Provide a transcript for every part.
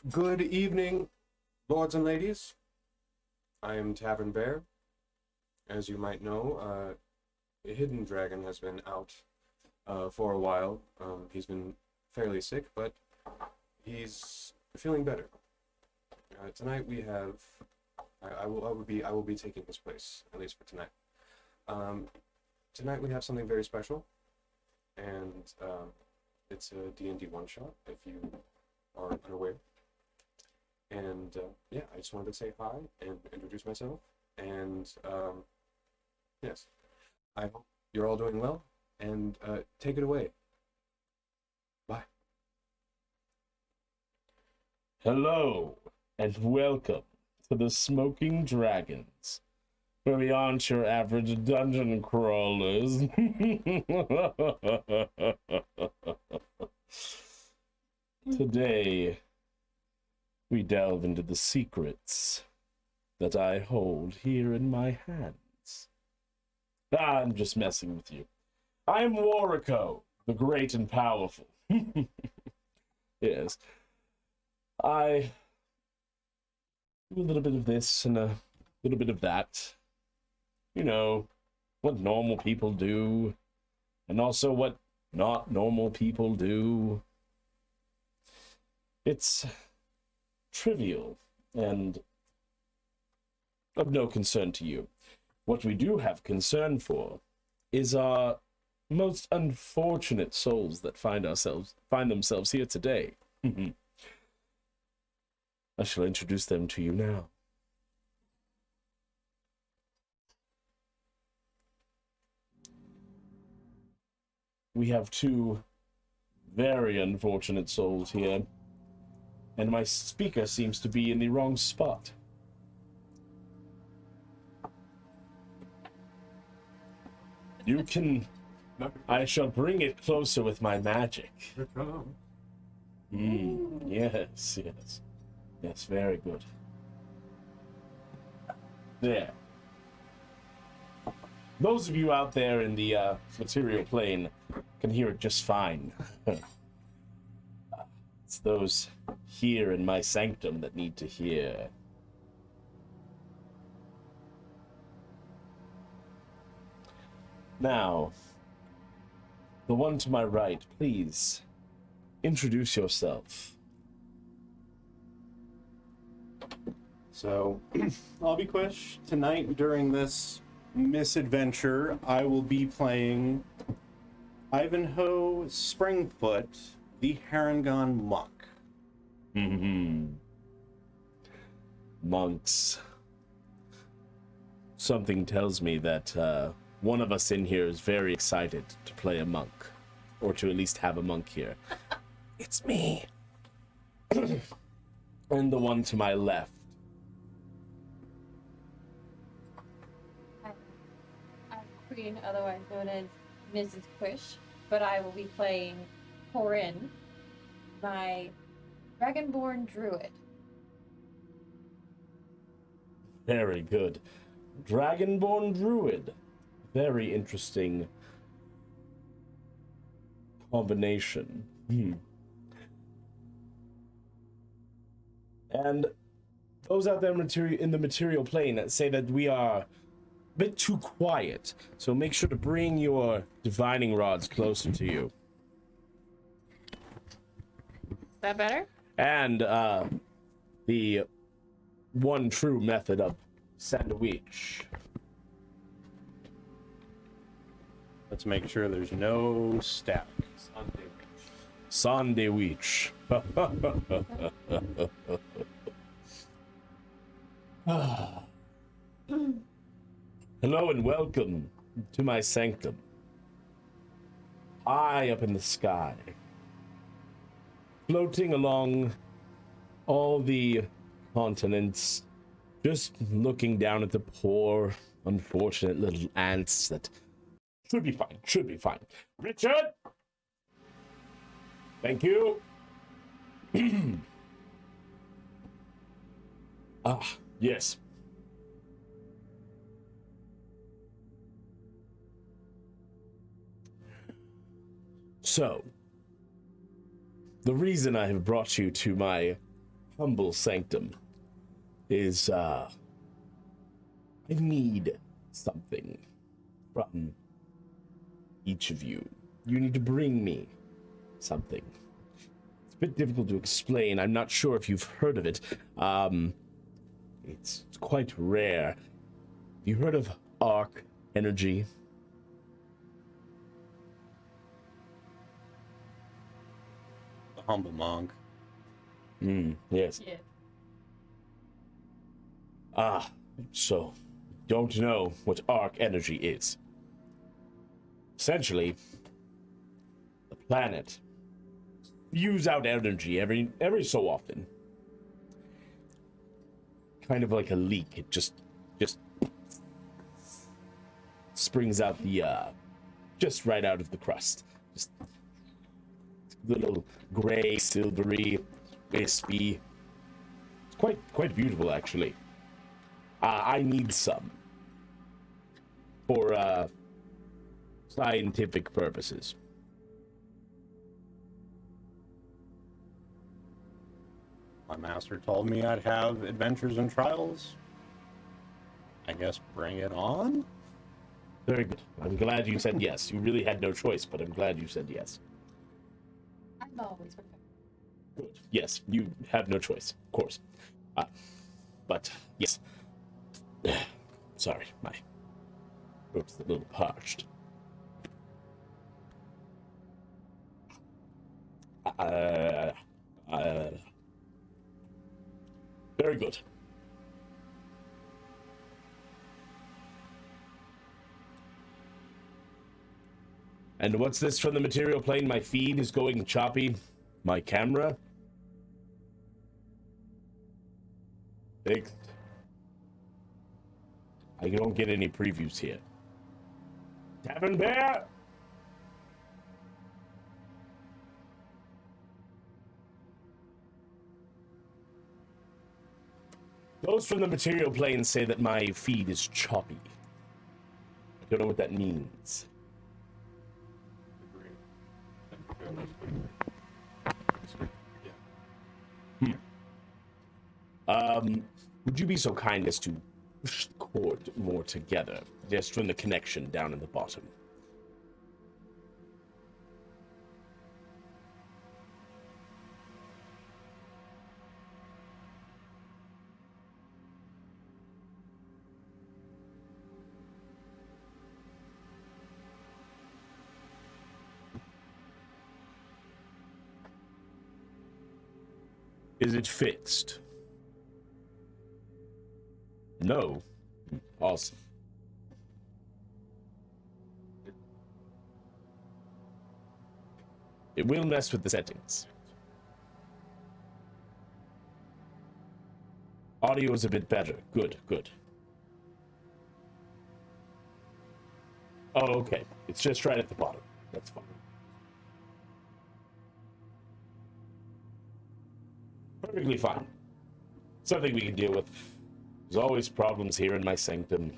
Good evening, lords and ladies. I am Tavern Bear. As you might know, a hidden dragon has been out for a while. He's been fairly sick, but he's feeling better. Tonight we have. I will be taking his place, at least for tonight. Tonight we have something very special, and it's a D&D one-shot, if you are unaware. And yeah, I just wanted to say hi and introduce myself. And yes, I hope you're all doing well. And take it away. Bye. Hello, and welcome to the Smoking Dragons, where we aren't your average dungeon crawlers. Today, we delve into the secrets that I hold here in my hands. I'm just messing with you. I am Warrico, the great and powerful. Yes. I do a little bit of this and a little bit of that. You know, what normal people do, and also what not normal people do. It's trivial and of no concern to you. What we do have concern for is our most unfortunate souls that find themselves here today. I shall introduce them to you now. We have two very unfortunate souls here, and my speaker seems to be in the wrong spot. You can... I shall bring it closer with my magic. Yes, yes. Yes, very good. There. Those of you out there in the material plane can hear it just fine. It's those here in my sanctum that need to hear. Now, the one to my right, please introduce yourself. So, I'll be Quish. Tonight, during this misadventure, I will be playing Ivanhoe Springfoot, the Harangon Monk. Monks. Something tells me that one of us in here is very excited to play a monk, or to at least have a monk here. It's me. And the one to my left. I'm Queen, otherwise known as Mrs. Quish, but I will be playing Corinne, my dragonborn druid. Very good. Dragonborn druid. Very interesting combination. And those out there in the material plane say that we are a bit too quiet, so make sure to bring your divining rods closer to you. Is that better? And the one true method of sandwich. Let's make sure there's no static. Sandwich. Hello and welcome to my sanctum. High up in the sky, floating along all the continents, just looking down at the poor, unfortunate little ants that should be fine. Richard! Thank you. Yes. So, the reason I have brought you to my humble sanctum is, I need something from each of you. You need to bring me something. It's a bit difficult to explain. I'm not sure if you've heard of it. It's quite rare. Have you heard of arc energy? The humble monk. Yes. Yeah. So don't know what arc energy is. Essentially, the planet spews out energy every so often. Kind of like a leak. It just springs out the just right out of the crust. Just little gray, silvery, wispy. It's quite beautiful, actually. I need some for scientific purposes. My master told me I'd have adventures and trials. I guess bring it on? Very good. I'm glad you said yes. You really had no choice, but I'm glad you said yes. I'm always prepared. Good. Yes, you have no choice, of course. But yes. Sorry, my throat's a little parched. Very good. And what's this from the material plane? My feed is going choppy. My camera? Fixed. I don't get any previews here. Tavern Bear! Those from the material plane say that my feed is choppy. I don't know what that means. Would you be so kind as to push the cord more together, just from the connection down in the bottom? Is it fixed? No. Awesome. It will mess with the settings. Audio is a bit better. Good, good. Oh, okay. It's just right at the bottom. That's fine. Perfectly fine. Something we can deal with. There's always problems here in my sanctum.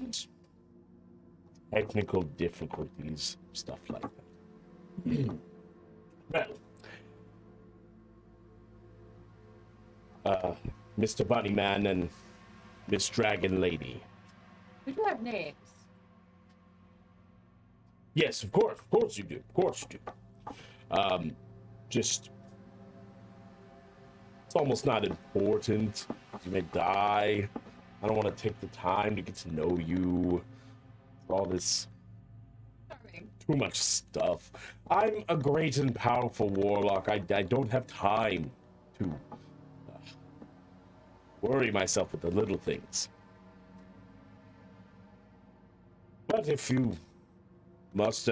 Technical difficulties, stuff like that. Well, Mr. Bunnyman and Miss Dragon Lady. We do have names. Yes, of course you do. Of course you do. Just, it's almost not important. You may die. I don't want to take the time to get to know you. All this too much stuff. I'm a great and powerful warlock. I don't have time to worry myself with the little things. But if you must,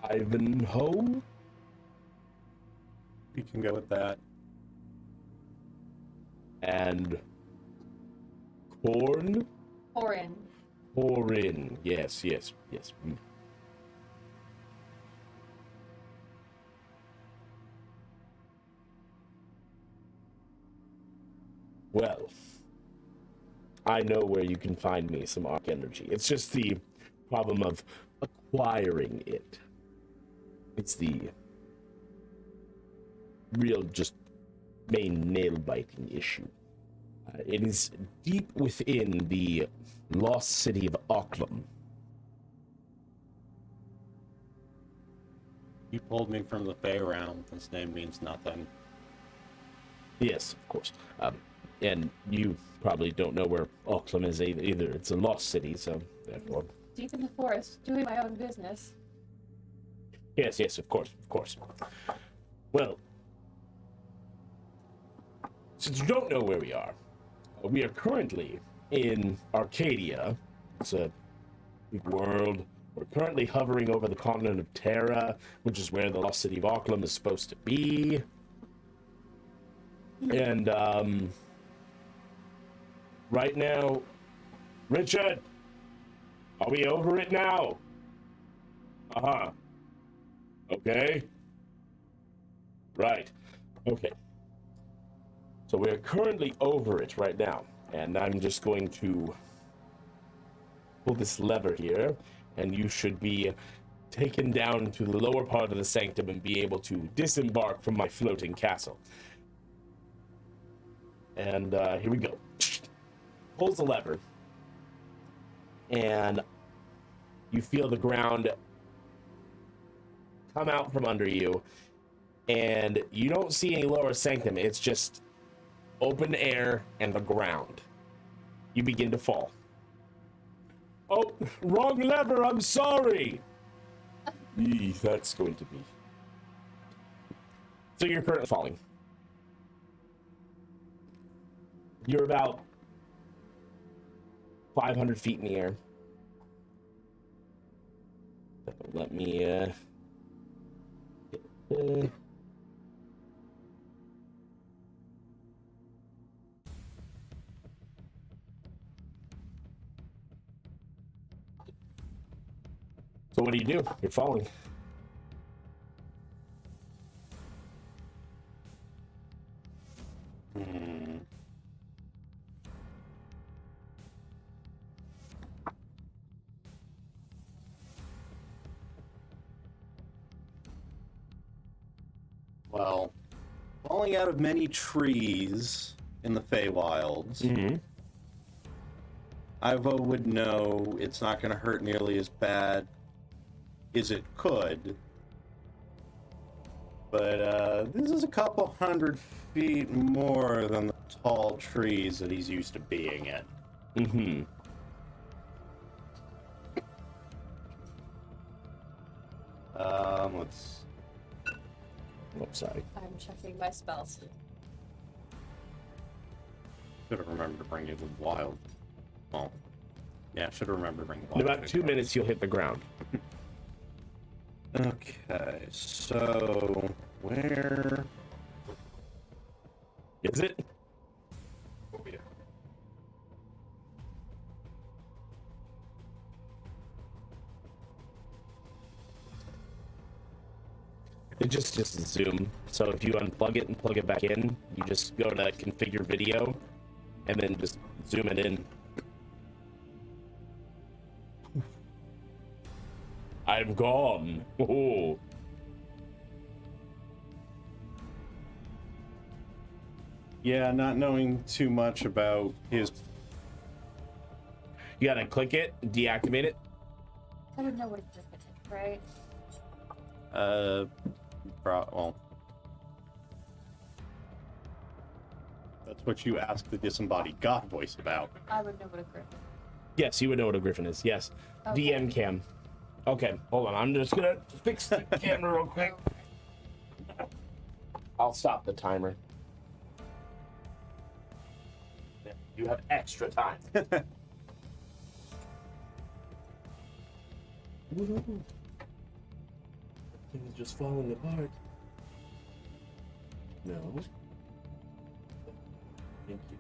Ivanhoe? We can go with that. And Corn? Corin. Yes. Well, I know where you can find me some arc energy. It's just the problem of acquiring it. It's the real, just main nail-biting issue. It is deep within the lost city of Auckland. You pulled me from the Fey realm. This name means nothing. Yes, of course. And you probably don't know where Auckland is either. It's a lost city, so therefore. Deep in the forest, doing my own business. Yes, of course. Well, since you don't know where we are currently in Arcadia. It's a big world. We're currently hovering over the continent of Terra, which is where the lost city of Auckland is supposed to be. And, right now, Richard, are we over it now? Uh-huh. Okay. Right. Okay. So we're currently over it right now, and I'm just going to pull this lever here, and you should be taken down to the lower part of the sanctum and be able to disembark from my floating castle. And here we go. Pulls the lever, and you feel the ground come out from under you, and you don't see any lower sanctum. It's just open air and the ground. You begin to fall. Oh, wrong lever, I'm sorry. That's going to be. So you're currently falling. You're about 500 feet in the air. Let me, So what do? You're falling. Well, falling out of many trees in the Feywilds, Ivo would know it's not going to hurt nearly as bad as it could. But this is a couple 100 feet more than the tall trees that he's used to being in. Let's... Oh, sorry. I'm checking my spells. Should have remembered to bring you the wild. Well, yeah, should have remembered to bring the In wild. about 2 minutes, you'll hit the ground. Okay, so where Is it? Oh, yeah. It just zoom. So if you unplug it and plug it back in, you just go to configure video, and then just zoom it in. I'm gone. Oh. Yeah, not knowing too much about his... You gotta click it, deactivate it. I would know what it's right? Well... That's what you asked the disembodied god voice about. I would know what a griffin is. Yes, you would know what a griffin is. Yes. Okay. DM cam. Okay, hold on. I'm just gonna fix the camera real quick. I'll stop the timer. You have extra time. Everything is just falling apart. No. Thank you.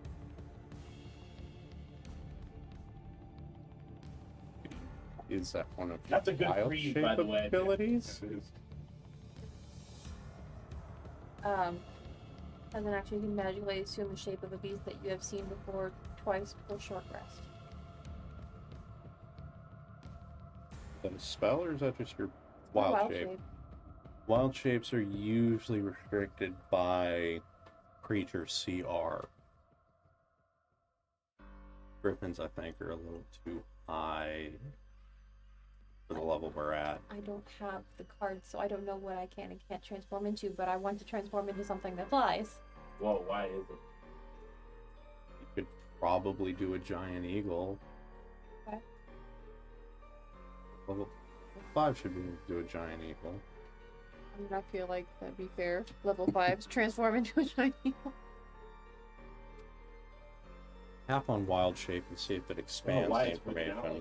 Is that one of That's a good wild breed, shape by the way. abilities? And then actually you can magically assume the shape of a beast that you have seen before twice for short rest. Is that a spell or is that just your wild shape? Wild shapes are usually restricted by creature CR. Griffins, I think, are a little too high for the level we're at. I don't have the cards, so I don't know what I can and can't transform into, but I want to transform into something that flies. Whoa, why is it? You could probably do a giant eagle. Okay. Level 5 should be able to do a giant eagle. I mean, I feel like that'd be fair. Level 5s transform into a giant eagle. Tap on wild shape and see if it expands why the it's freaking out information.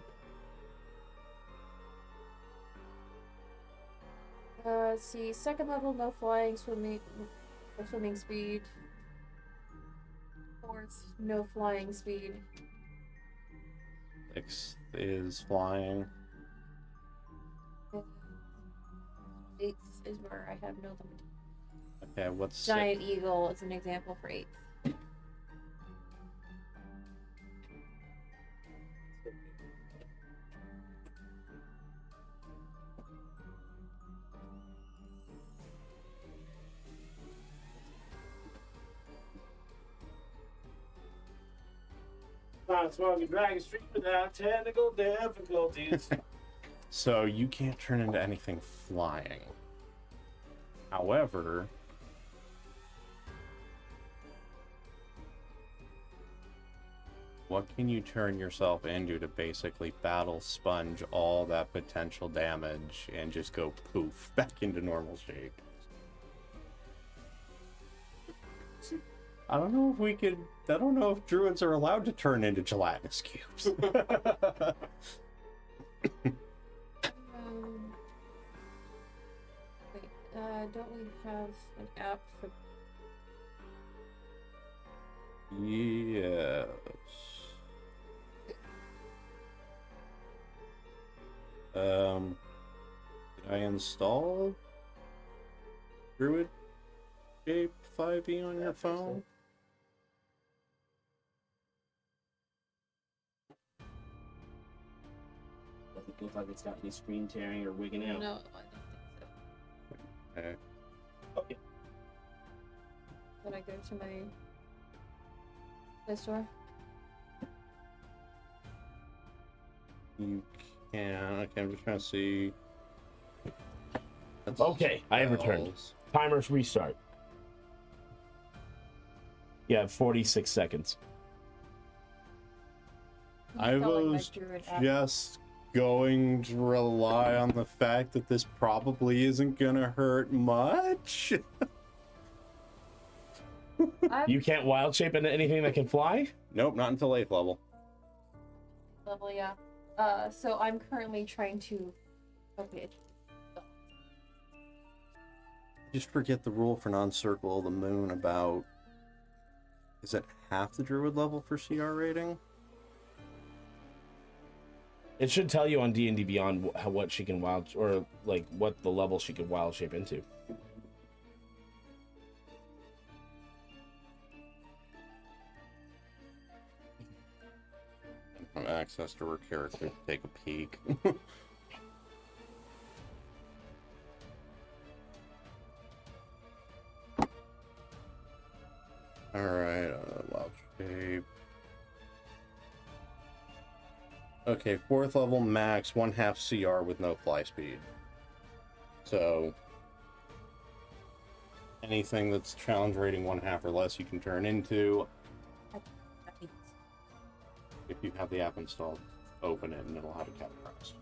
like Let's see. Second level, no flying, swimming, no swimming speed. Fourth, no flying speed. 6 is flying. Eighth is where I have no limit. Okay, what's Giant eagle is an example for eighth. Not smoking Dragon Street without technical difficulties. So you can't turn into anything flying. However, what can you turn yourself into to basically battle sponge all that potential damage and just go poof back into normal shape? I don't know if we could. I don't know if druids are allowed to turn into gelatinous cubes. Wait, don't we have an app for... Yes. Did I install Druid Shape 5e on your phone? Doesn't look like it's got any screen tearing or wigging out. No, I don't think so. Okay. Okay. Then I go to my Play Store. You can. Okay, I'm just trying to see. That's Okay, I have returned. spells. Timers restart. You have 46 seconds. I felt like my was Druid app- just going to rely on the fact that this probably isn't gonna hurt much. You can't wild shape into anything that can fly? Nope, not until 8th level. level, yeah. So I'm currently trying to... Okay. Just forget the rule for non-circle of the moon about... Is it half the druid level for CR rating? It should tell you on D&D Beyond what she can wild, or like what the level she can wild shape into. Have access to her character to take a peek. Alright, wild shape. Okay, 4th level max, 1/2 CR with no fly speed. So, anything that's challenge rating 1/2 or less you can turn into. If you have the app installed, open it and it'll have a categorize.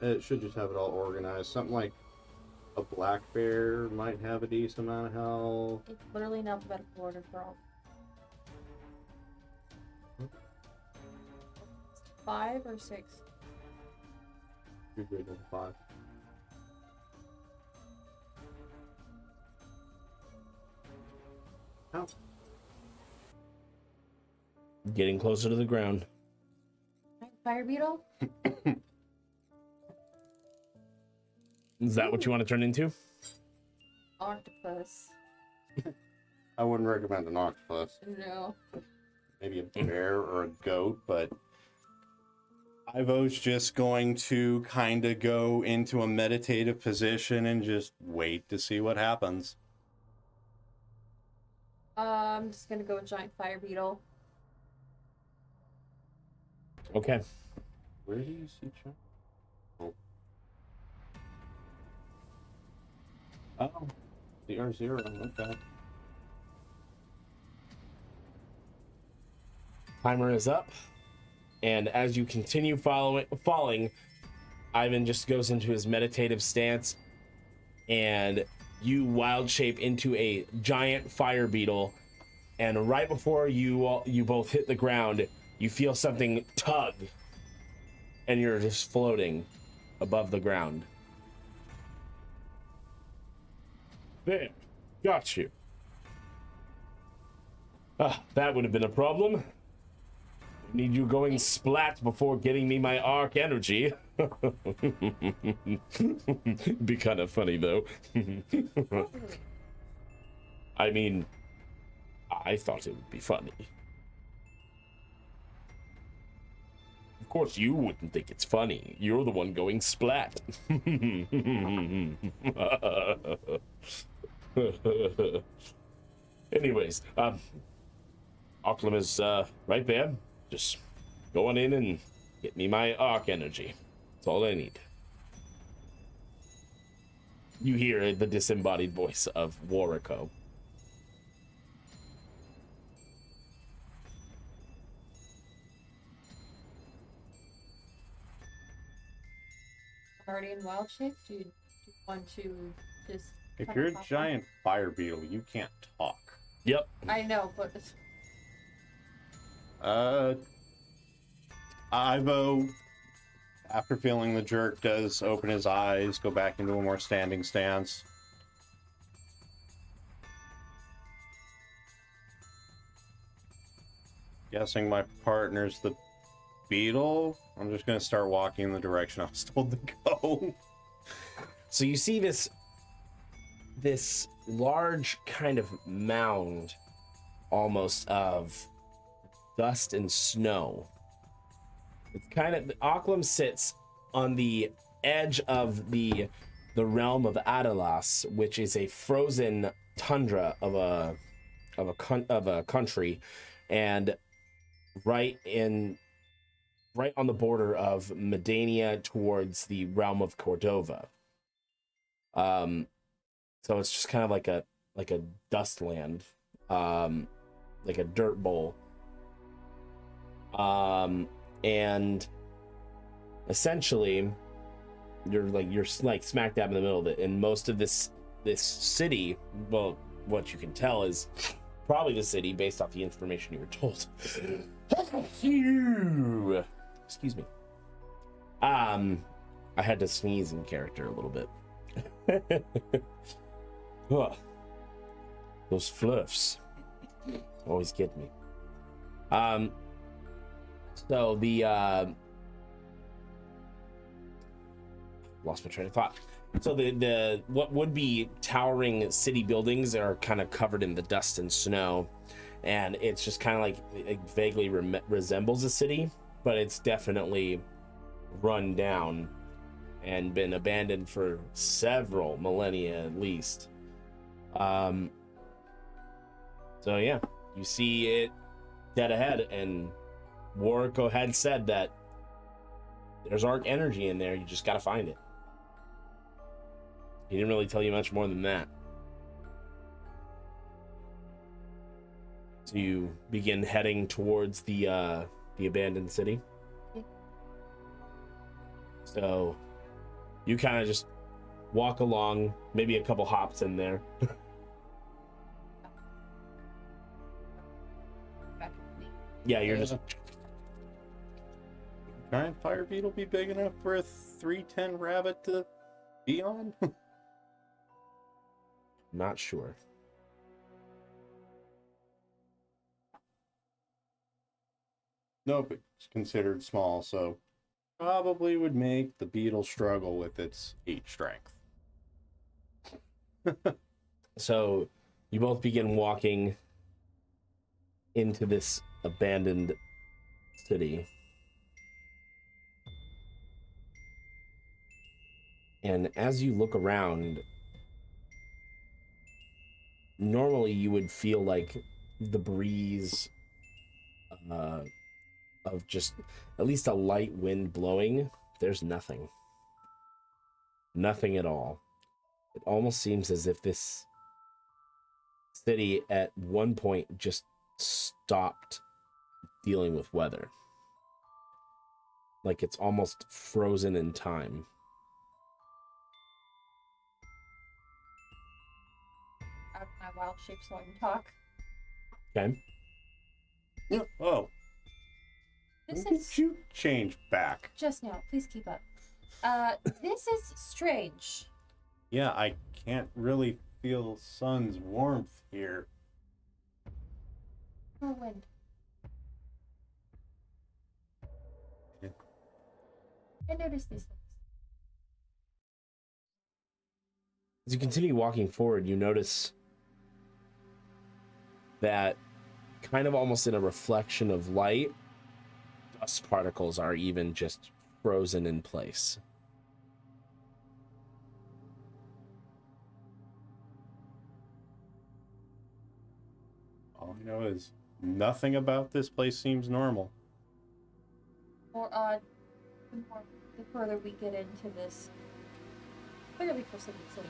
It should just have it all organized. Something like a black bear might have a decent amount of health. It's literally an alphabetical order for all. 5 or 6? You're good with 5. How? Getting closer to the ground. Fire beetle? Is that what you want to turn into? Octopus. I wouldn't recommend an octopus. No. maybe a bear or a goat, but Ivo's just going to kind of go into a meditative position and just wait to see what happens. I'm just gonna go with giant fire beetle. Okay. Where do you see Chuck? Oh, the R0. Okay. Timer is up, and as you continue falling, Ivan just goes into his meditative stance, and you wild shape into a giant fire beetle. And right before you both hit the ground, you feel something tug, and you're just floating above the ground. There, got you. Ah, that would have been a problem. Need you going splat before getting me my arc energy. Be kind of funny though. I mean, I thought it would be funny. Of course, you wouldn't think it's funny. You're the one going splat. Anyways, Auckland is right there. Just go on in and get me my arc energy. That's all I need. You hear the disembodied voice of Warrico. Already in wild shape? Do you want to just... If kind you're of a pop giant fire beetle, you can't talk. Yep. up? I know, but... Ivo, after feeling the jerk, does open his eyes, go back into a more standing stance. Guessing my partner's the beetle. I'm just gonna start walking in the direction I was told to go. So you see this large kind of mound almost of dust and snow. It's kind of Auckland sits on the edge of the realm of Adalas, which is a frozen tundra of a country, and right on the border of Medania towards the realm of Cordova. So it's just kind of like a dust land, like a dirt bowl. And essentially you're smack dab in the middle of it, and most of this city, well, what you can tell is probably the city based off the information you were told. Excuse me. I had to sneeze in character a little bit. Ugh. Those fluffs always get me. So the lost my train of thought. So the what would be towering city buildings are kind of covered in the dust and snow, and it's just kind of like it vaguely resembles a city, but it's definitely run down and been abandoned for several millennia at least. So yeah, you see it dead ahead, and Warrico had said that there's arc energy in there, you just gotta find it. He didn't really tell you much more than that. So you begin heading towards the abandoned city. So you kind of just walk along, maybe a couple hops in there. Yeah, you're just... Giant fire beetle be big enough for a 310 rabbit to be on? Not sure. Nope, it's considered small, so probably would make the beetle struggle with its 8 strength. So you both begin walking into this abandoned city. And as you look around, normally you would feel like the breeze of just at least a light wind blowing. There's nothing. Nothing at all. It almost seems as if this city at one point just stopped dealing with weather. Like it's almost frozen in time. Out of my wild shape so I can talk. Okay. Oh, This when is did you change back? just now. Please keep up. This is strange. Yeah, I can't really feel sun's warmth here. More wind. I noticed these things. As you continue walking forward, you notice that kind of almost in a reflection of light, dust particles are even just frozen in place. All I know is nothing about this place seems normal. More odd the further we get into this clearly forsaken city.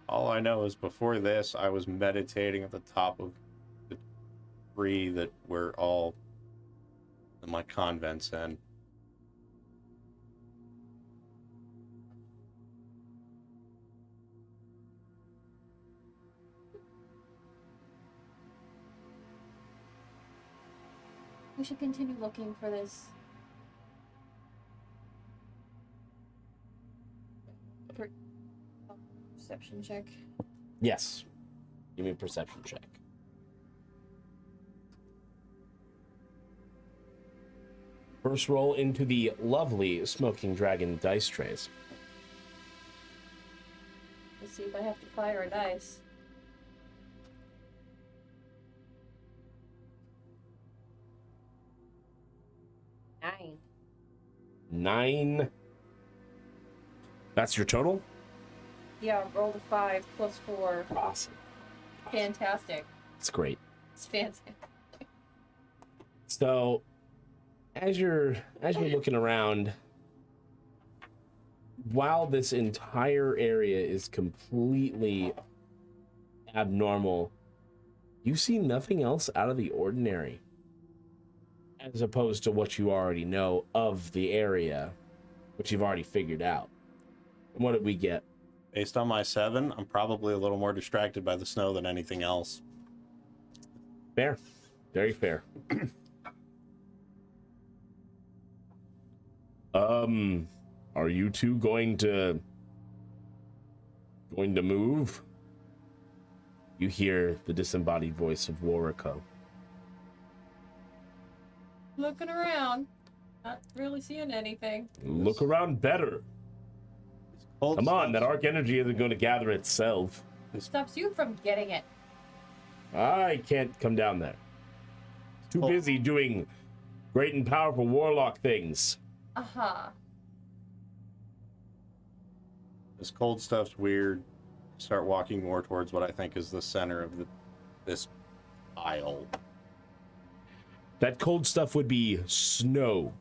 All I know is before this, I was meditating at the top of the tree that we're all in my convent's in. We should continue looking for this. Perception check. Yes. Give me a perception check. First roll into the lovely Smoking Dragon dice trays. Let's see if I have to fire a dice. Nine. 9. That's your total? Yeah, rolled a 5 plus 4. Awesome. Fantastic. It's great. It's fantastic. So, as you're looking around, while this entire area is completely abnormal, you see nothing else out of the ordinary, as opposed to what you already know of the area, which you've already figured out. And what did we get? Based on my 7, I'm probably a little more distracted by the snow than anything else. Fair. Very fair. Are you two going to move? You hear the disembodied voice of Warrico. Looking around. Not really seeing anything. Look around better. Cold Come on, that stuff. arc energy isn't going to gather itself. Stops you from getting it. I can't come down there. Too Oh. busy doing great and powerful warlock things. Aha. This cold stuff's weird. Start walking more towards what I think is the center of this aisle. That cold stuff would be snow.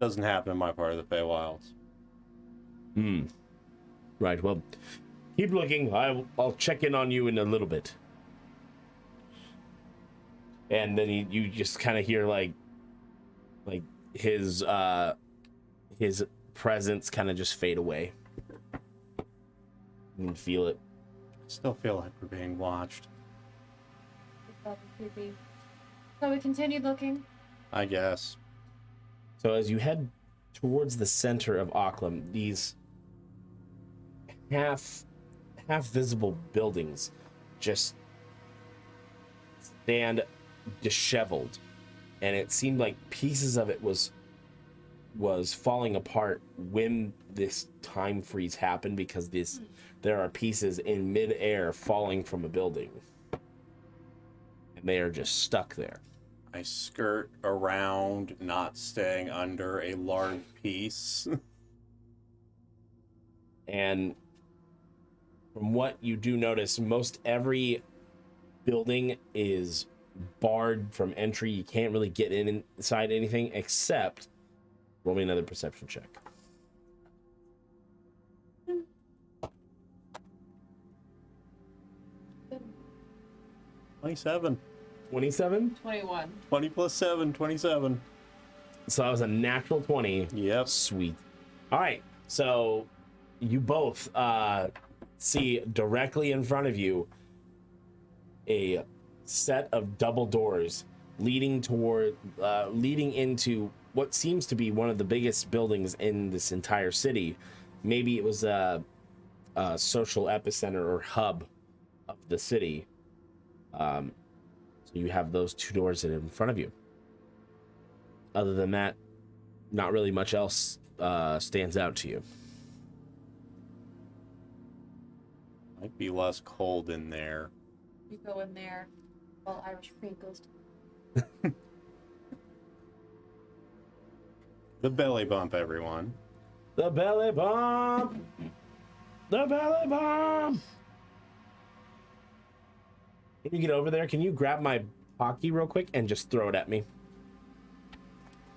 Doesn't happen in my part of the Feywilds. Right, well, keep looking. I'll check in on you in a little bit. And then you just kind of hear like his presence kind of just fade away. You can feel it. I still feel like we're being watched. It's probably creepy. So we continued looking. I guess. So as you head towards the center of Auckland, these half visible buildings just stand disheveled, and it seemed like pieces of it was was falling apart when this time freeze happened because there are pieces in midair falling from a building. And they are just stuck there. I skirt around, not staying under a large piece. And from what you do notice, most every building is barred from entry. You can't really get inside anything except roll me another perception check. 27. 27? 21. 20 plus 7, 27. So that was a natural 20. Yep. Sweet. All right. So you both see directly in front of you a set of double doors leading into what seems to be one of the biggest buildings in this entire city. Maybe it was a social epicenter or hub of the city. So you have those two doors in front of you. Other than that, not really much else stands out to you. Might be less cold in there. You go in there while Irish Cream goes to The belly bump, everyone. The belly bomb! The belly bomb! Can you get over there? Can you grab my hockey real quick and just throw it at me?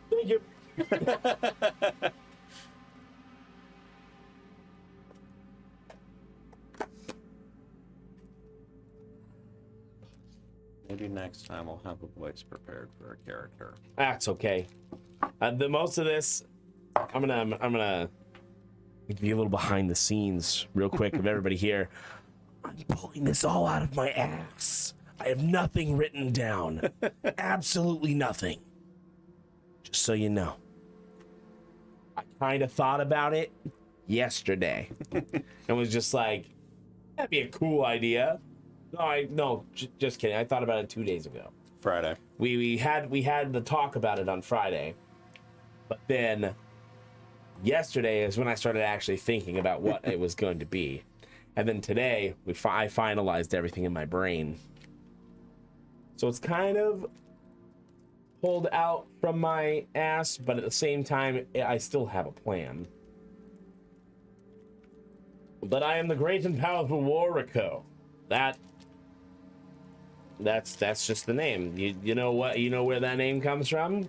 Thank you. Maybe next time I'll have a voice prepared for a character. That's okay. The most of this, I'm gonna give you a little behind the scenes real quick of everybody here. I'm pulling this all out of my ass. I have nothing written down. Absolutely nothing. Just so you know. I kind of thought about it yesterday and was just like, that'd be a cool idea. Just kidding. I thought about it 2 days ago. Friday. We had the talk about it on Friday, but then yesterday is when I started actually thinking about what it was going to be, and then today I finalized everything in my brain. So it's kind of pulled out from my ass, but at the same time, I still have a plan. But I am the great and powerful Warrico. That's just the name. You know what? You know where that name comes from?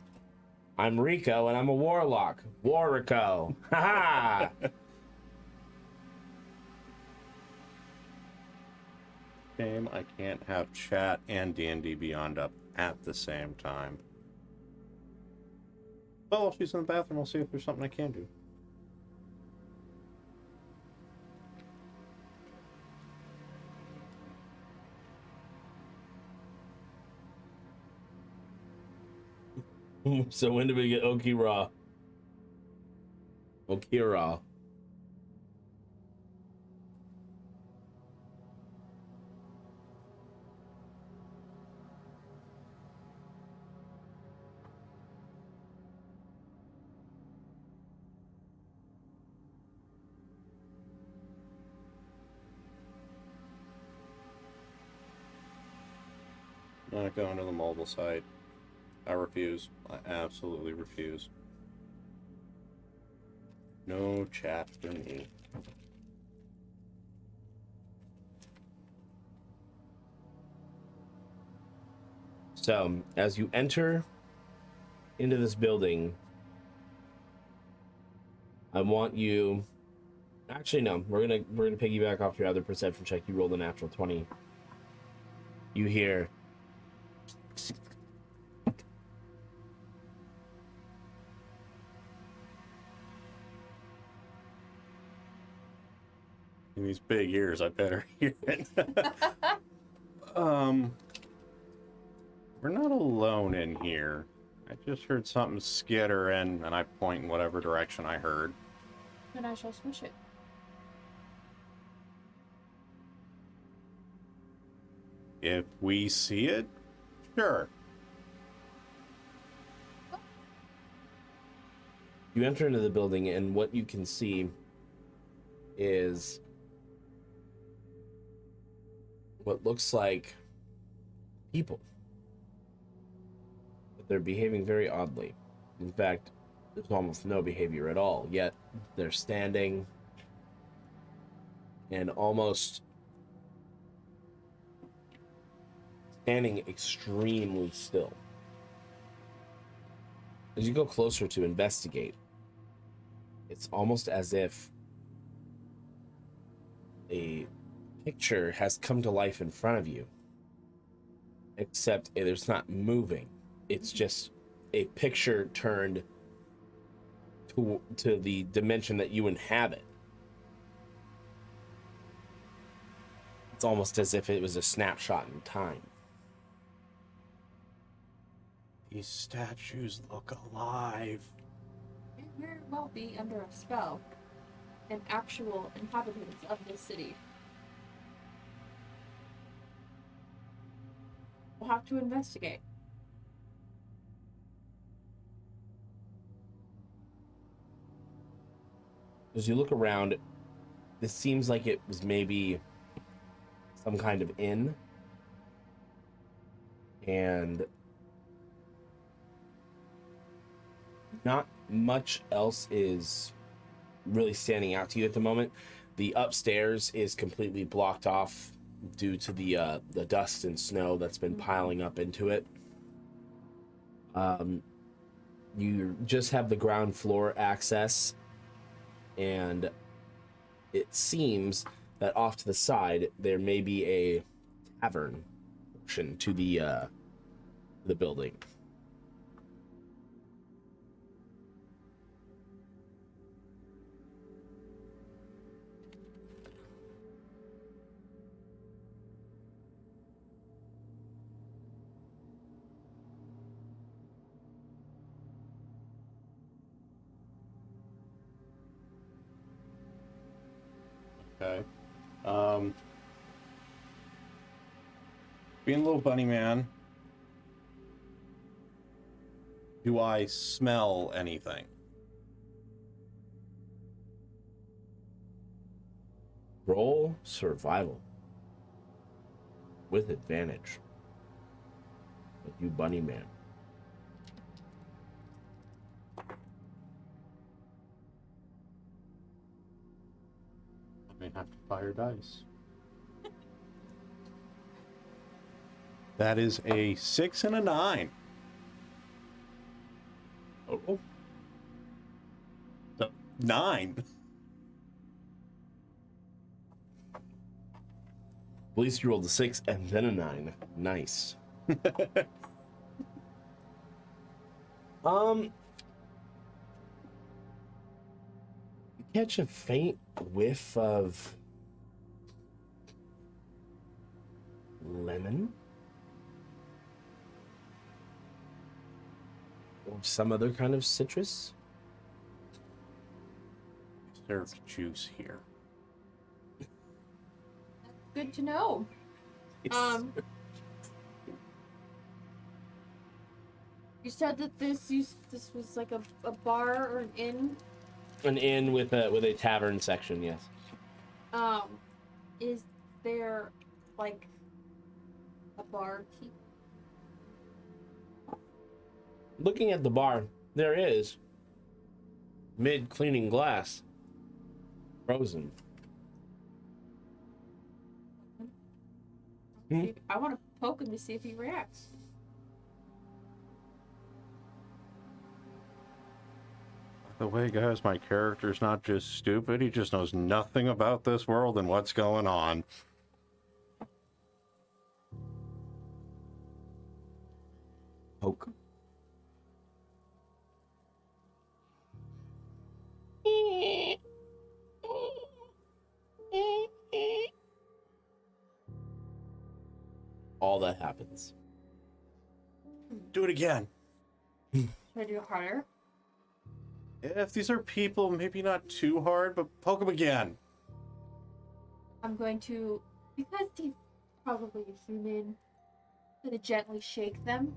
I'm Rico, and I'm a warlock. Warrico. Ha ha! Shame I can't have chat and D&D Beyond up at the same time. Well, while she's in the bathroom, I'll see if there's something I can do. So when do we get Okira? Okira. Not going to the mobile site. I refuse. I absolutely refuse. No chat for me. So as you enter into this building, I want you. Actually, no. We're gonna piggyback off your other perception check. You rolled a natural 20. You hear. In these big ears, I better hear it. We're not alone in here. I just heard something skitter in, and I point in whatever direction I heard. and I shall swish it. If we see it, sure. You enter into the building, and what you can see is what looks like people. But they're behaving very oddly. In fact, there's almost no behavior at all, yet they're standing and almost standing extremely still. As you go closer to investigate, it's almost as if a picture has come to life in front of you, except it's not moving. It's just a picture turned to the dimension that you inhabit. It's almost as if it was a snapshot in time. These statues look alive. May very well be under a spell. And actual inhabitants of this city. We'll have to investigate. As you look around, this seems like it was maybe some kind of inn. And not much else is really standing out to you at the moment. The upstairs is completely blocked off due to the dust and snow that's been piling up into it. You just have the ground floor access, and it seems that off to the side there may be a tavern portion to the building. Okay. Being a little bunny man, do I smell anything? Roll survival with advantage. With you, bunny man. I may have to fire dice. That is a 6 and a 9. Oh, 9. at least you rolled a 6 and then a 9. Nice. You catch a faint whiff of lemon or some other kind of citrus. Served juice here. Good to know. You said that this was like a bar or an inn. An inn with a tavern section, yes. Is there like a barkeep? Looking at the bar, there is mid cleaning glass, frozen. I want to poke him to see if he reacts. The way, guys, my character's not just stupid, he just knows nothing about this world and what's going on. Poke. All that happens. Do it again. Should I do it harder? If these are people, maybe not too hard, but poke them again. I'm going to, because he's probably a human, I'm gonna gently shake them.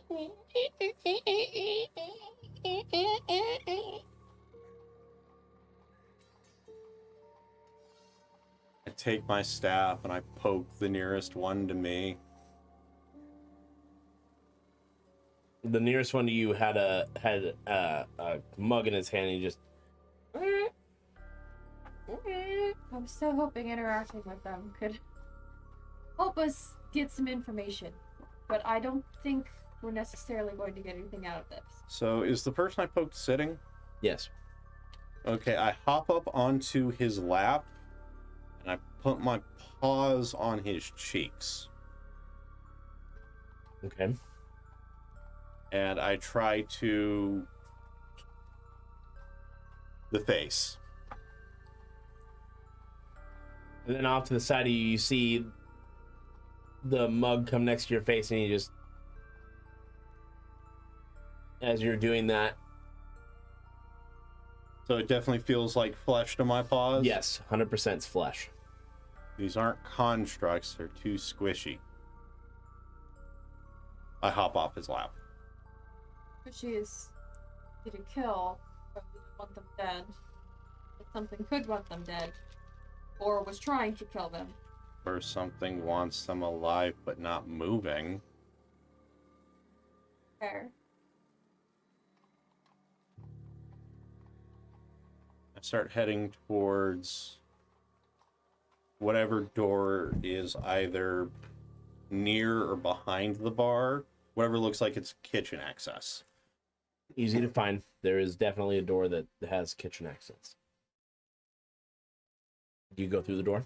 I take my staff and I poke the nearest one to me. The nearest one to you had a mug in his hand, and he just I'm so hoping interacting with them could help us get some information. But I don't think we're necessarily going to get anything out of this. So is the person I poked sitting? yes. Okay, I hop up onto his lap and I put my paws on his cheeks. Okay. And I try to the face. And then off to the side of you, you see the mug come next to your face, and you just, as you're doing that, So it definitely feels like flesh to my paws. yes, 100% flesh. These aren't constructs, they're too squishy. I hop off his lap. She is easy to kill, but we don't want them dead. If something could want them dead, or was trying to kill them. Or something wants them alive but not moving. Fair. I start heading towards whatever door is either near or behind the bar. Whatever looks like it's kitchen access. Easy to find. There is definitely a door that has kitchen access. Do you go through the door?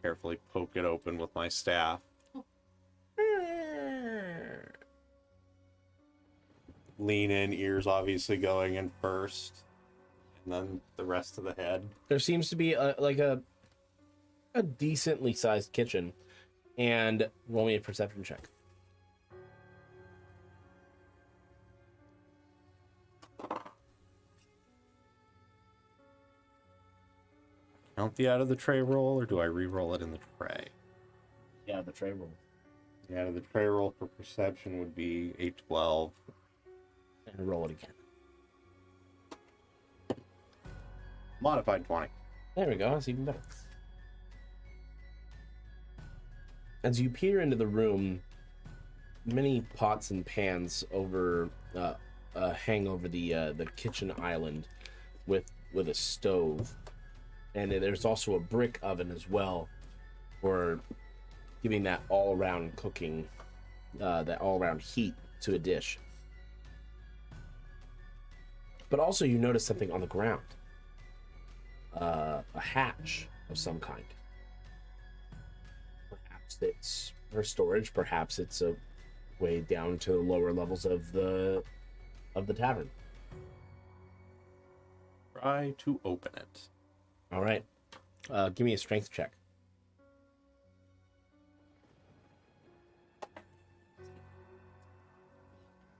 Carefully poke it open with my staff. Lean in, ears obviously going in first. And then the rest of the head. There seems to be a decently sized kitchen, and roll me a perception check. Count the out of the tray roll, or do I re-roll it in the tray? Yeah, the tray roll. The out of the tray roll for perception would be a 12. And roll it again. Modified 20. There we go. That's even better. As you peer into the room, many pots and pans hang over the kitchen island with a stove, and there's also a brick oven as well for giving that all-around cooking, that all-around heat to a dish. But also you notice something on the ground. A hatch of some kind. Perhaps it's for storage, perhaps it's a way down to the lower levels of the tavern. Try to open it. All right. Give me a strength check.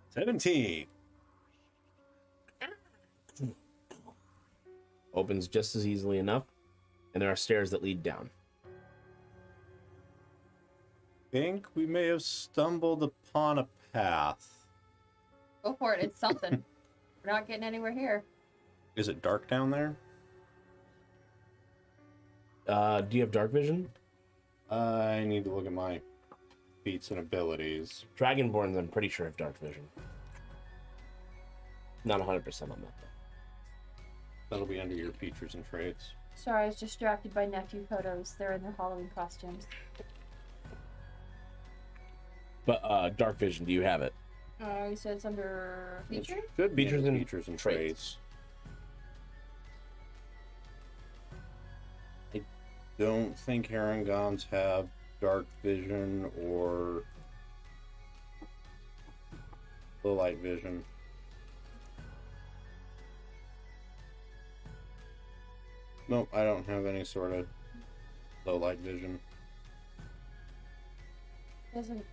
17. Opens just as easily enough, and there are stairs that lead down. Think we may have stumbled upon a path. Go for it. It's something. We're not getting anywhere here. Is it dark down there? Do you have dark vision? I need to look at my feats and abilities. Dragonborns, I'm pretty sure, have dark vision. Not 100% on that, though. That'll be under your features and traits. Sorry, I was distracted by nephew photos. They're in their Halloween costumes. But dark vision, do you have it? You said it's under feature? Should be Features under and features and traits. traits. I don't think Herringons have dark vision or low light vision. Nope, I don't have any sort of low light vision. Doesn't.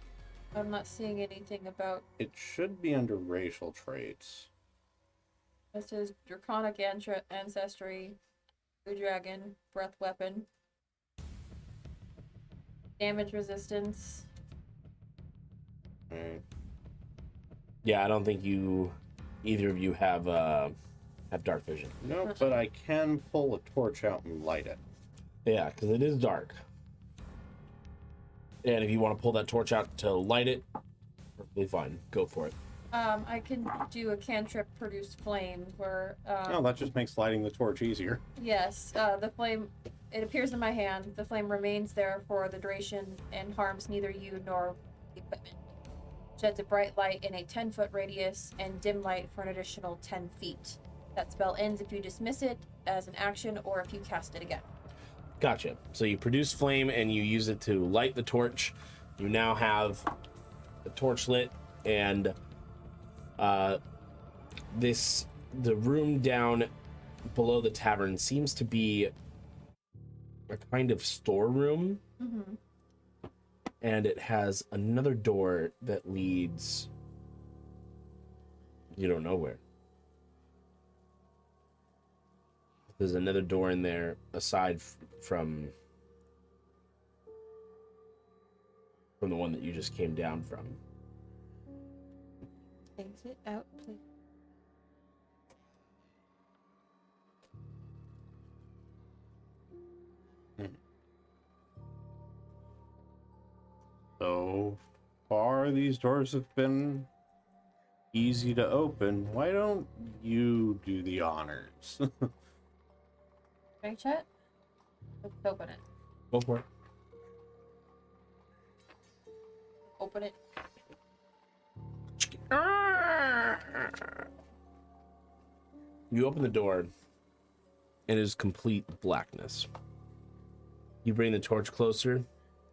I'm not seeing anything about. It should be under racial traits. This is draconic ancestry, blue dragon, breath weapon, damage resistance. Right. Yeah, I don't think either of you have dark vision. No, but I can pull a torch out and light it. Yeah, because it is dark. And if you want to pull that torch out to light it, perfectly fine. Go for it. I can do a cantrip produce flame where Oh, that just makes lighting the torch easier. yes, the flame it appears in my hand. The flame remains there for the duration and harms neither you nor the equipment. Sheds a bright light in a 10-foot radius and dim light for an additional 10 feet. That spell ends if you dismiss it as an action or if you cast it again. Gotcha. So you produce flame and you use it to light the torch. You now have the torch lit, and the room down below the tavern seems to be a kind of storeroom, Mm-hmm. and it has another door that leads you don't know where. There's another door in there aside from the one that you just came down from. Exit out, please. So far, these doors have been easy to open. Why don't you do the honors? Ready, chat? Let's open it. Go for it. Open it. You open the door, and it is complete blackness. You bring the torch closer,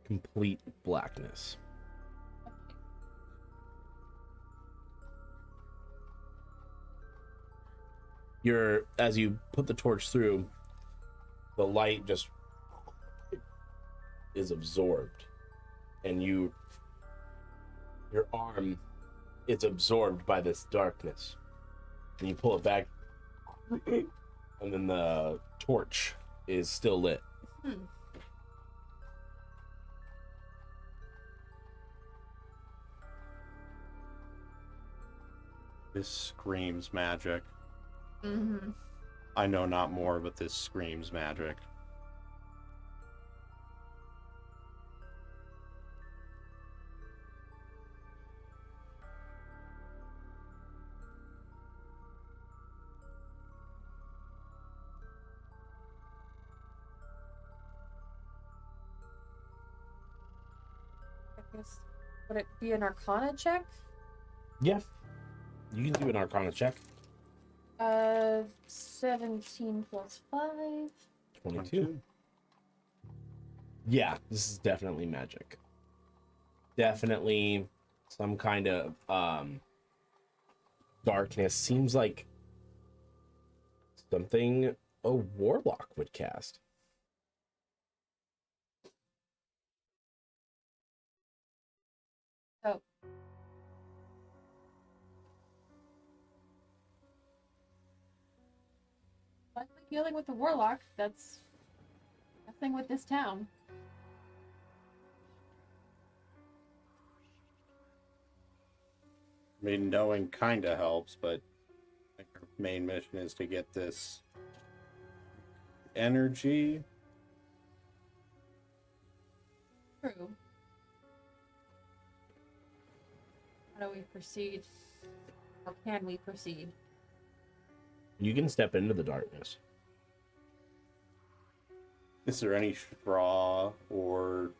complete blackness. As you put the torch through, the light just is absorbed, and your arm is absorbed by this darkness, and you pull it back, and then the torch is still lit. This screams magic. Mm-hmm. I know not more, but this screams magic. I guess, would it be an Arcana check? Yeah, you can do an Arcana check. 17 plus 5. 22. Yeah, this is definitely magic. Definitely some kind of darkness. Seems like something a warlock would cast. Oh. Likely dealing with the warlock. That's nothing with this town. I mean, knowing kinda helps, but I think our main mission is to get this energy. True. How do we proceed? Or can we proceed? You can step into the darkness. Is there any straw or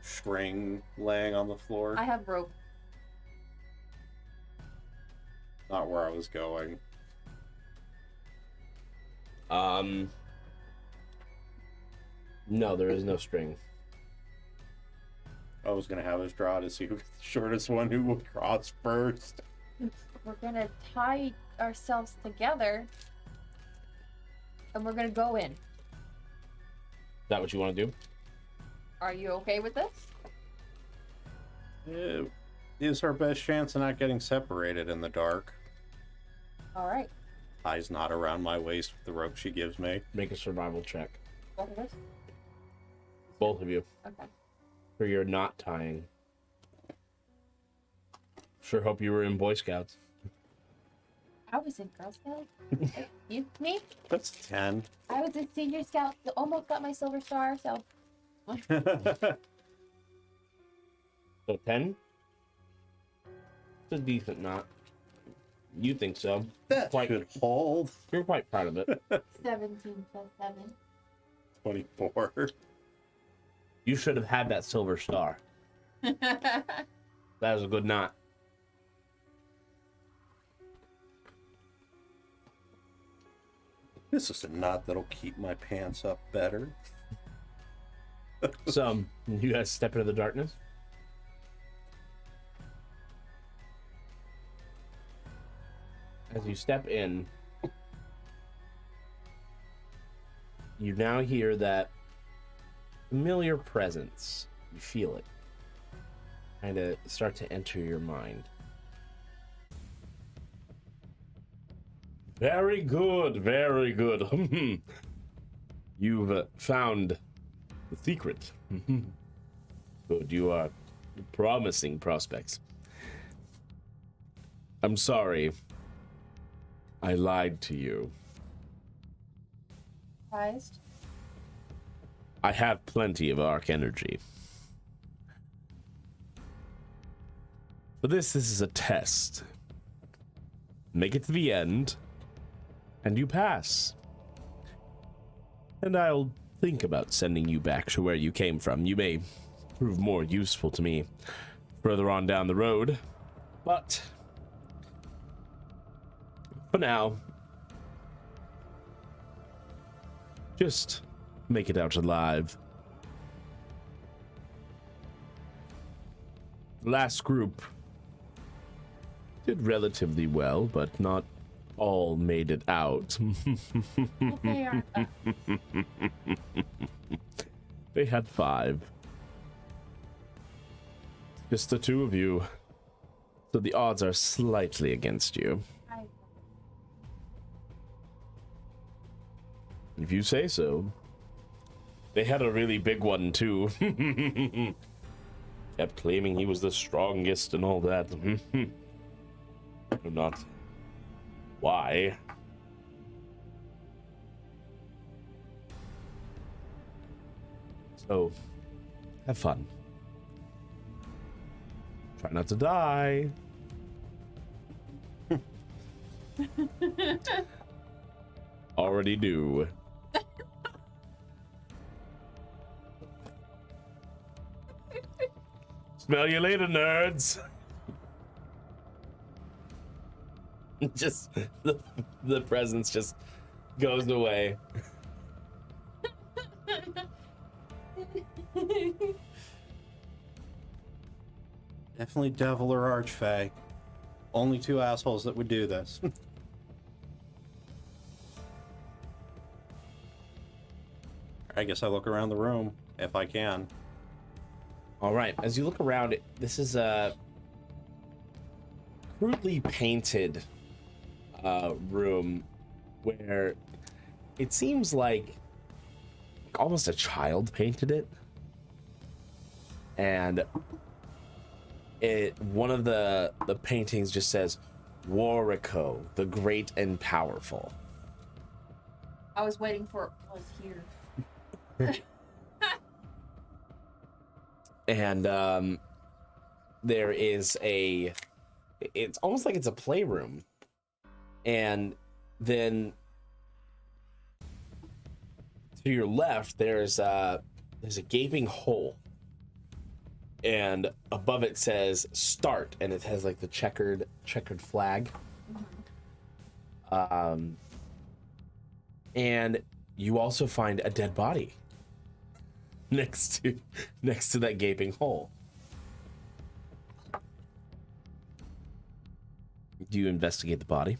string laying on the floor? I have rope. Not where I was going. No, there is no string. I was gonna have us draw to see who's the shortest one who will cross first. We're gonna tie ourselves together and we're gonna go in. Is that what you want to do? Are you okay with this? It is our best chance of not getting separated in the dark. Alright. Tie's not around my waist with the rope she gives me. Make a survival check. Both of us? Both of you. Okay. For your not tying. Sure hope you were in Boy Scouts. I was in Girl Scout. You, me? That's 10. I was in Senior Scout. Almost got my silver star. So So 10? It's a decent knot. You think so? That Quite- should hold. You're quite proud of it. 17 plus 7. 24. You should have had that silver star. That was a good knot. This is a knot that'll keep my pants up better. So, you guys step into the darkness. As you step in, you now hear that familiar presence. You feel it kind of start to enter your mind. Very good, very good. You've found the secret. Good, you are promising prospects. I'm sorry. I lied to you. Surprised? I have plenty of arc energy. For this is a test. Make it to the end, and you pass. And I'll think about sending you back to where you came from. You may prove more useful to me further on down the road. But for now, just make it out alive. The last group did relatively well, but not all made it out. Well, they are. They had 5. Just the 2 of you. So the odds are slightly against you. I, If you say so. They had a really big one, too. Kept claiming he was the strongest and all that. Not why. So, have fun. Try not to die. Already do. Smell you later, nerds. Just the presence just goes away. Definitely devil or archfey. Only 2 assholes that would do this. I guess I look around the room if I can. All right, as you look around, this is a crudely painted room where it seems like almost a child painted it. And one of the paintings just says, Warrico, the great and powerful. I was waiting for it was here. And there is it's almost like it's a playroom. And then to your left, there's a gaping hole. And above it says start, and it has like the checkered flag. And you also find a dead body next to that gaping hole. Do you investigate the body?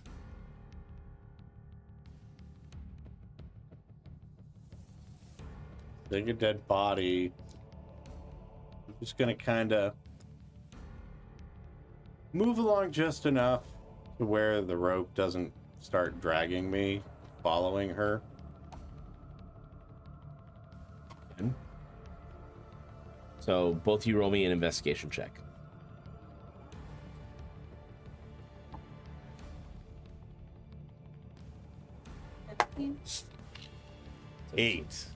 Take a dead body. I'm just gonna kind of move along just enough to where the rope doesn't start dragging me, following her. So both of you roll me an investigation check. 8.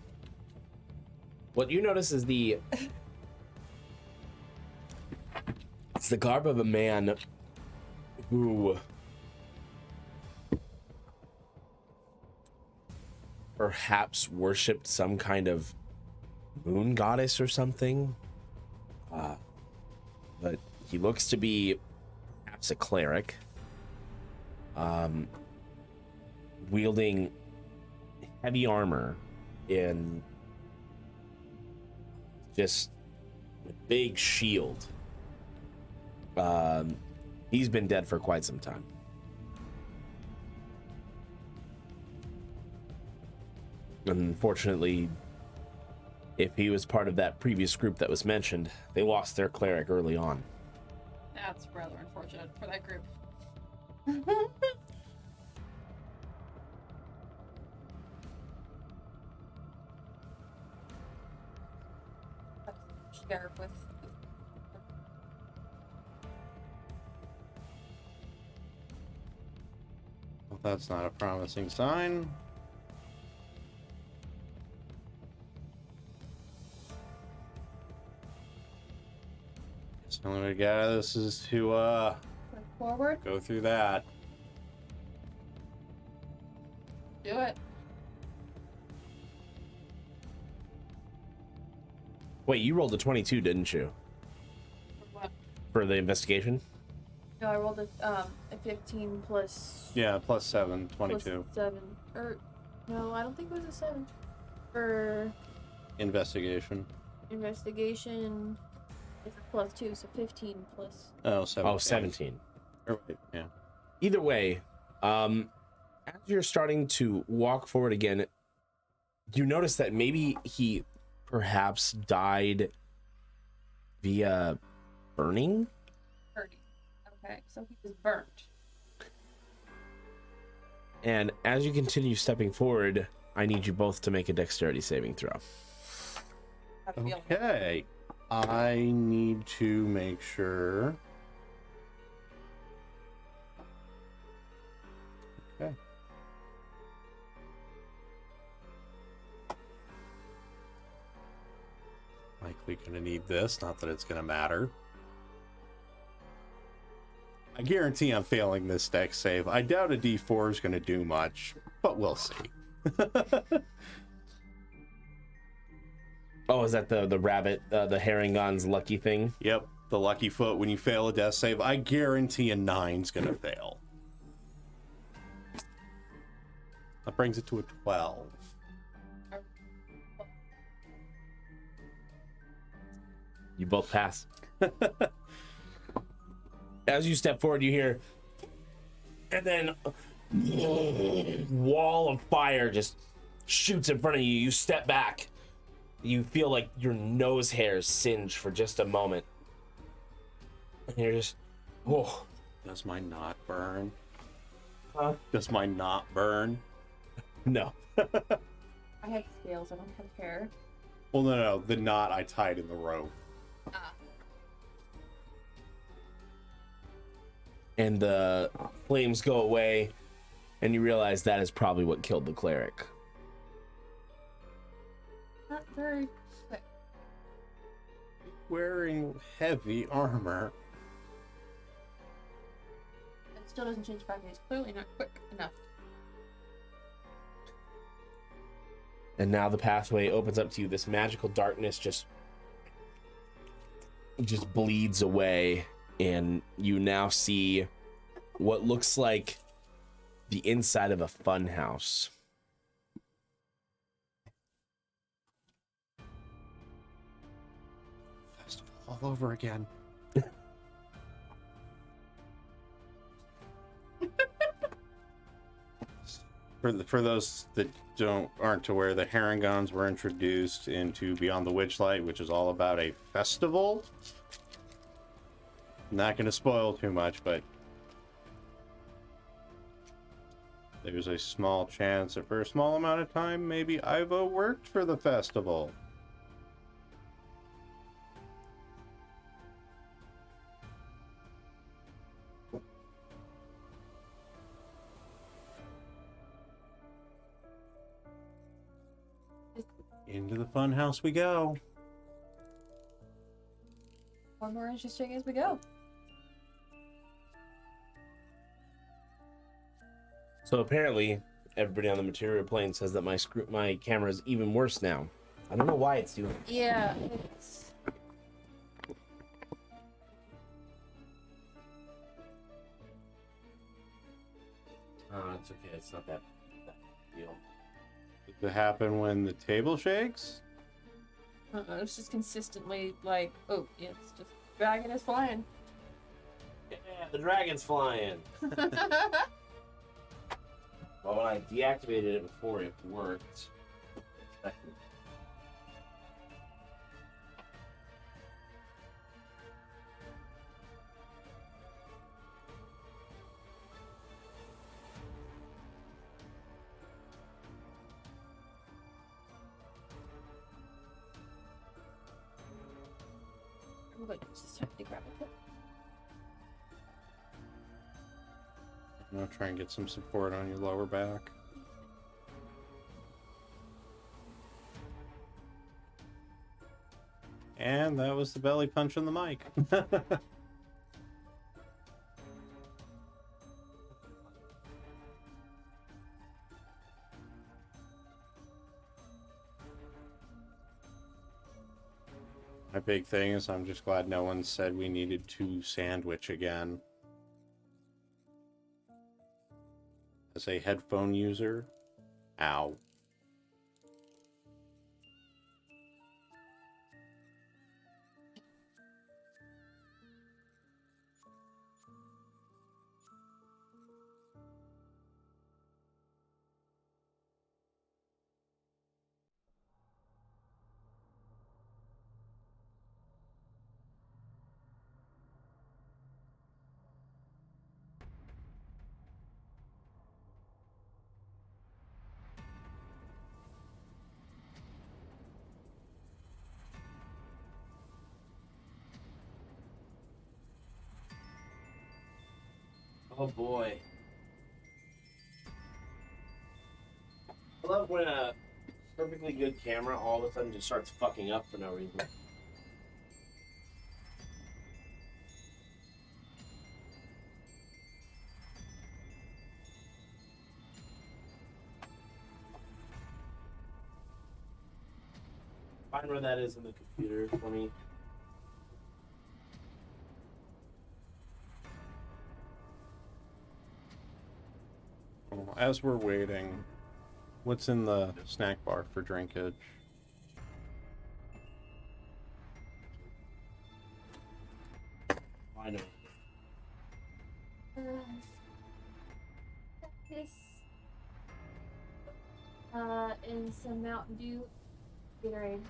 What you notice is it's the garb of a man who perhaps worshipped some kind of moon goddess or something. But he looks to be perhaps a cleric, wielding heavy armor and just a big shield. He's been dead for quite some time. Unfortunately, if he was part of that previous group that was mentioned, they lost their cleric early on. That's rather unfortunate for that group. Share with. Well, that's not a promising sign. So the only way to get out of this is to Forward. go through that. Do it. Wait, you rolled a 22, didn't you? What? For the investigation? No, I rolled a 15 plus. Yeah, plus 7, plus 22. 7. Or no, I don't think it was a 7. For Investigation. investigation, it's a plus 2, so 15 plus. Oh, 7. Oh, 17. Yeah. Either way, as you're starting to walk forward again, you notice that maybe he perhaps died via burning. Burning. Okay, so he was burnt. And as you continue stepping forward, I need you both to make a dexterity saving throw. How do you feel? Okay. I need to make sure. Okay. Likely gonna need this, not that it's gonna matter. I guarantee I'm failing this dex save. I doubt a D4 is gonna do much, but we'll see. Oh, is that the rabbit, the Harengon's lucky thing? Yep, the lucky foot. When you fail a death save, I guarantee a 9's gonna fail. That brings it to a 12. You both pass. As you step forward, you hear, and then wall of fire just shoots in front of you. You step back. You feel like your nose hairs singe for just a moment. And you're just, oh. Does my knot burn? Huh? Does my knot burn? No. I have scales, I don't have hair. Well, no, the knot I tied in the rope. And the flames go away, and you realize that is probably what killed the cleric. Not very quick. Wearing heavy armor. It still doesn't change the fact that he's clearly not quick enough. And now the pathway opens up to you. This magical darkness just bleeds away, and you now see what looks like the inside of a fun house. Festival all over again. For those that aren't aware, the Harangons were introduced into Beyond the Witchlight, which is all about a festival. Not going to spoil too much, but there's a small chance that for a small amount of time, maybe Ivo worked for the festival. Into the fun house we go. One more interesting as we go. So apparently, everybody on the material plane says that my camera is even worse now. I don't know why it's doing it. Yeah, it's. It's okay. It's not that deal. Does it happen when the table shakes? It's just consistently like, oh, it's just dragon is flying. Yeah, the dragon's flying. Well, when I deactivated it before, it worked. I'm going to just have to grab it. I'm gonna try and get some support on your lower back. And that was the belly punch on the mic. My big thing is I'm just glad no one said we needed to sandwich again. As a headphone user, ow. Oh boy. I love when a perfectly good camera all of a sudden just starts fucking up for no reason. Find where that is in the computer for me. As we're waiting, what's in the snack bar for drinkage? I know. This. And some Mountain Dew. Gatorade.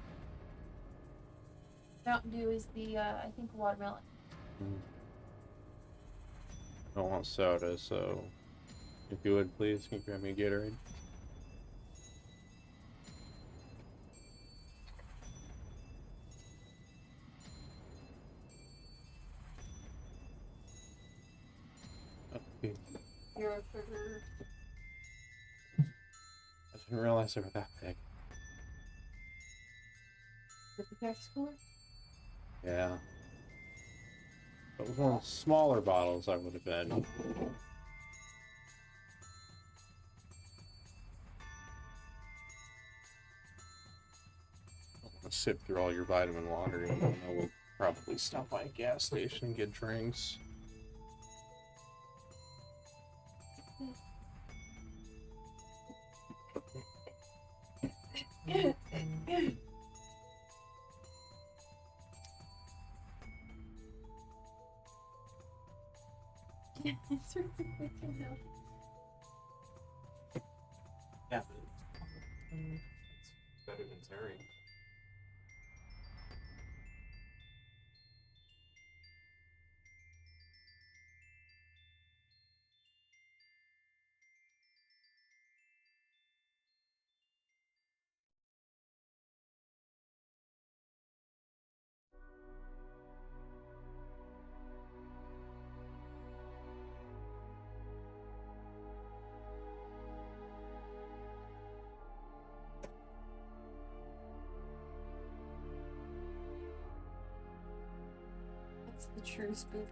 Mountain Dew is the, I think, watermelon. I don't want soda, so if you would please, can you grab me a Gatorade? Okay. Zero sugar. I didn't realize they were that big. With the Pepsi Cooler? Yeah. But with one of the smaller bottles, I would have been. I want to sip through all your vitamin water, even though we'll probably stop by a gas station and get drinks. It's really wicked now. Yeah. It's better than Terry. The true spook.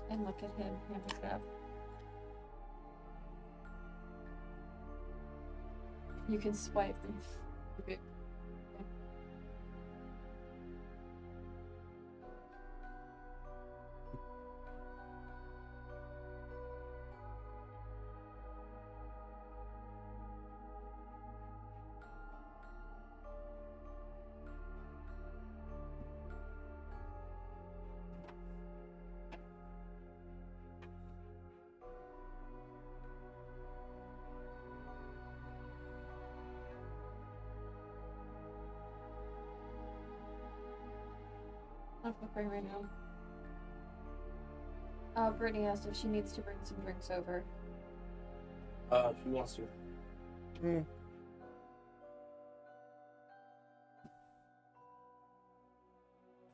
And look at him hammer it up. You can swipe and okay. I'm flickering right now. Brittany asked if she needs to bring some drinks over. She wants to.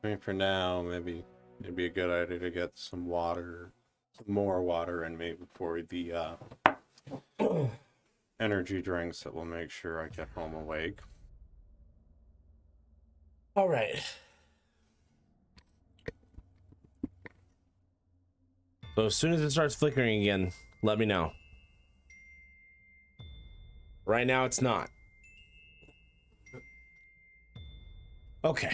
I mean, for now, maybe it'd be a good idea to get some water, some more water in me before the energy drinks that will make sure I get home awake. All right. So as soon as it starts flickering again, let me know. Right now, it's not. Okay.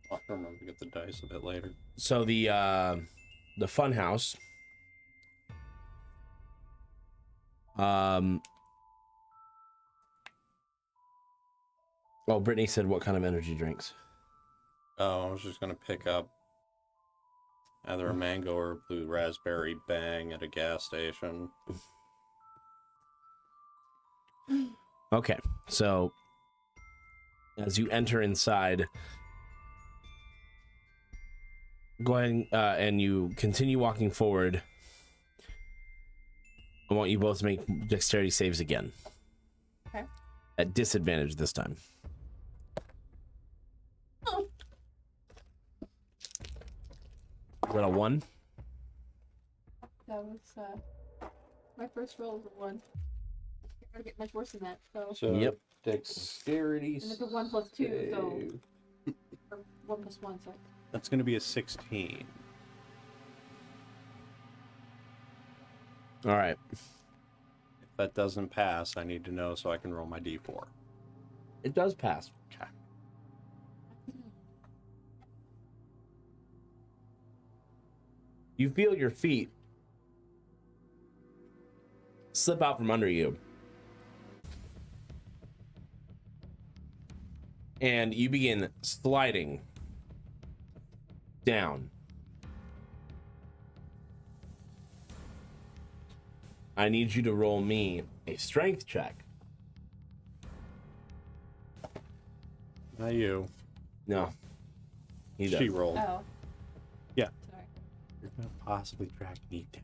I'll remember to get the dice a bit later. So the fun house. Oh, Brittany said what kind of energy drinks? Oh, I was just gonna pick up either a mango or a blue raspberry bang at a gas station. Okay, so as you enter inside, go ahead and you continue walking forward. I want you both to make dexterity saves again. Okay. At disadvantage this time. Oh. You got a 1? That was my first roll was a 1. You're gonna get much worse than that. So Yep. Dexterity. and it's a 1 plus 2, so or 1 plus 1. So That's gonna be a 16. All right. If that doesn't pass, I need to know so I can roll my d4. It does pass. Okay. You feel your feet slip out from under you. And you begin sliding down. I need you to roll me a strength check. Not you. No. He does. She rolled. oh. Yeah. Sorry. You're gonna possibly drag me down.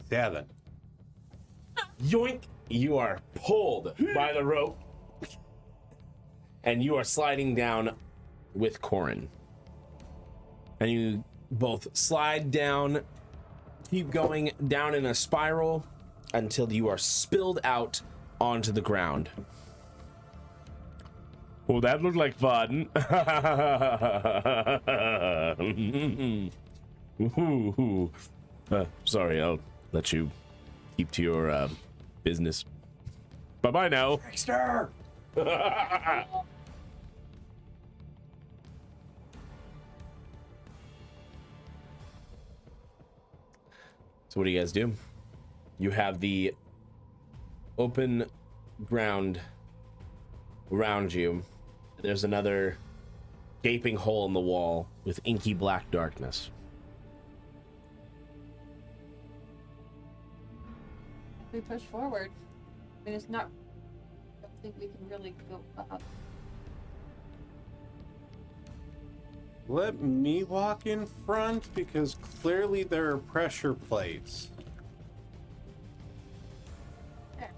7. Yoink! You are pulled by the rope. And you are sliding down with Corin. And you both slide down, keep going down in a spiral until you are spilled out onto the ground. Oh, that looked like fun. Sorry, I'll let you keep to your business. Bye-bye now. Trickster! So what do you guys do? You have the open ground around you. There's another gaping hole in the wall with inky black darkness. We push forward. I mean, it's not. I don't think we can really go up. Let me walk in front because clearly there are pressure plates. There.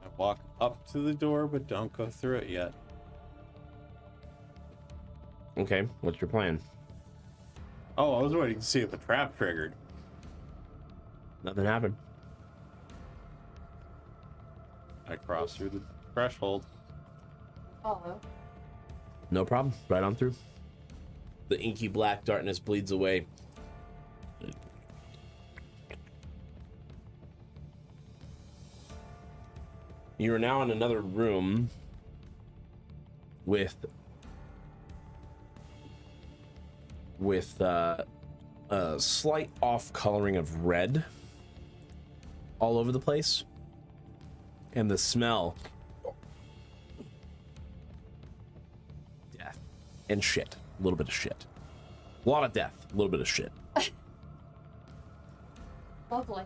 I walk up to the door, but don't go through it yet. Okay, what's your plan? Oh, I was waiting to see if the trap triggered. Nothing happened. I cross through the threshold. Follow. No problem. Right on through. The inky black darkness bleeds away. You are now in another room with a slight off coloring of red all over the place, and the smell, death and shit, a little bit of shit, a lot of death, a little bit of shit. Lovely.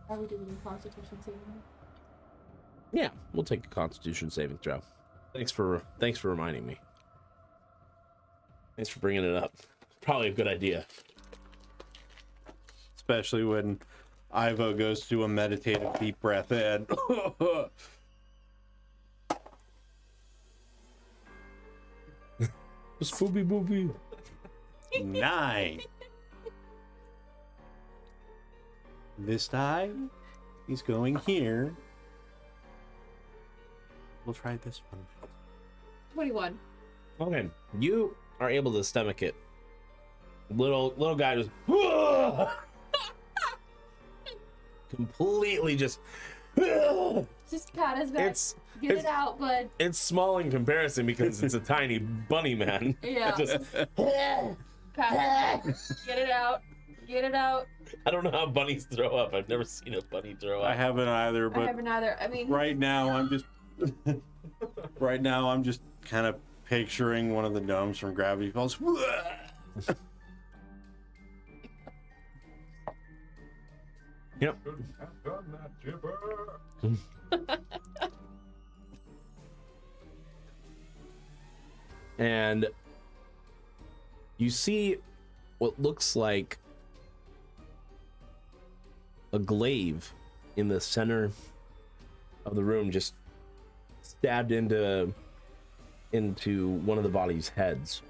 Are we doing Constitution saving? Yeah, we'll take a Constitution saving throw. Thanks for reminding me. Thanks for bringing it up. Probably a good idea. Especially when Ivo goes to a meditative deep breath in. Spooby booby. 9. This time, he's going here. We'll try this one. 21. Okay, you are able to stomach it. Little guy just completely just. Just pat his back. Get it out, bud. It's small in comparison because it's a tiny bunny man. Yeah. Just, Pat it. Get it out. Get it out. I don't know how bunnies throw up. I've never seen a bunny throw up. I haven't either, I but haven't either. I mean, right now I'm just kind of picturing one of the gnomes from Gravity Falls. Yep. And you see what looks like a glaive in the center of the room, just stabbed into one of the body's heads.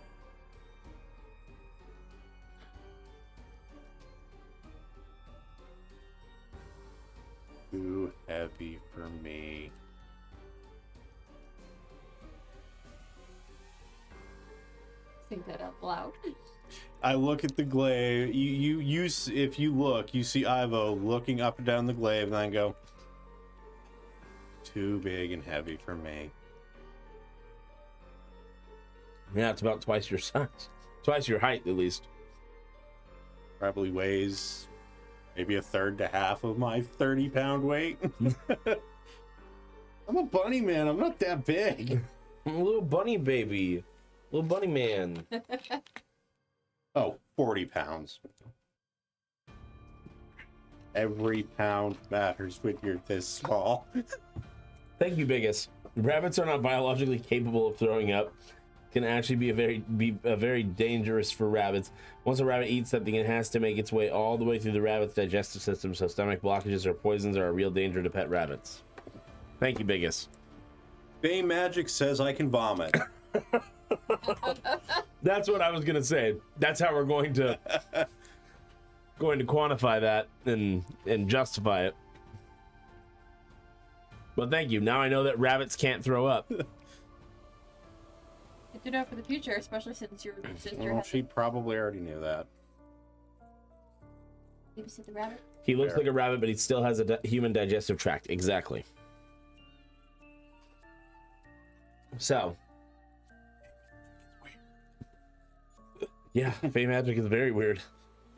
Too heavy for me. think that out loud. I look at the glaive. If you look, you see Ivo looking up and down the glaive, and I go, too big and heavy for me. Yeah, it's about twice your size, twice your height at least. Probably weighs maybe a third to half of my 30-pound weight. I'm a bunny man. I'm not that big. I'm a little bunny baby, little bunny man. Oh, 40 pounds. Every pound matters when you're this small. Thank you, Biggest. Rabbits are not biologically capable of throwing up. Can actually be very dangerous for rabbits. Once a rabbit eats something, it has to make its way all the way through the rabbit's digestive system, so stomach blockages or poisons are a real danger to pet rabbits. Thank you, Biggest. Bay Magic says I can vomit. That's what I was gonna say. That's how we're going to quantify that and justify it. But thank you. Now I know that rabbits can't throw up. Good to know for the future, especially since your sister Well, has she probably already knew that. babysit the rabbit. He looks Fair. like a rabbit, but he still has a human digestive tract. Exactly. So. Yeah, Fey magic is very weird.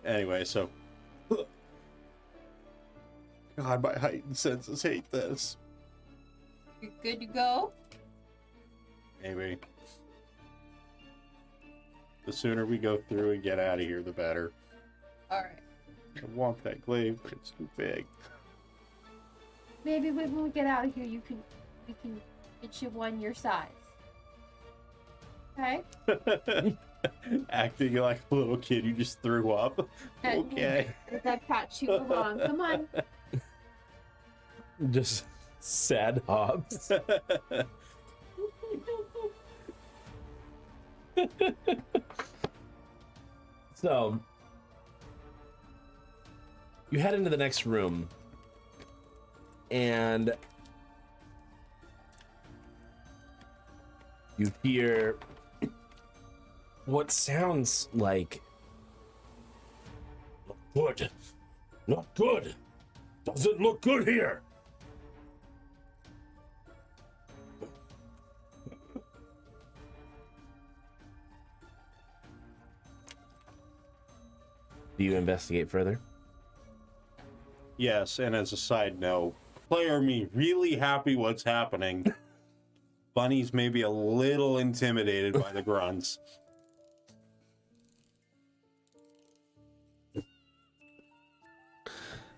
Anyway, so... God, my heightened senses hate this. You're good to go. Maybe. The sooner we go through and get out of here, the better. All right. I want that glaive, but it's too big. Maybe when we get out of here, we can Get you one your size. Okay? Acting like a little kid, you just threw up. And Okay. that patch you along. Come on. Just sad Hobbs. So you head into the next room, and you hear what sounds like Good. Not good. Doesn't look good here. Do you investigate further? Yes, and as a side note, player me really happy what's happening. Bunny's maybe a little intimidated by the grunts.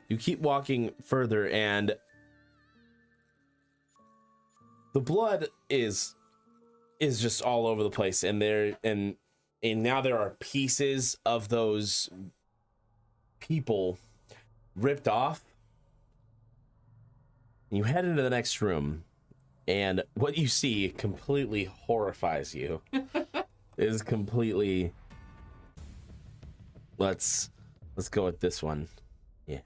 You keep walking further, and the blood is just all over the place, and now there are pieces of those people ripped off. You head into the next room, and what you see completely horrifies you. It is completely. Let's go with this one. Yeah.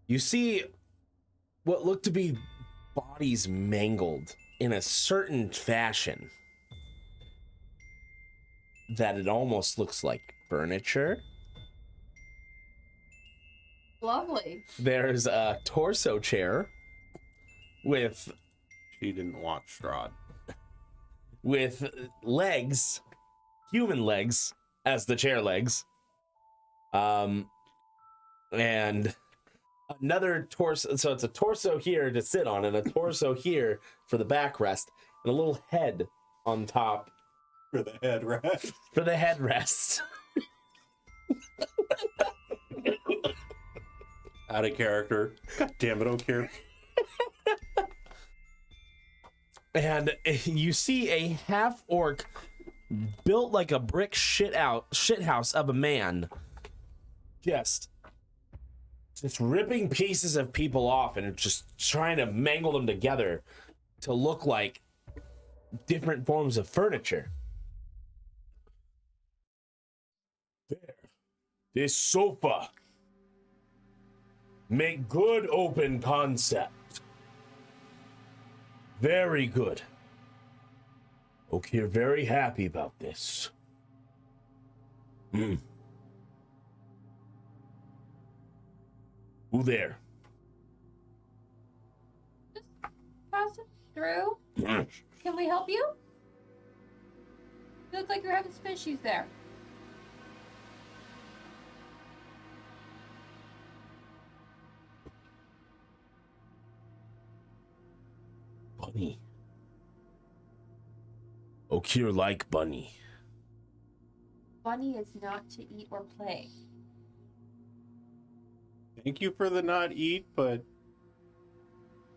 You see what look to be bodies mangled in a certain fashion that it almost looks like furniture. Lovely. There's a torso chair with She didn't watch Strahd. legs, human legs as the chair legs. And another torso, so it's a torso here to sit on and a torso here for the backrest and a little head on top For the headrest. for the headrest. Out of character. God damn it, I don't care. And you see a half orc built like a brick shit house of a man just ripping pieces of people off and just trying to mangle them together to look like different forms of furniture. There. This sofa. Make good open concept. Very good. Okay, you're very happy about this. Who there? Pass it through. Can we help you? You look like you're having some issues there. Bunny. Okir like Bunny. Bunny is not to eat or play. Thank you for the not eat, but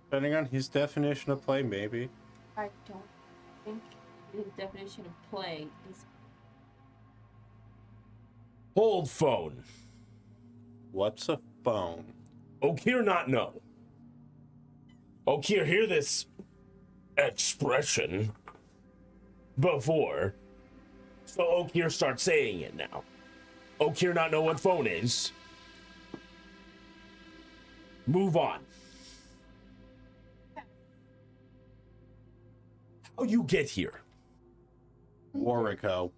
depending on his definition of play, maybe. I don't think his definition of play is. Hold phone. What's a phone? Okir not know. Okir hear this expression before, so Okir start saying it now. Okir not know what phone is. Move on. How you get here? Warrico.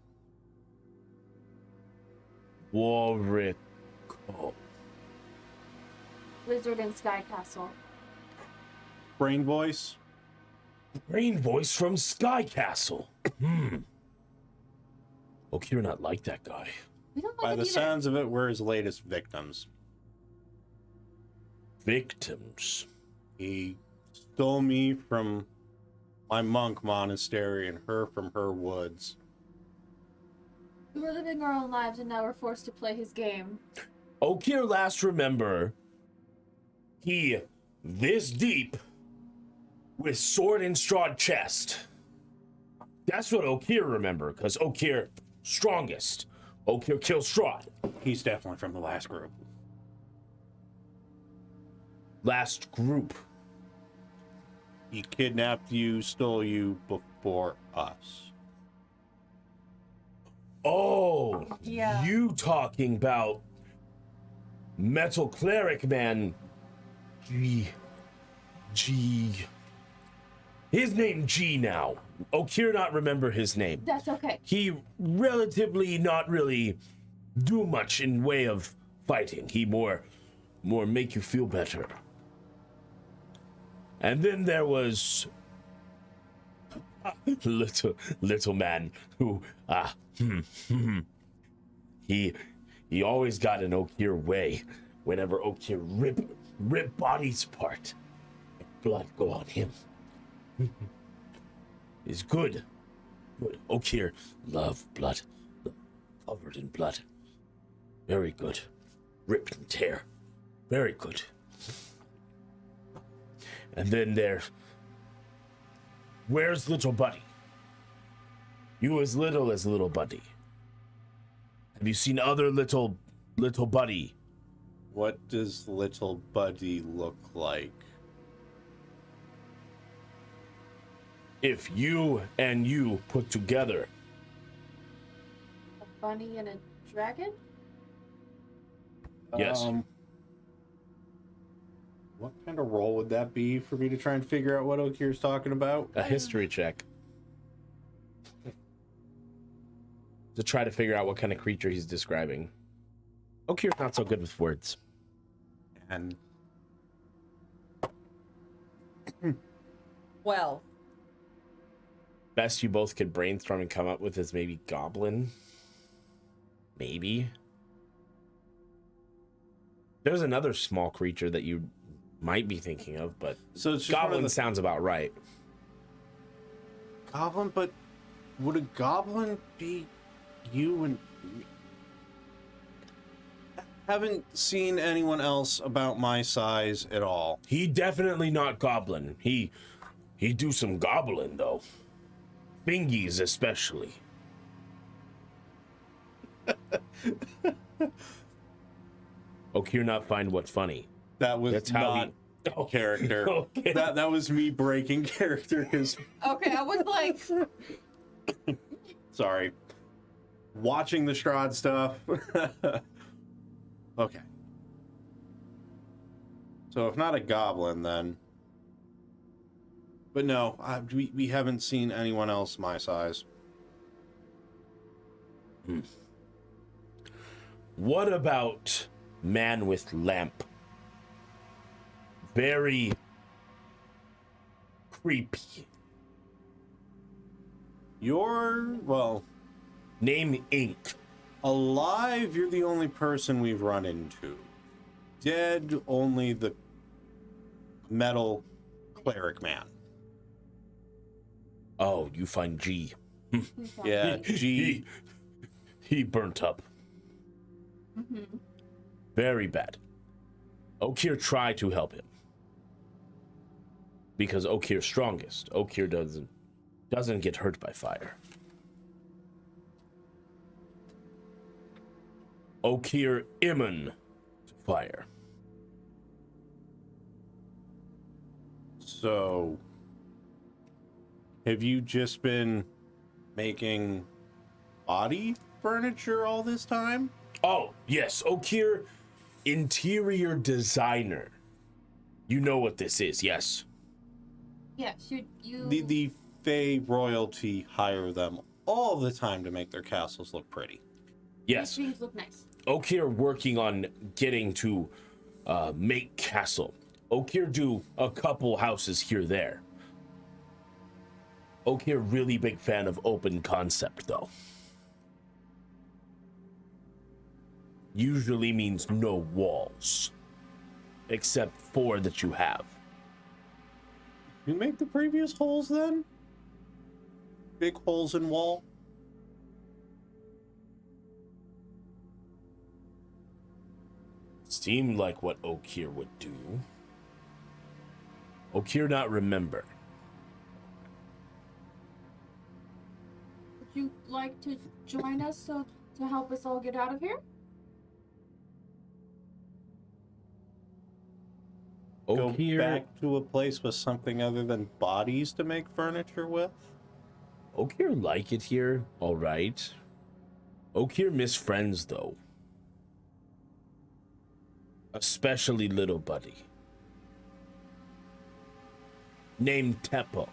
Warrico. Wizard in Sky Castle. Brain voice. Brain voice from Sky Castle. Okir not like that guy. We don't By like the it either. sounds of it, we're his latest victims. Victims. He stole me from my monk monastery and her from her woods. We were living our own lives and now we're forced to play his game. Okir last remember, he this deep with sword and straw chest. That's what Okir remember, because Okir strongest. Okir kills Strahd. He's definitely from the last group. Last group. He kidnapped you, stole you before us. Oh, Yeah. you talking about Metal Cleric Man G. His name G now. Okir not remember his name. That's okay. He relatively not really do much in way of fighting. He more make you feel better. And then there was little man who he always got an Okir way. Whenever Okir rip bodies apart, blood go on him. Is good. Good. Okir love blood. Covered in blood. Very good. Rip and tear. Very good. And then where's little buddy? You as little as little buddy. Have you seen other little buddy? What does little buddy look like? If you and you put together, A bunny and a dragon? yes. What kind of role would that be for me to try and figure out what Okir's talking about? A history check. To try to figure out what kind of creature he's describing. Okir's not so good with words. And 12. Best you both could brainstorm and come up with is maybe goblin. Maybe. There's another small creature that you might be thinking of, but so it's just one of goblin the- sounds about right. Goblin, but would a goblin be you and me? Haven't seen anyone else about my size at all. He definitely not goblin. He do some goblin though. Bingies especially. Okir not find what's funny. That was That's how not character. Okay. That was me breaking character. Because Okay, I was like, sorry, watching the Strahd stuff. Okay. So if not a goblin, then. But no, we haven't seen anyone else my size. What about man with lamp? Very creepy. Well, Name Ink. alive, you're the only person we've run into. Dead, only the metal cleric man. Oh, you find G. Yeah, G. He burnt up. Very bad. Okir tried to help him. Because Okir's strongest. Okir doesn't get hurt by fire. Okir immune to fire. So, have you just been making body furniture all this time? Oh, yes, Okir, interior designer. You know what this is, yes? yes, you. The Fey royalty hire them all the time to make their castles look pretty. Yes. These things look nice. Okir working on getting to make castle. Okir do a couple houses here there. Okir really big fan of open concept though. Usually means no walls. Except 4 that you have. You make the previous holes then? Big holes in wall? Seemed like what Okir would do. Okir not remember. Would you like to join us to help us all get out of here? Go Okir, back to a place with something other than bodies to make furniture with? Okir like it here, all right. Okir miss friends though. Especially little buddy. Named Teppo.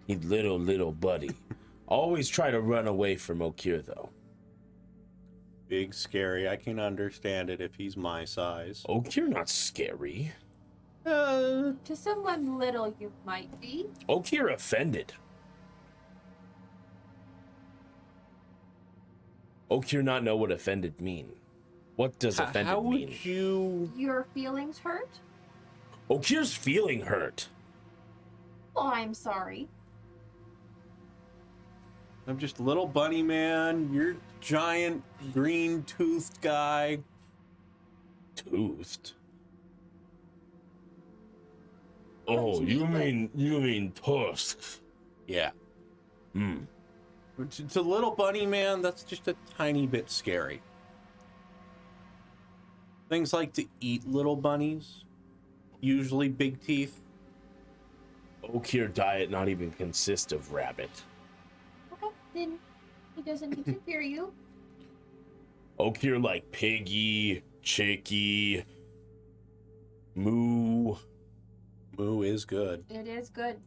He little buddy. Always try to run away from Okir though. Big, scary. I can understand it if he's my size. Okir not scary. To someone little, you might be. Okir offended. Okir not know what offended mean. What does offended How mean? would you... Your feelings hurt? Okir's feeling hurt. Well, I'm sorry. I'm just little bunny man. You're giant green-toothed guy. Toothed. Oh, you mean tusks? Yeah. Hmm. To little bunny man, that's just a tiny bit scary. Things like to eat little bunnies. Usually big teeth. Okir diet not even consist of rabbit. Okay, then he doesn't need to fear you. Okir like piggy, chickie, moo. Moo is good. It is good.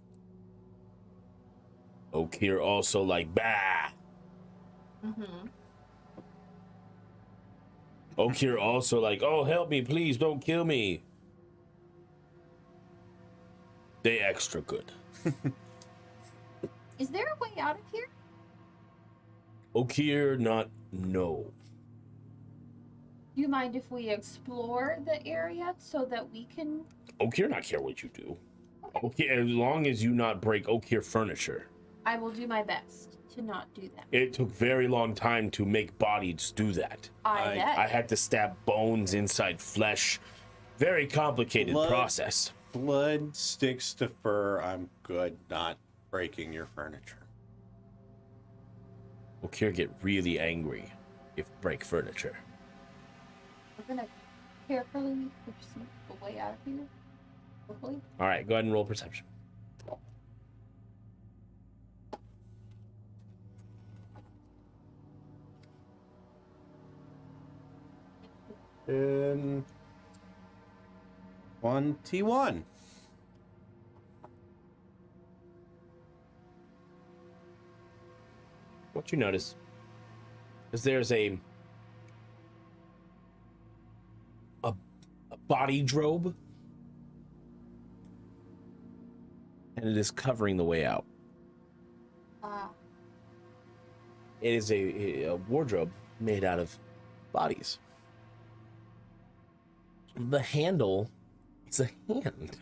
Okir also like bah. Mm-hmm. Okir also like, oh help me, please don't kill me. They extra good. Is there a way out of here? Okir not no. Do you mind if we explore the area so that we can... Okir not care what you do. Okay, as long as you not break Okir furniture. I will do my best to not do that. It took very long time to make bodies do that. I bet. I had to stab bones inside flesh. Very complicated Blood. process. Blood sticks to fur. I'm good not breaking your furniture. Okir get really angry if break furniture. We're gonna carefully proceed the way out of here. Hopefully. All right, go ahead and roll perception. In 21. What you notice is there's a body drobe, and it is covering the way out. It is a wardrobe made out of bodies. The handle is a hand.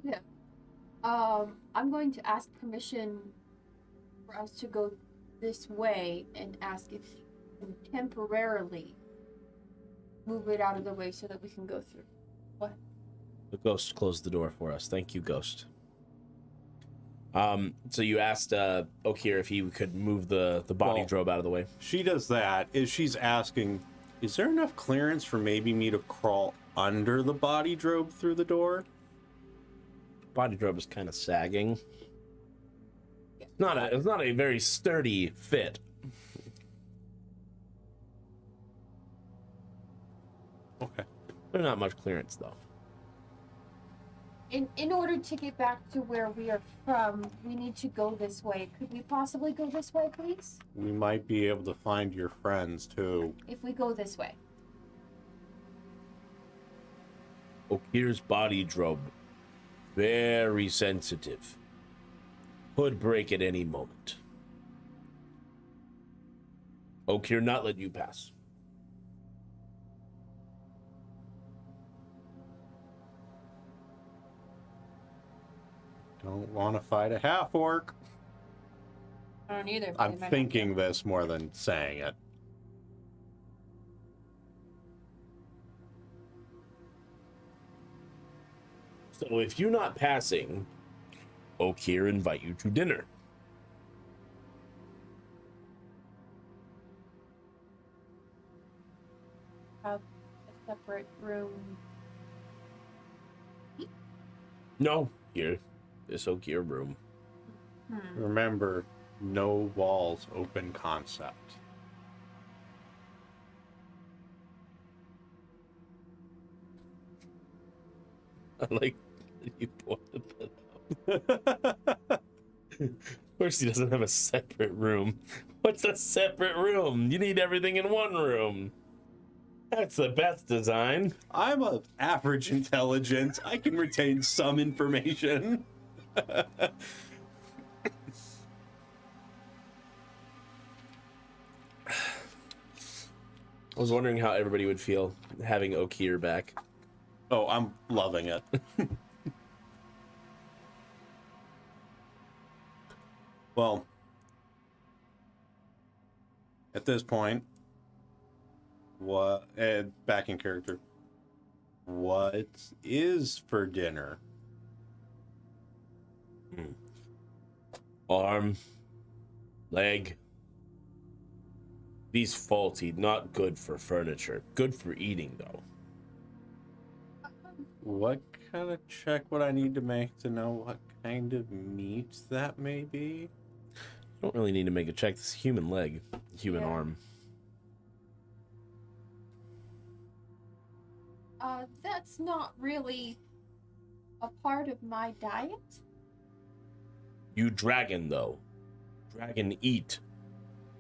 Yeah. I'm going to ask permission for us to go this way and ask if you can temporarily move it out of the way so that we can go through. What? The ghost closed the door for us. Thank you, ghost. So you asked Okir if he could move the body Well, drobe out of the way. She does that. Is she's asking, is there enough clearance for maybe me to crawl under the body drobe through the door? Body drobe is kind of sagging. It's not a very sturdy fit. Okay. There's not much clearance though. In order to get back to where we are from, we need to go this way. Could we possibly go this way, please? We might be able to find your friends too. If we go this way. Okir's body drobe, very sensitive. Could break at any moment. Okir not let you pass. Don't want to fight a half orc. I don't either. I'm thinking this more than saying it. So if you're not passing, Okir invite you to dinner. Have a separate room. No, here, this Okir room. Remember, no walls, open concept. I like that you pointed that out. Of course, he doesn't have a separate room. What's a separate room? You need everything in one room. That's the best design. I'm of average intelligence. I can retain some information. I was wondering how everybody would feel having Okir back. Oh, I'm loving it. Well, at this point, back in character, what is for dinner? Arm, leg. These faulty, not good for furniture. Good for eating, though. What kind of check would I need to make to know what kind of meat that may be? You don't really need to make a check. This is human leg, human Yeah. arm. That's not really a part of my diet. You dragon, though. Dragon eat.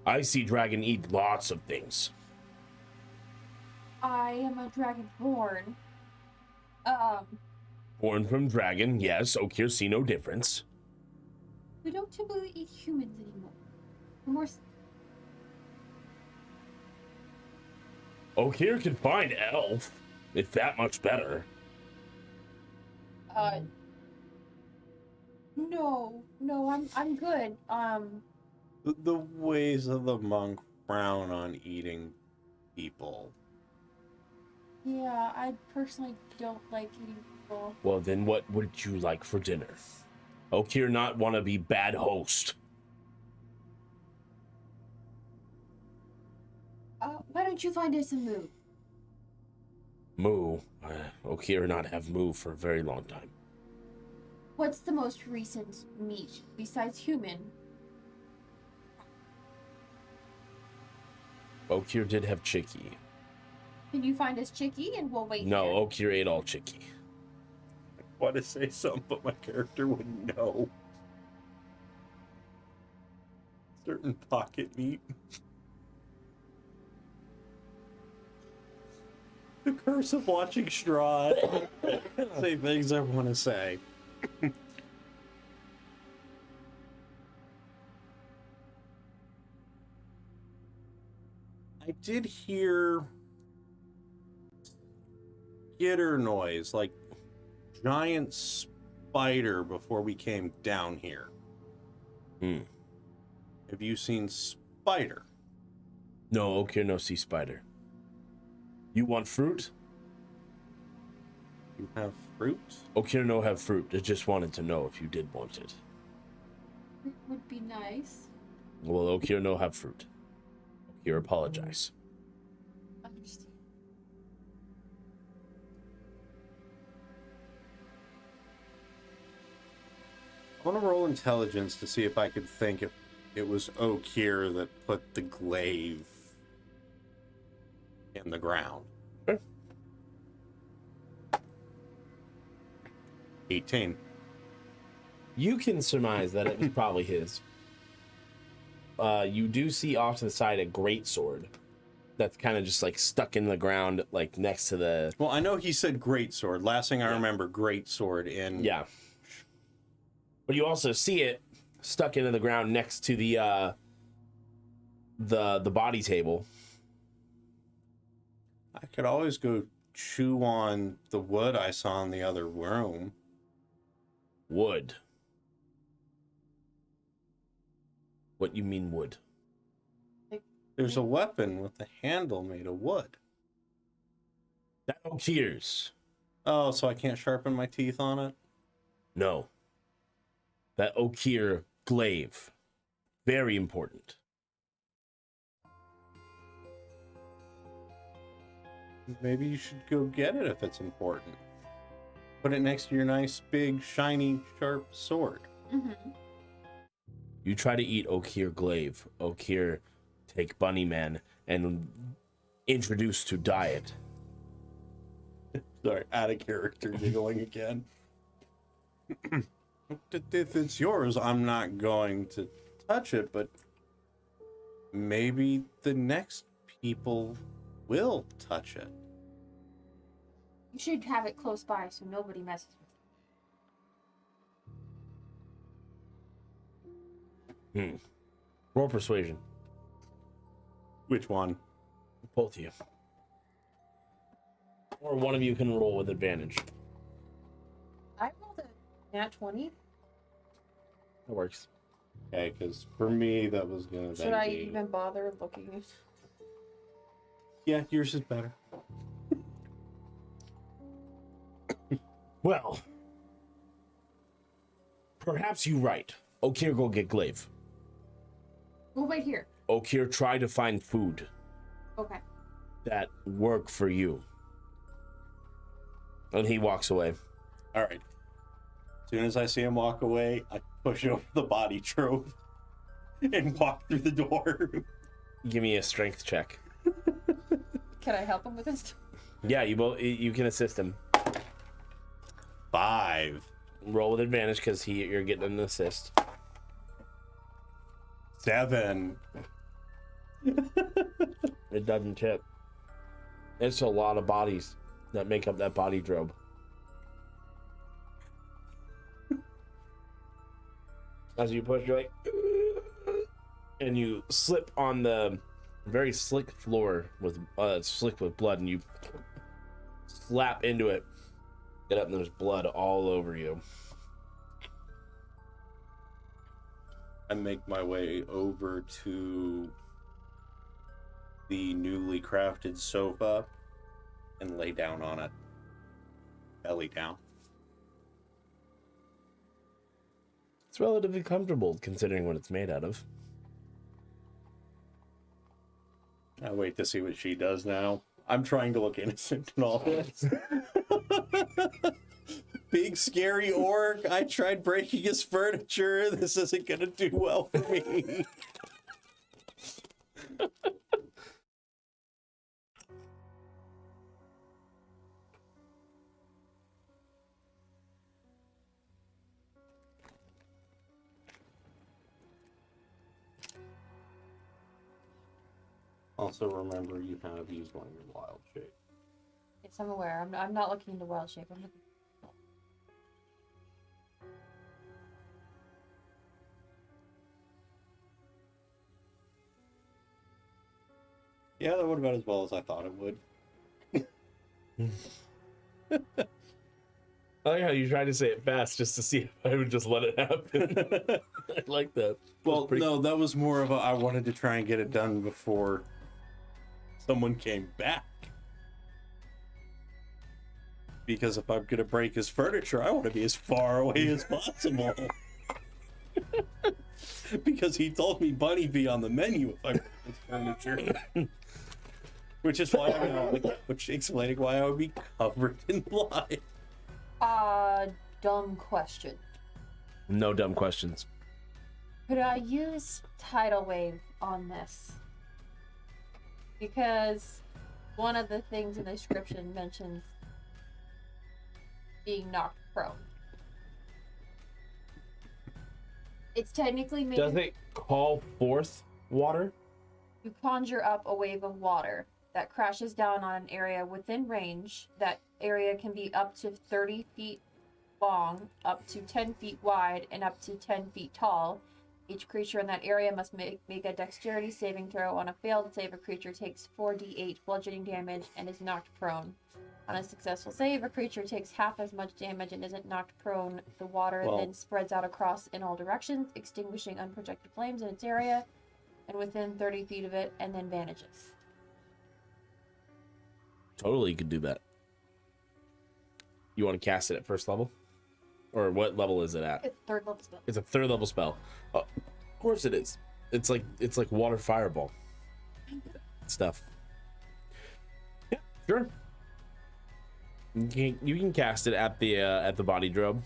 I see dragon eat lots of things. I am a dragonborn. Born from dragon, yes. Okir see no difference. We don't typically eat humans anymore. We're more. Okir can find elf. It's that much better. No, I'm good. The ways of the monk frown on eating people. Yeah, I personally don't like eating people. Well, then what would you like for dinner? Okir not want to be bad host. Why don't you find us a mood? Moo. Okir not have moo for a very long time. What's the most recent meat besides human? Okir did have chicky. Can you find us chicky and we'll wait No, here? Okir ate all chicky. I want to say something, but my character wouldn't know. Certain pocket meat. The curse of watching Straw. Say things I want to say. I did hear skitter noise, like giant spider before we came down here. Have you seen spider? No, Okir no see spider. You want fruit? You have fruit? Okir no have fruit. I just wanted to know if you did want it. It would be nice. Well, Okir no have fruit. Okir apologize. Understand. I want to roll intelligence to see if I could think if it was Okir that put the glaive in the ground. Sure. 18. You can surmise that it was probably his. You do see off to the side a great sword that's kind of just like stuck in the ground, like next to the. Well, I know he said great sword. Last thing I remember, great sword in. Yeah. But you also see it stuck into the ground next to the body table. I could always go chew on the wood I saw in the other room. Wood. What you mean wood? There's a weapon with a handle made of wood. That Okir's. Oh, so I can't sharpen my teeth on it? No. That Okir glaive. Very important. Maybe you should go get it if it's important. Put it next to your nice, big, shiny, sharp sword. Mm-hmm. You try to eat Okir glaive. Okir take Bunnyman and introduce to diet. Sorry, out of character giggling again. If it's yours, I'm not going to touch it, but maybe the next people will touch it. You should have it close by so nobody messes with it. Roll persuasion. Which one? Both of you. Or one of you can roll with advantage. I rolled a nat 20. That works. Okay, because for me, that was going to Should I even bother looking? Yeah, yours is better. Well, perhaps you're right. Okir go get glaive. We'll wait here. Okir try to find food Okay. that work for you. And he walks away. All right. As soon as I see him walk away, I push over the body trove and walk through the door. Give me a strength check. Can I help him with this? Yeah, you can assist him. 5. Roll with advantage because you're getting an assist. 7. It doesn't tip. It's a lot of bodies that make up that body drobe. As you push, you're like, and you slip on the very slick floor with slick with blood, and you slap into it. Get up, and there's blood all over you. I make my way over to the newly crafted sofa and lay down on it. Belly down. It's relatively comfortable considering what it's made out of. I wait to see what she does now. I'm trying to look innocent in all this. Big scary orc. I tried breaking his furniture. This isn't gonna do well for me. Also remember you have used one of your wild shape. Yes, I'm aware. I'm not looking into wild shape. I'm looking. Yeah, that would have been as well as I thought it would. I like how you tried to say it fast just to see if I would just let it happen. I like that. Well, no, that was more of a I wanted to try and get it done before someone came back. Because if I'm gonna break his furniture, I want to be as far away as possible. Because he told me Bunny be on the menu if I break his furniture. Which is why I'm on the couch explaining why I would be covered in blood. Dumb question. No dumb questions. Could I use tidal wave on this? Because one of the things in the description mentions being knocked prone. It's technically made. Does it call forth water? You conjure up a wave of water that crashes down on an area within range. That area can be up to 30 feet long, up to 10 feet wide, and up to 10 feet tall. Each creature in that area must make a dexterity saving throw. On a failed save, a creature takes 4d8 bludgeoning damage and is knocked prone. On a successful save, a creature takes half as much damage and isn't knocked prone. The water then spreads out across in all directions, extinguishing unprotected flames in its area and within 30 feet of it, and then vanishes. Totally could do that. You want to cast it at first level? Or what level is it at? It's third level spell. It's a third level spell. Of course it is. It's like water fireball stuff. Yeah, sure. You can cast it at the body drobe.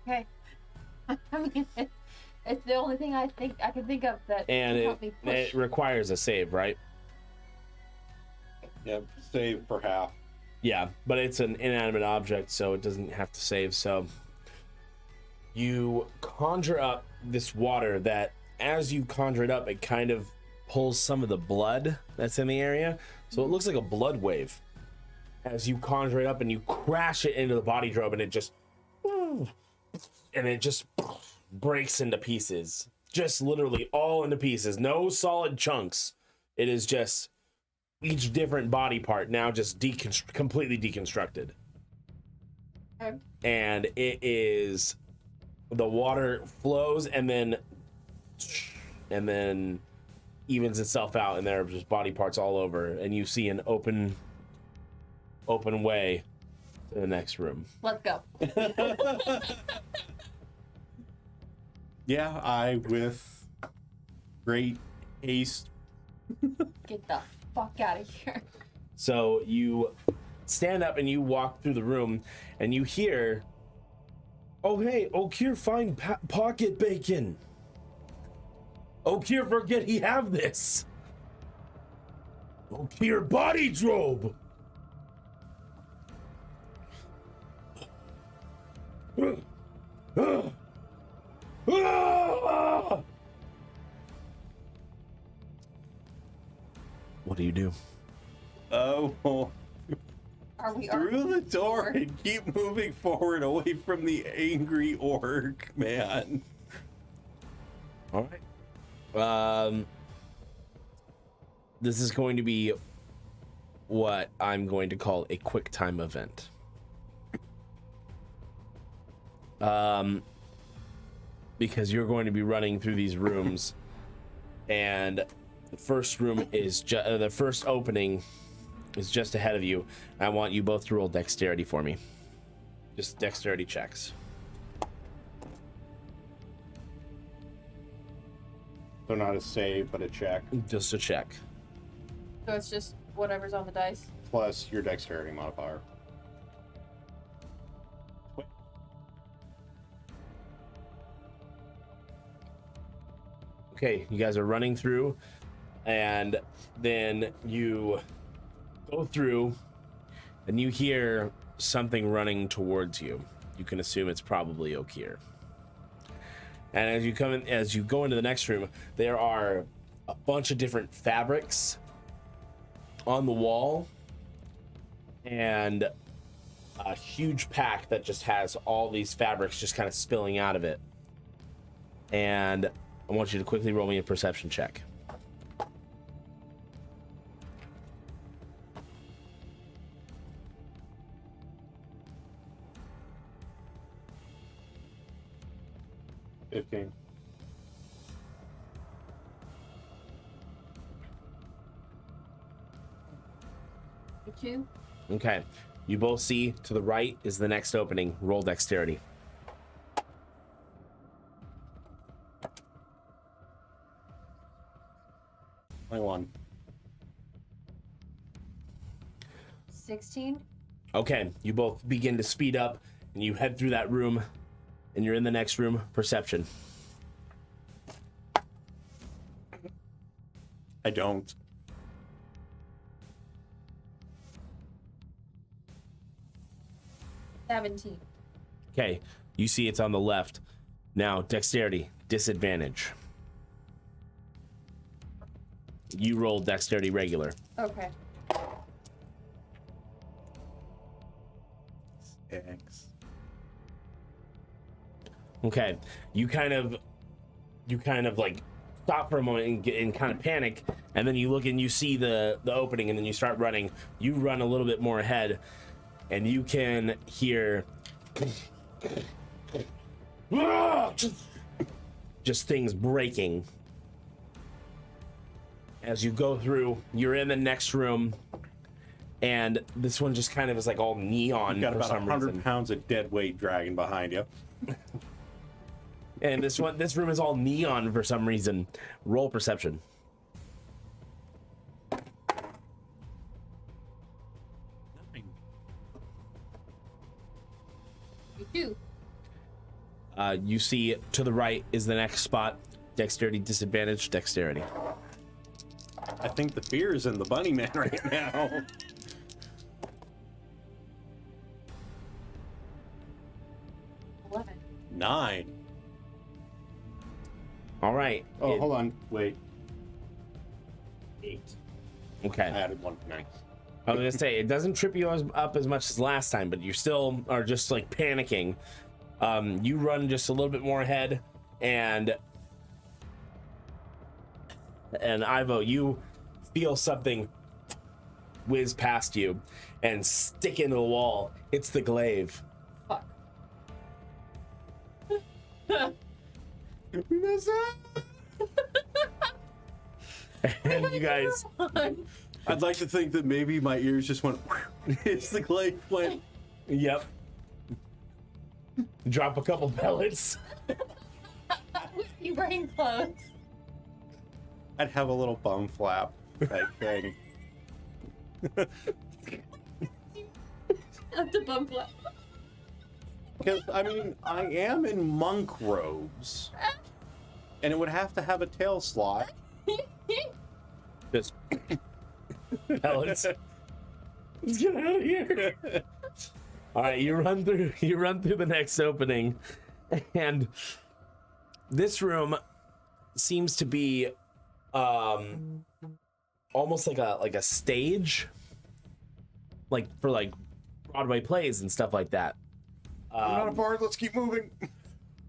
Okay. I mean, it's the only thing I think I can think of that And can help me push. it requires a save, right? Yeah, save for half. Yeah, but it's an inanimate object, so it doesn't have to save. So you conjure up this water that, as you conjure it up, it kind of pulls some of the blood that's in the area. So it looks like a blood wave as you conjure it up and you crash it into the body drobe, and it just breaks into pieces. Just literally all into pieces. No solid chunks. It is just each different body part now just completely deconstructed. Okay. And it is, the water flows and then evens itself out, and there are just body parts all over, and you see an open way to the next room. Let's go. Yeah, I, with great haste, Get the fuck out of here. So you stand up and you walk through the room, and you hear, "Oh hey, Okir find pocket bacon. Okir forget he have this. Okir body drobe." What do you do? oh, Are we through the door Or- and keep moving forward away from the angry orc, man. All right. This is going to be what I'm going to call a quick time event. Because you're going to be running through these rooms, and the first room is the first opening is just ahead of you. I want you both to roll dexterity for me. Just dexterity checks. So not a save, but a check, Just a check. So it's just whatever's on the dice. plus your dexterity modifier. Okay, you guys are running through, and then you go through, and you hear something running towards you. You can assume it's probably Okir. And as you go into the next room, there are a bunch of different fabrics on the wall, and a huge pack that just has all these fabrics just kind of spilling out of it. And I want you to quickly roll me a perception check. $15. You two? Okay. You both see to the right is the next opening. Roll dexterity. Only one. 16? Okay. You both begin to speed up, and you head through that room, and you're in the next room. Perception. I don't. $17. Okay. You see it's on the left. Now, dexterity. Disadvantage. You roll dexterity regular. Okay. X. Okay, you kind of like stop for a moment and kind of panic, and then you look and you see the opening, and then you start running. You run a little bit more ahead, and you can hear just things breaking. As you go through, you're in the next room, and this one just kind of is like all neon You got for about some 100 reason. pounds of dead weight dragging behind you. And this room is all neon for some reason. Roll perception. You do. You see to the right is the next spot. Dexterity disadvantage. Dexterity. I think the fear is in the bunny man right now. 11. 9. All right. Oh, hold on. Wait. 8. I Okay. added 1 to 9. I was gonna say it doesn't trip you up as much as last time, but you still are just like panicking. You run just a little bit more ahead, and Ivo, you feel something whiz past you and stick into the wall. It's the glaive. Fuck. We messed up. And you guys, I'd like to think that maybe my ears just went. It's the clay went. yep. Drop a couple pellets. You bring clothes. I'd have a little bum flap type thing. Up to bum flap. Because, I mean, I am in monk robes. And it would have to have a tail slot. Just pellets. Let's get out of here. All right, you run through the next opening, and this room seems to be almost like a stage, like for like Broadway plays and stuff like that. We're not a bard, let's keep moving.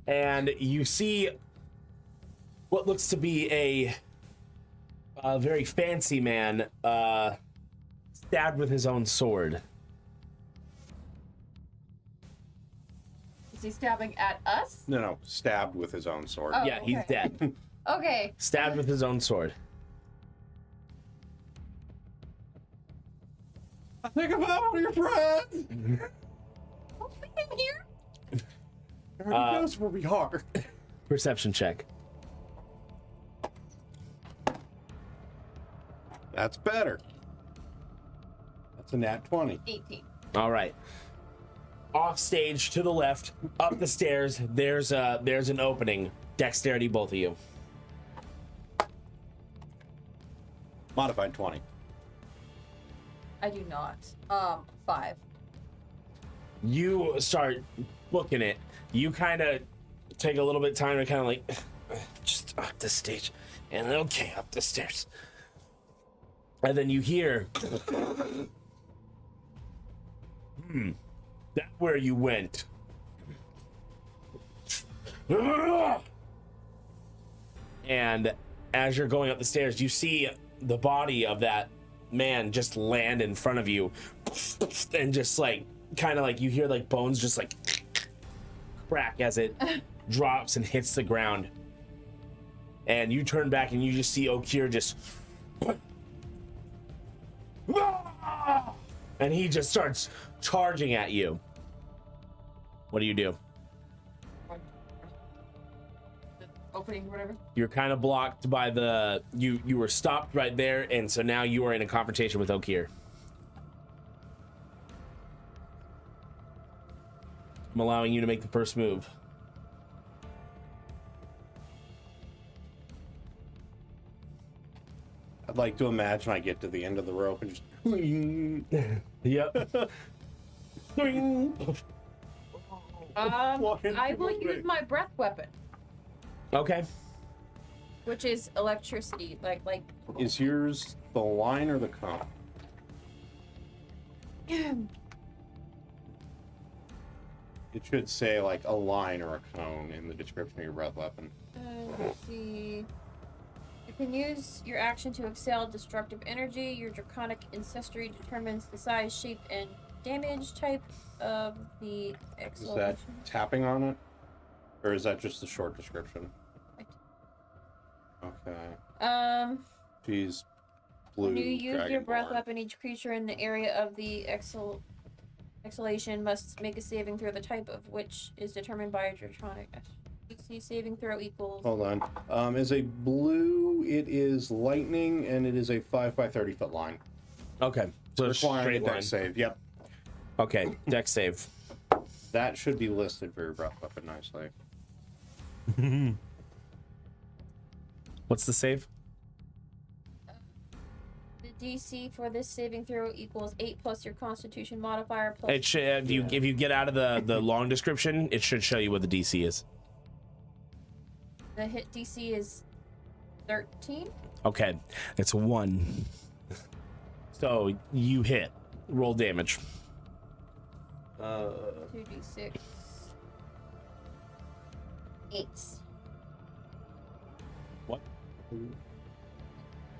And you see what looks to be a very fancy man stabbed with his own sword. Is he stabbing at us? No, stabbed with his own sword. Oh, Yeah, he's okay. dead. Okay. Stabbed with his own sword. I think I'm out of your friend. Don't leave him here. Everybody knows where we are. Perception check. That's better. That's a nat 20. 18. All right. Off stage to the left, up the stairs. There's an opening. Dexterity, both of you. Modified 20. I do not. 5. You start booking it. You kind of take a little bit of time to kind of like just up the stage, and then okay, up the stairs, and then you hear, that where you went. And as you're going up the stairs, you see the body of that man just land in front of you, and just like kind of like you hear like bones just like crack as it drops and hits the ground. And you turn back and you just see Okir just and he just starts charging at you. What do you do? Opening, whatever. You're kind of blocked by the you were stopped right there, and so now you are in a confrontation with Okir. I'm allowing you to make the first move. I'd like to imagine I get to the end of the rope and just. Yep. I will use my breath weapon, Okay. which is electricity. Like Is yours the line or the cone? It should say like a line or a cone in the description of your breath weapon. let's see. You can use your action to exhale destructive energy. Your draconic ancestry determines the size, shape, and damage type of the Is that exhalation. tapping on it? Or is that just the short description? Right. Okay. Um, Jeez. blue. When you use your breath dragonborn. weapon, each creature in the area of the exhalation must make a saving throw, the type of which is determined by a Draconic. DC saving throw equals. Hold on. Is a blue, it is lightning, and it is a 5 by 30 foot line. Okay. So it's Requiring straight a dex line. save. Yep. Okay. Dex save. That should be listed for your breath weapon nicely. What's the save? The DC for this saving throw equals 8 plus your Constitution modifier plus. It should, if you get out of the long description, it should show you what the DC is. The hit DC is 13. Okay. It's 1. So you hit. Roll damage. 2d6. 8. What?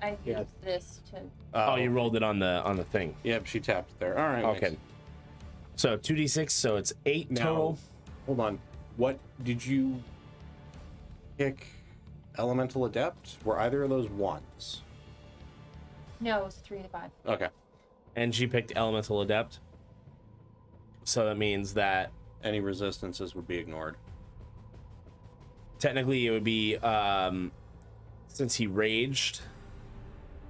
I Yeah. used this to. Oh, you rolled it on the thing. Yep, she tapped it there. All right. Okay. nice. So 2d6, so it's 8 Now- total. Hold on. What did you pick? Elemental Adept? Were either of those ones? No, it was 3 and a 5. Okay. And she picked Elemental Adept. So that means that Any resistances would be ignored. technically it would be, since he raged,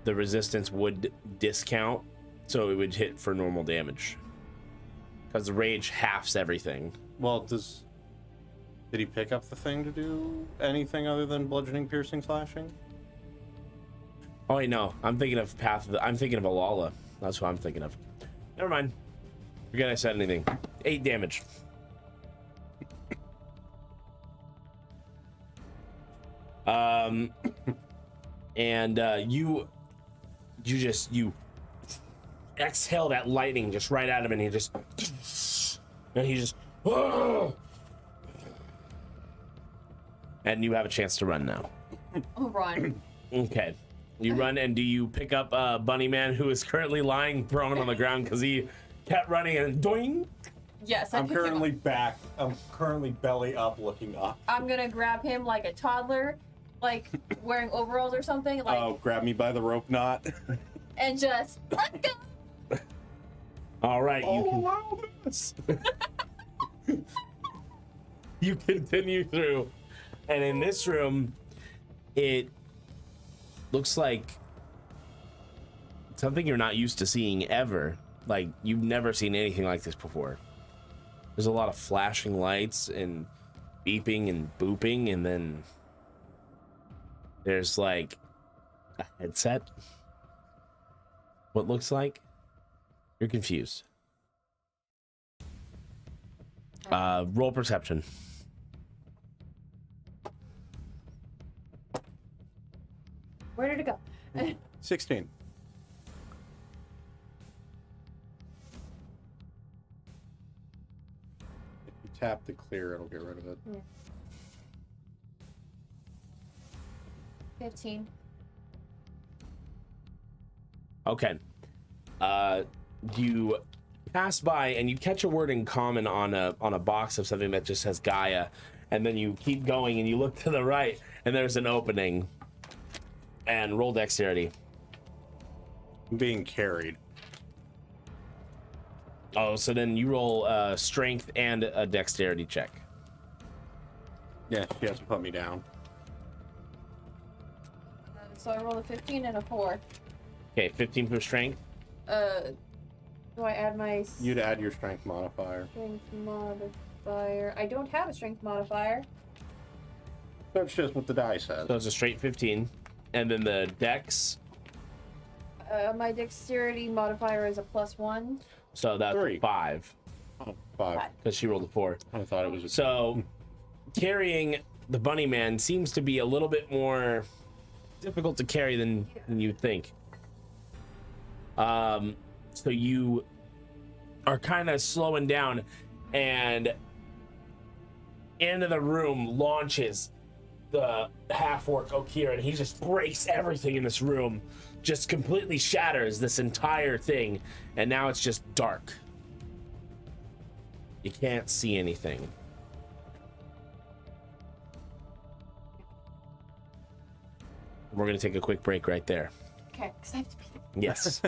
the resistance would discount. So it would hit for normal damage. Because the rage halves everything. Well, did he pick up the thing to do anything other than bludgeoning, piercing, slashing? Oh wait, no. I'm thinking of I'm thinking of Alala. That's what I'm thinking of. Never mind. Forget I said anything. 8 damage. And you exhale that lightning just right at him, and he just and you have a chance to run now. Oh, run. Okay. You run, and do you pick up Bunny Man, who is currently lying prone on the ground because he kept running and doing? Yes, I I'm pick him up. currently back. I'm currently belly up, looking up. I'm gonna grab him like a toddler, like wearing overalls or something, like, Oh, grab me by the rope knot. and just let go. All right, you continue through, and in this room, it looks like something you're not used to seeing ever. Like, you've never seen anything like this before. There's a lot of flashing lights and beeping and booping, and then there's like a headset. What looks like you're confused. Roll perception. Where did it go? 16. If you tap to clear, it'll get rid of it. 15. Okay. You pass by and you catch a word in common on a box of something that just says Gaia, and then you keep going and you look to the right and there's an opening. And roll dexterity. I'm being carried. Oh, so then you roll strength and a dexterity check. Yeah, she has to put me down. So I rolled a 15 and a 4. Okay, 15 for strength. Do I add my You'd add your strength modifier. strength modifier? I don't have a strength modifier. That's just what the die says. So it's a straight 15. And then the dex. My dexterity modifier is a +1. So that's 3. 5. Oh, 5. Because she rolled a 4. I thought it was a... So carrying the bunny man seems to be a little bit more difficult to carry than you'd think. So you are kind of slowing down, and into the room launches the half-orc Okira, and he just breaks everything in this room, just completely shatters this entire thing, and now it's just dark. You can't see anything. We're gonna take a quick break right there. Okay, because I have to pee. Yes.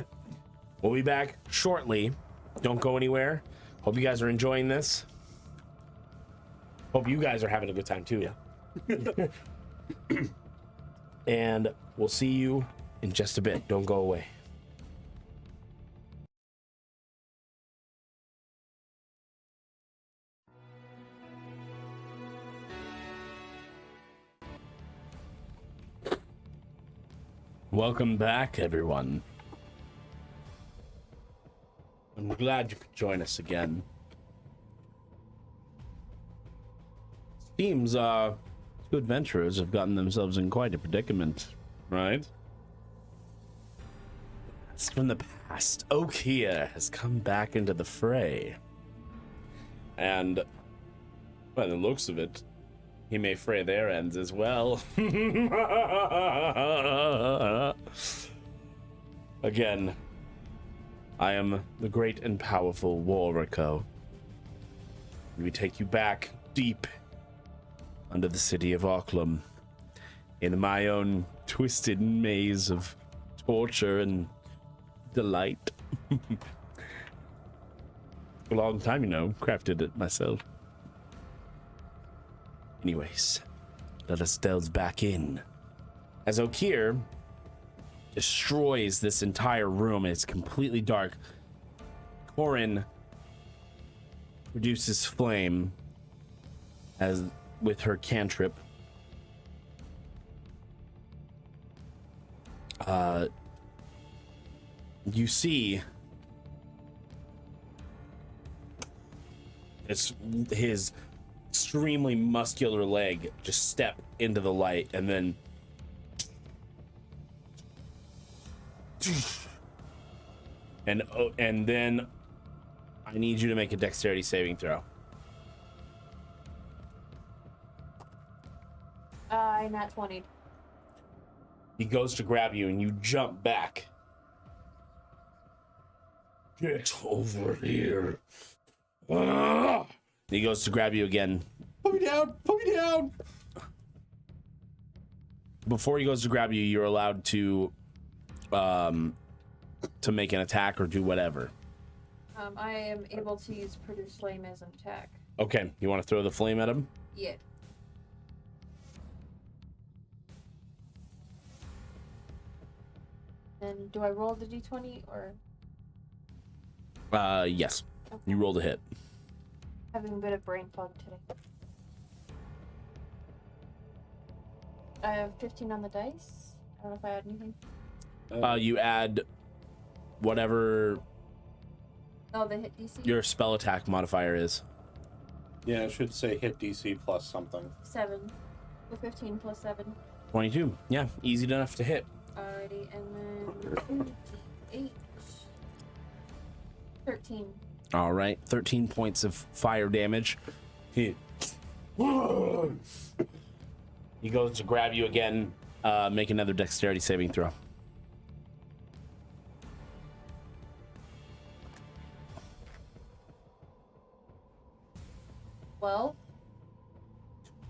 We'll be back shortly. Don't go anywhere. Hope you guys are enjoying this. Hope you guys are having a good time too. Yeah. And we'll see you in just a bit. Don't go away. Welcome back, everyone. I'm glad you could join us again. Seems, two adventurers have gotten themselves in quite a predicament, right? It's from the past. Okia has come back into the fray. And, by the looks of it, he may fray their ends as well. Again, I am the great and powerful Warrico. We take you back deep under the city of Auckland in my own twisted maze of torture and delight. A long time, crafted it myself. Anyways, let us delve back in. As Okir destroys this entire room, it's completely dark. Corin produces flame as with her cantrip. You see his extremely muscular leg just step into the light, and then and then I need you to make a dexterity saving throw. Nat 20. He goes to grab you and you jump back. Get over here. Ah! He goes to grab you again. Put me down! Put me down! Before he goes to grab you, you're allowed to make an attack or do whatever. I am able to use produce flame as an attack. Okay, you want to throw the flame at him? Yeah. And do I roll the d20 or Yes. You rolled a hit. having a bit of brain fog today? I have 15 on the dice. I don't know if I add anything. You add whatever Oh, the hit DC? your spell attack modifier is. Yeah, it should say hit DC plus something. 7. So 15 plus 7. 22. Yeah, easy enough to hit. Alrighty, and then 8. 13. All right, 13 points of fire damage. He goes to grab you again. Make another dexterity saving throw. Well,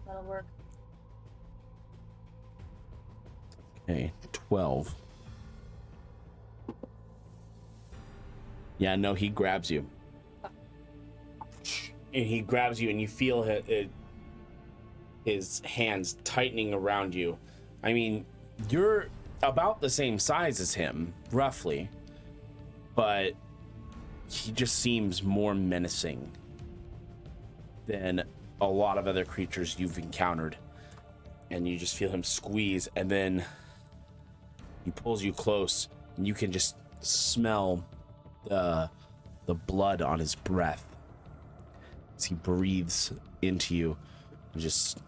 that'll work. Okay, 12. Yeah, no, he grabs you. And he grabs you, and you feel his hands tightening around you. I mean, you're about the same size as him, roughly, but he just seems more menacing than a lot of other creatures you've encountered. And you just feel him squeeze, and then he pulls you close, and you can just smell the blood on his breath as he breathes into you and just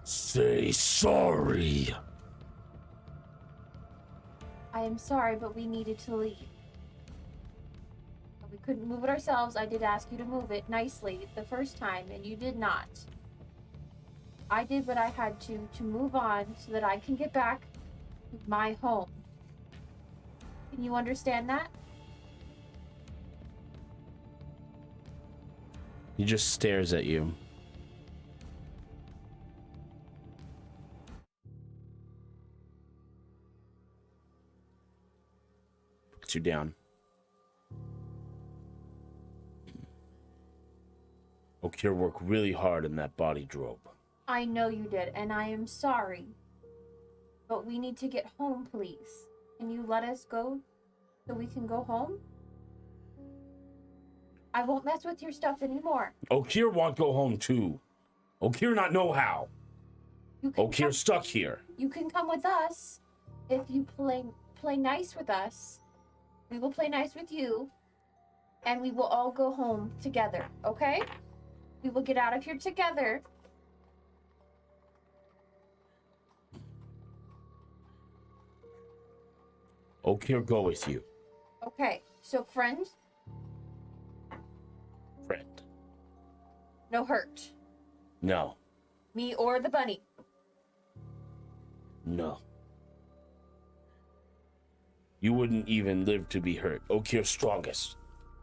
say sorry. I am sorry, but we needed to leave. We couldn't move it ourselves. I did ask you to move it nicely the first time, and you did not. I did what I had to move on so that I can get back to my home. Can you understand that? He just stares at you. you down. Okir worked really hard in that body drobe. I know you did, and I am sorry. But we need to get home, please. Can you let us go so we can go home? I won't mess with your stuff anymore. Okir won't go home too. Okir not know how. You can Okir stuck here. You can come with us if you play nice with us. We will play nice with you, and we will all go home together, okay? We will get out of here together. Okir go with you. Okay, so friend, Friend. no hurt. No. Me or the bunny. No. You wouldn't even live to be hurt. Okir strongest.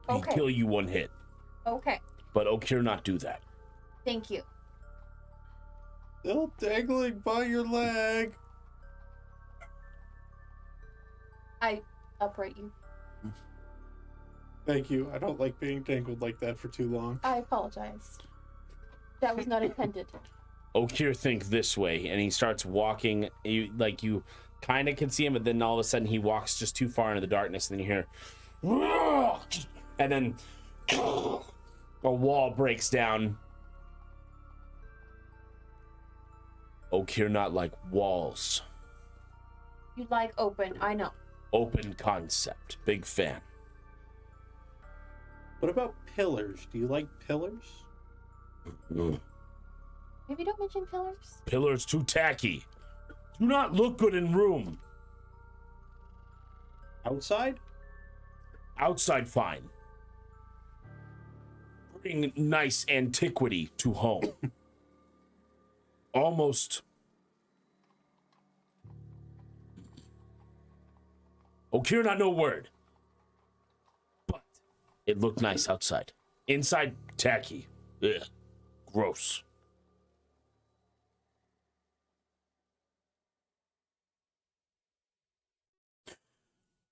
He Okay. kill you one hit. Okay, But Okir not do that. thank you. Still dangling by your leg. I upright you. Thank you. I don't like being dangled like that for too long. I apologize. That was not intended. Okir think this way, and he starts walking. You kind of can see him, but then all of a sudden he walks just too far into the darkness, and then you hear, and then a wall breaks down. Okir not like walls. You like open, I know. Open concept. Big fan. What about pillars? Do you like pillars? Maybe don't mention pillars. Pillars too tacky. Do not look good in room. Outside? Outside fine. Bring nice antiquity to home. Almost. Okir not no word. But it looked nice outside. Inside, tacky. Ugh. Gross.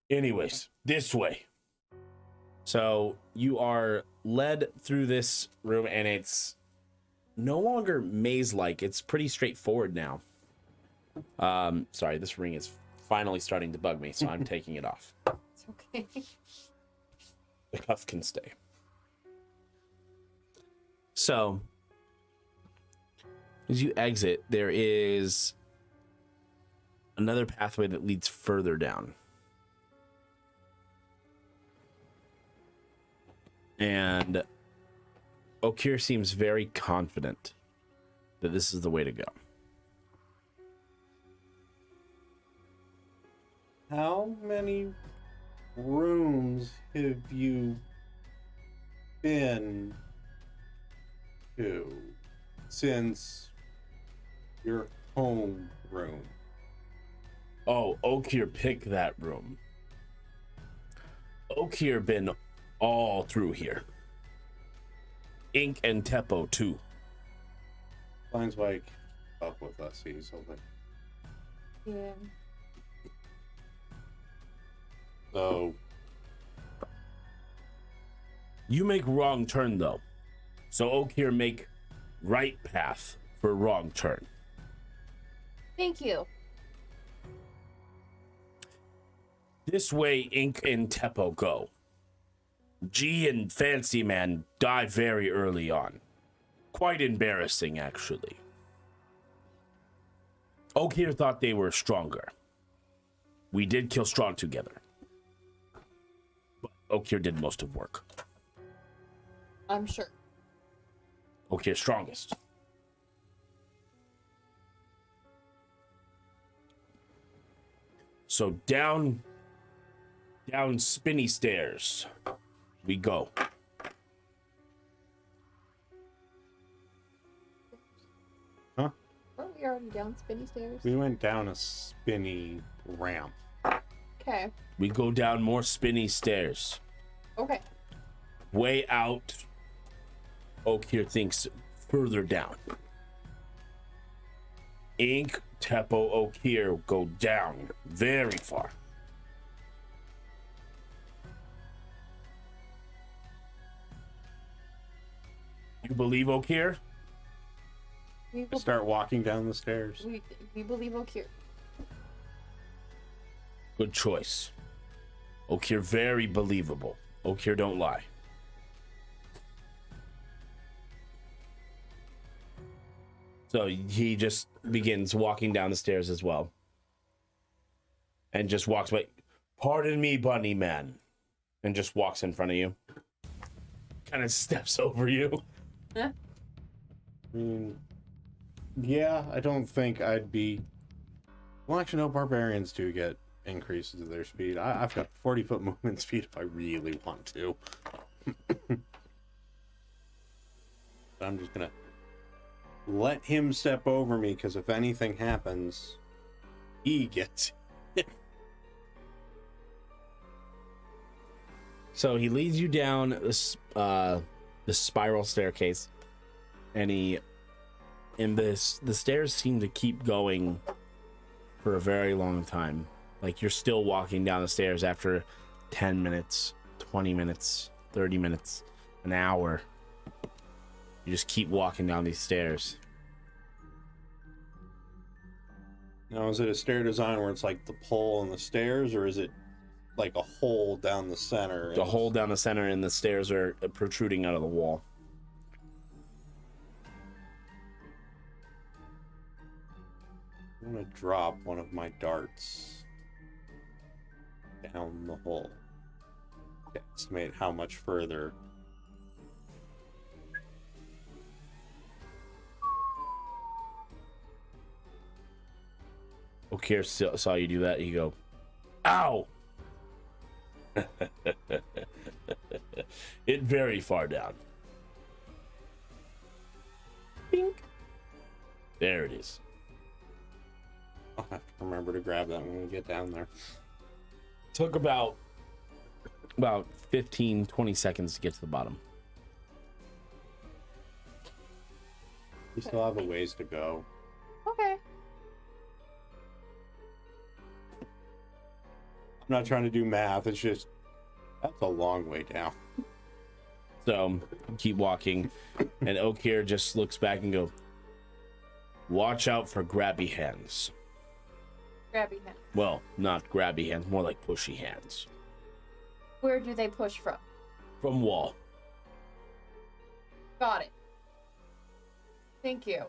Anyways, this way. So you are led through this room, and it's no longer maze-like. It's pretty straightforward now. Sorry, this ring is finally starting to bug me, so I'm taking it off. It's okay. The cuff can stay. So, as you exit, there is another pathway that leads further down. And Okir seems very confident that this is the way to go. How many rooms have you been to since your home room? Oh, Okir picked that room. Okir been all through here. Ink and Teppo too. Finds why he keeps up with us easily. Yeah. So, You make wrong turn though. So Okir make right path for wrong turn. Thank you. This way Ink and Teppo go. G and Fancy Man die very early on. Quite embarrassing, actually. Okir thought they were stronger. We did kill Strong together. But Okir did most of work. I'm sure. Okir strongest. So down spinny stairs we go. Weren't we already down spinny stairs? we went down a spinny ramp. Okay. We go down more spinny stairs. Okay. Way out. Okir thinks further down. Ink, Teppo, Okir go down very far. You believe Okir? We, I will, start walking down the stairs. we believe Okir. Good choice. Okir very believable. Okir don't lie. So he just begins walking down the stairs as well. And just walks by. Pardon me, bunny man. And just walks in front of you. Kind of steps over you. I mean, yeah, I don't think I'd be. Well, actually, no, barbarians do get increases of their speed. I've got 40-foot movement speed if I really want to. But I'm just gonna let him step over me, because if anything happens, he gets it. So he leads you down this spiral staircase, and the stairs seem to keep going for a very long time. Like you're still walking down the stairs after 10 minutes, 20 minutes, 30 minutes, an hour. You just keep walking down these stairs. Now, is it a stair design where it's like the pole and the stairs, or is it like a hole down the center? The hole down the center and the stairs are protruding out of the wall. I'm gonna drop one of my darts down the hole to estimate how much further. Okir saw you do that. You go, ow! It very far down. Bink. There it is. I'll have to remember to grab that when we get down there. Took about 15, 20 seconds to get to the bottom. We still have a ways to go. Okay. I'm not trying to do math, it's just that's a long way down. So keep walking, and Okir just looks back and go, watch out for grabby hands. Grabby hand. Well, not grabby hands, more like pushy hands. Where do they push from? From wall. Got it. Thank you.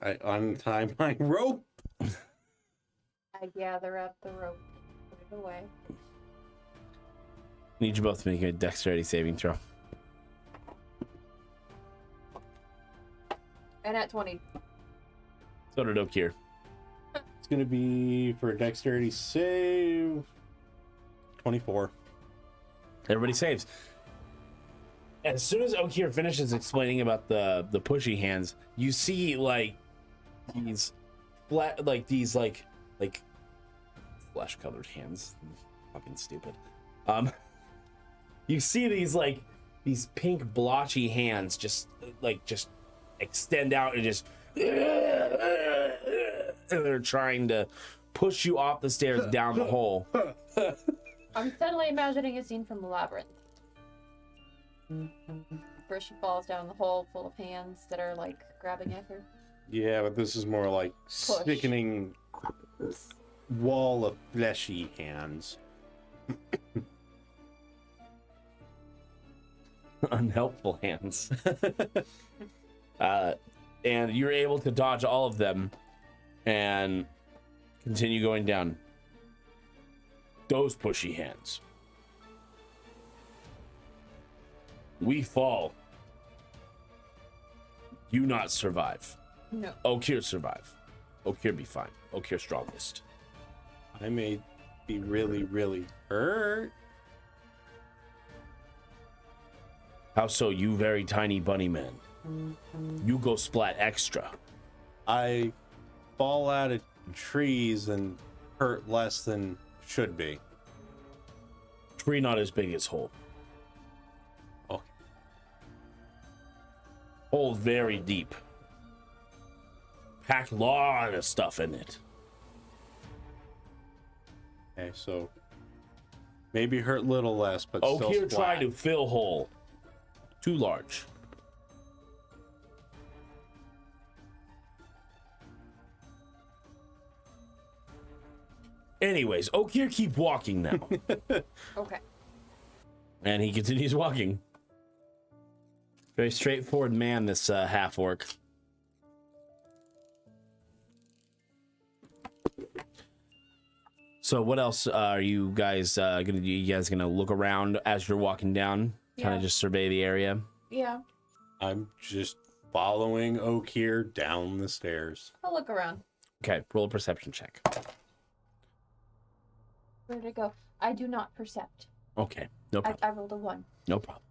I untie my rope. I gather up the rope and put it away. Need you both to make a dexterity saving throw. And at 20. So did Okir. It's gonna be for a dexterity save 24. Everybody saves. As soon as Okir finishes explaining about the pushy hands, you see like these flat, like these like flesh colored hands. Fucking stupid. You see these pink blotchy hands just extend out and just and they're trying to push you off the stairs down the hole. I'm suddenly imagining a scene from the Labyrinth. Where she falls down the hole full of hands that are like grabbing at her. Yeah, but this is more like sickening wall of fleshy hands. Unhelpful hands. And you're able to dodge all of them and continue going down. Those pushy hands. We fall. You not survive. No. Okir survive. Okir be fine. Okir strongest. I may be really, really hurt. How so, you very tiny bunny man? You go splat extra. I fall out of trees and hurt less than should be. Tree not as big as hole. Okay. Hole very deep. Pack lot of stuff in it. Okay, so maybe hurt little less, but Okir still tried splat. to fill hole. Too large. Anyways, Okir, keep walking now. Okay. And he continues walking. Very straightforward man, this half orc. So what else are you guys gonna do? You guys gonna look around as you're walking down? Kind Yeah. of just survey the area? Yeah. I'm just following Oak here down the stairs. I'll look around. Okay, roll a perception check. Where'd it go? I do not percept. Okay, no problem. I rolled a 1. No problem.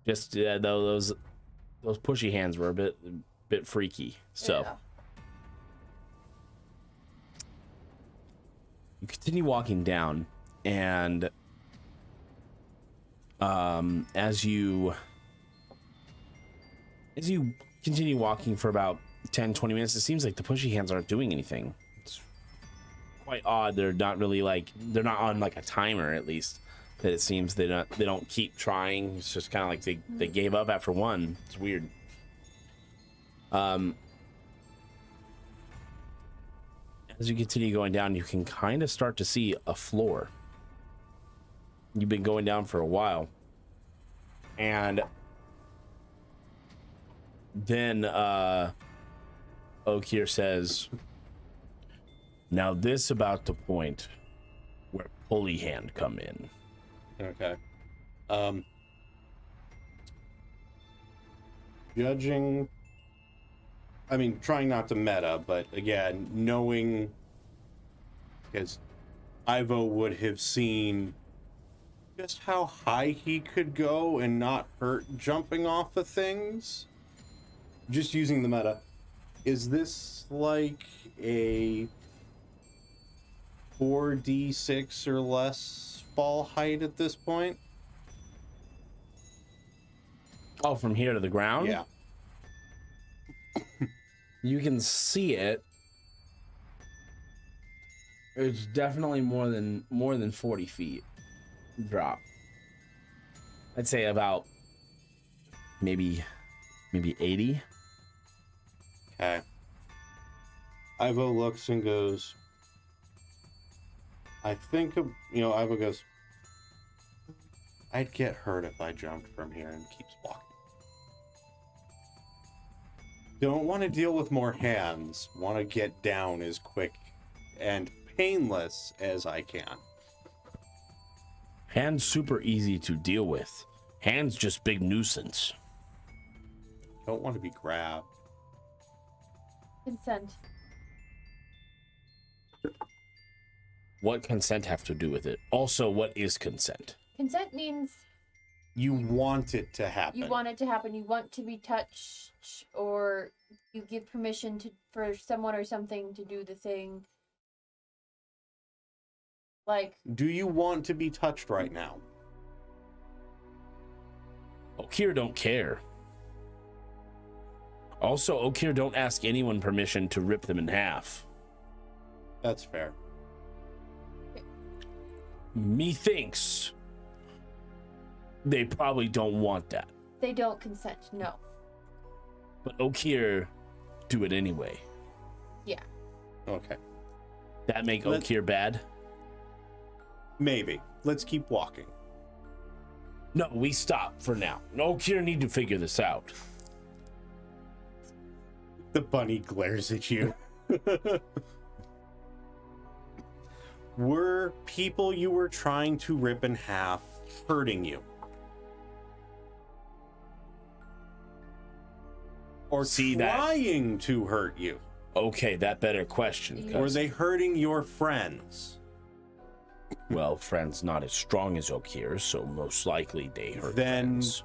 Just those pushy hands were a bit freaky. So Yeah. you continue walking down, and as you continue walking for about 10-20 minutes, it seems like the pushy hands aren't doing anything. It's quite odd. They're not really they're not on like a timer, at least. That it seems they don't keep trying. It's just kind of like they gave up after one. It's weird. As you continue going down, you can kind of start to see a floor. You've been going down for a while, and then Okir says, "Now this about the point where pulley hand come in." Okay. Judging, I mean, trying not to meta, but again, knowing, because Ivo would have seen just how high he could go and not hurt jumping off of things. Just using the meta. Is this like a 4d6 or less fall height at this point? Oh, from here to the ground? Yeah. You can see it. It's definitely more than 40 feet drop. I'd say about maybe 80. Okay. Ivo looks and goes, I think, Ivo goes, I'd get hurt if I jumped from here, and keeps walking. Don't want to deal with more hands. Want to get down as quick and painless as I can. Hands super easy to deal with. Hands just big nuisance. Don't want to be grabbed. Consent. What consent have to do with it? Also, what is consent? Consent means You want it to happen. you want it to happen. You want to be touched, or you give permission for someone or something to do the thing. Like, Do you want to be touched right now? Okir don't care. Also, Okir don't ask anyone permission to rip them in half. That's fair. Methinks they probably don't want that. they don't consent. No. But Okir do it anyway. Yeah. Okay. That make Let- Okir bad? Maybe. Let's keep walking. No, we stop for now. Okir need to figure this out. The bunny glares at you. Were people you were trying to rip in half hurting you? Or See that- trying to hurt you? Okay, that better question. Yeah. 'Cause, Were they hurting your friends? well, friends not as strong as Okir, so most likely they hurt Then- friends.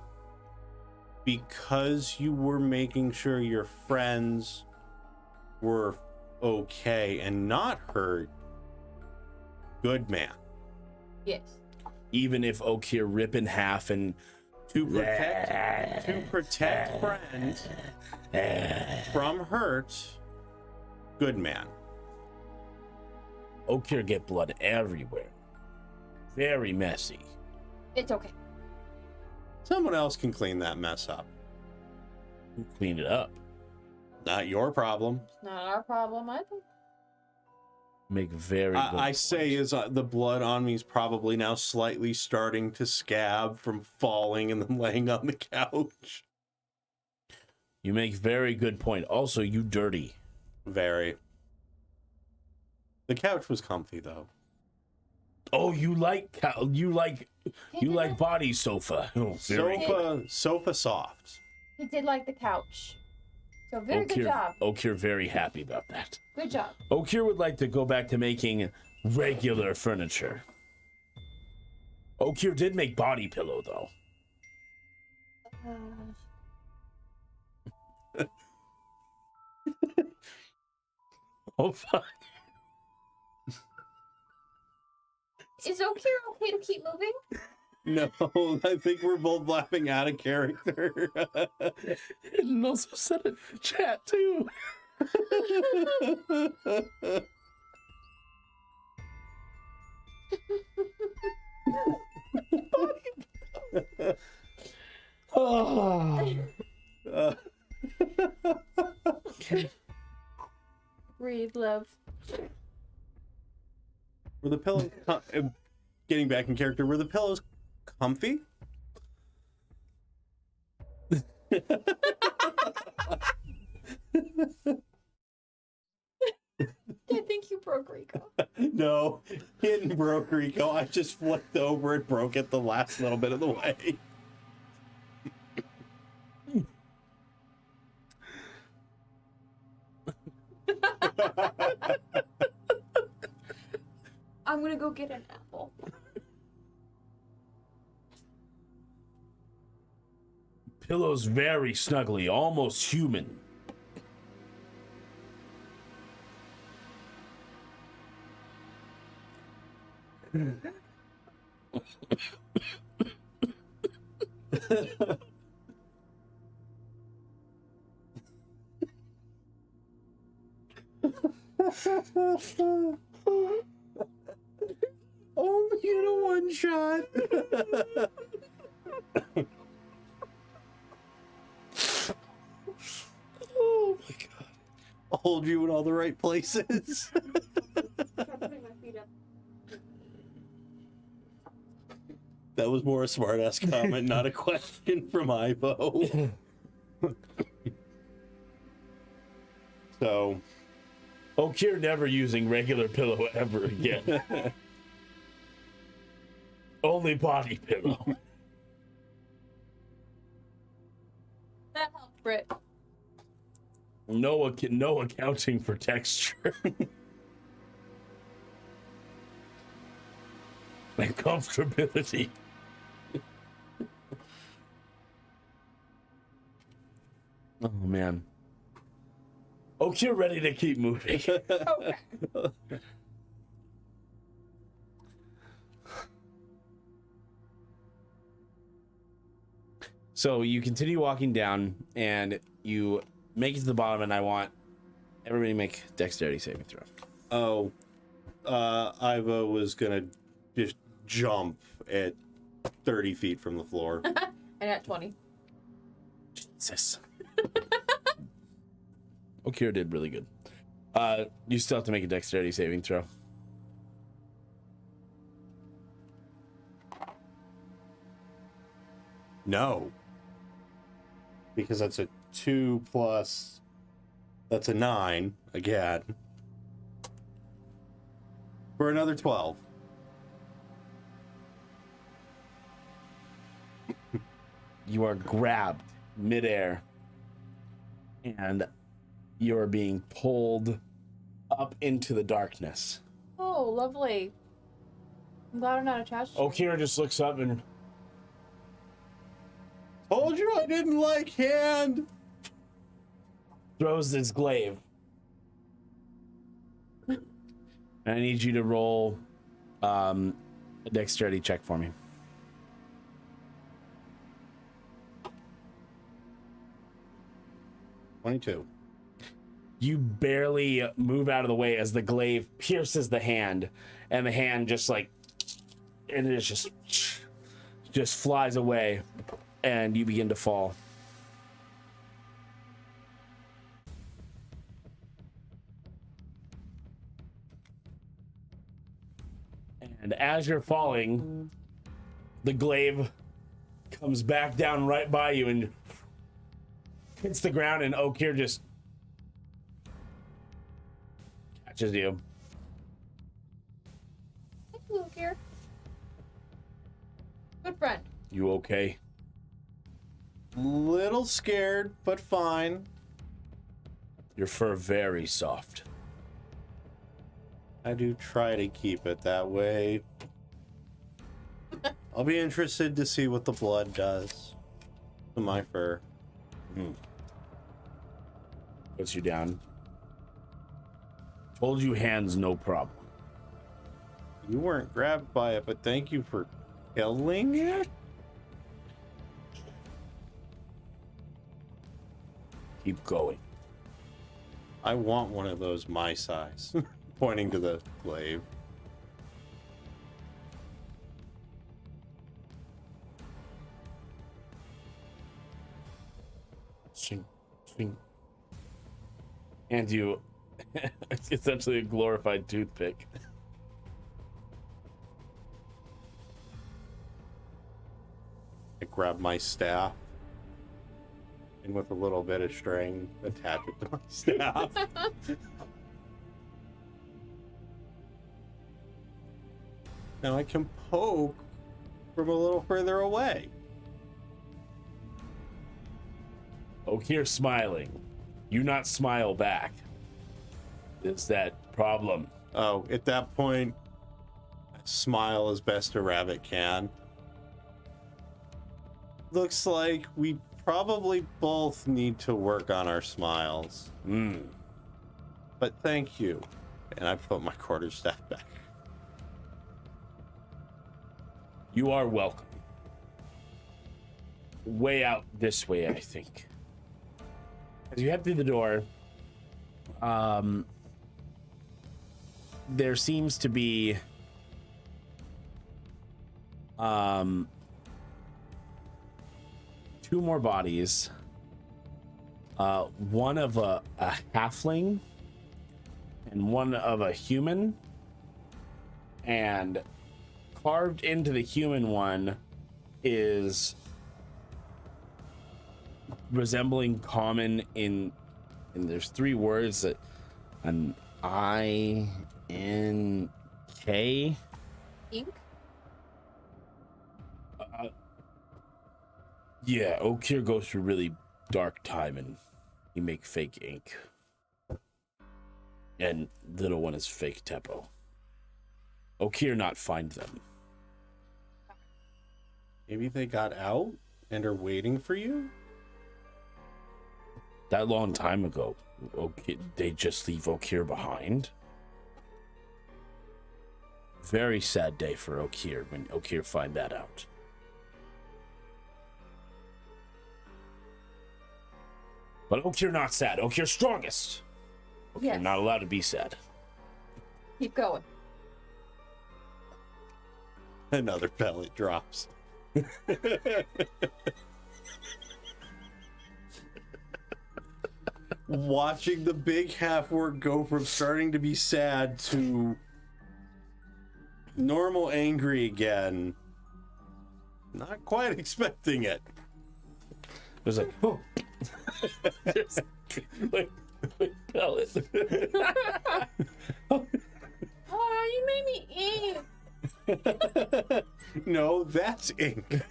Because you were making sure your friends were okay and not hurt, good man. Yes. Even if Okir rip in half and To protect friends from hurt, good man. Okir get blood everywhere. Very messy. It's okay. Someone else can clean that mess up. Who cleaned it up? Not your problem. It's not our problem either. Make very good I say points. is the blood on me is probably now slightly starting to scab from falling and then laying on the couch. You make very good point. Also, you dirty. Very. The couch was comfy though. Oh, you like body sofa. Oh, very Sofa soft. He did like the couch. So very good job. Okir very happy about that. Good job. Okir would like to go back to making regular furniture. Okir did make body pillow though. Oh fuck. Is Okir okay to keep moving? No, I think we're both laughing out of character. And also said it in chat too. Oh. Breathe, love. Were the pillows getting back in character? Were the pillows comfy? I think you broke Rico. No, he didn't broke Rico. I just flipped over and broke it the last little bit of the way. I'm gonna go get an apple. Pillows very snuggly, almost human. Oh, you know, one shot. Oh my god. I'll hold you in all the right places. That was more a smart-ass comment, not a question from Ivo. So, Okir never using regular pillow ever again. Only body pillow. That helped, Britt. No accounting for texture. And comfortability. Oh man. Okir ready to keep moving. Okay. So you continue walking down, and you make it to the bottom, and I want everybody to make dexterity saving throw. oh, Ivo was gonna just jump at 30 feet from the floor. And at 20. Jesus. Okira did really good. You still have to make a dexterity saving throw. No. Because that's a 2 plus... That's a 9, again. For another 12. You are grabbed midair, and you are being pulled up into the darkness. Oh, lovely. I'm glad I'm not attached to it. Okira just looks up and Told you I didn't like hand! throws his glaive. And I need you to roll a dexterity check for me. $22. You barely move out of the way as the glaive pierces the hand, and the hand just and it just flies away, and you begin to fall. And as you're falling, the glaive comes back down right by you and hits the ground, and Okir just catches you. Hey, Luke here. Good friend. You okay? Little scared, but fine. Your fur very soft. I do try to keep it that way. I'll be interested to see what the blood does to my fur. Puts you down. Told you hands, no problem. You weren't grabbed by it, but thank you for killing it. Keep going. I want one of those my size. Pointing to the glaive. Swing, swing. And you, it's essentially a glorified toothpick. I grab my staff. And with a little bit of string, attach it to my staff. Now I can poke from a little further away. Okir smiling. You not smile back. Is that problem? Oh, at that point, I smile as best a rabbit can. Looks like we probably both need to work on our smiles. But thank you. And I put my quarterstaff back. You are welcome. Way out this way, I think. As you head through the door, there seems to be two more bodies. One of a halfling and one of a human. And carved into the human one is resembling common in, and there's three words that an INK. Ink? Yeah, Okir goes through really dark time and he make fake ink. And little one is fake Teppo. Okir not find them. Maybe they got out and are waiting for you? That long time ago, they just leave Okir behind. Very sad day for Okir when Okir find that out. But Okir not sad. Okir strongest. Okir Yes. not allowed to be sad. Keep going. Another pellet drops. Watching the big half orc go from starting to be sad to normal angry again. Not quite expecting it. It was like, oh. Just, like pellet. Oh, you made me eat. No, that's ink.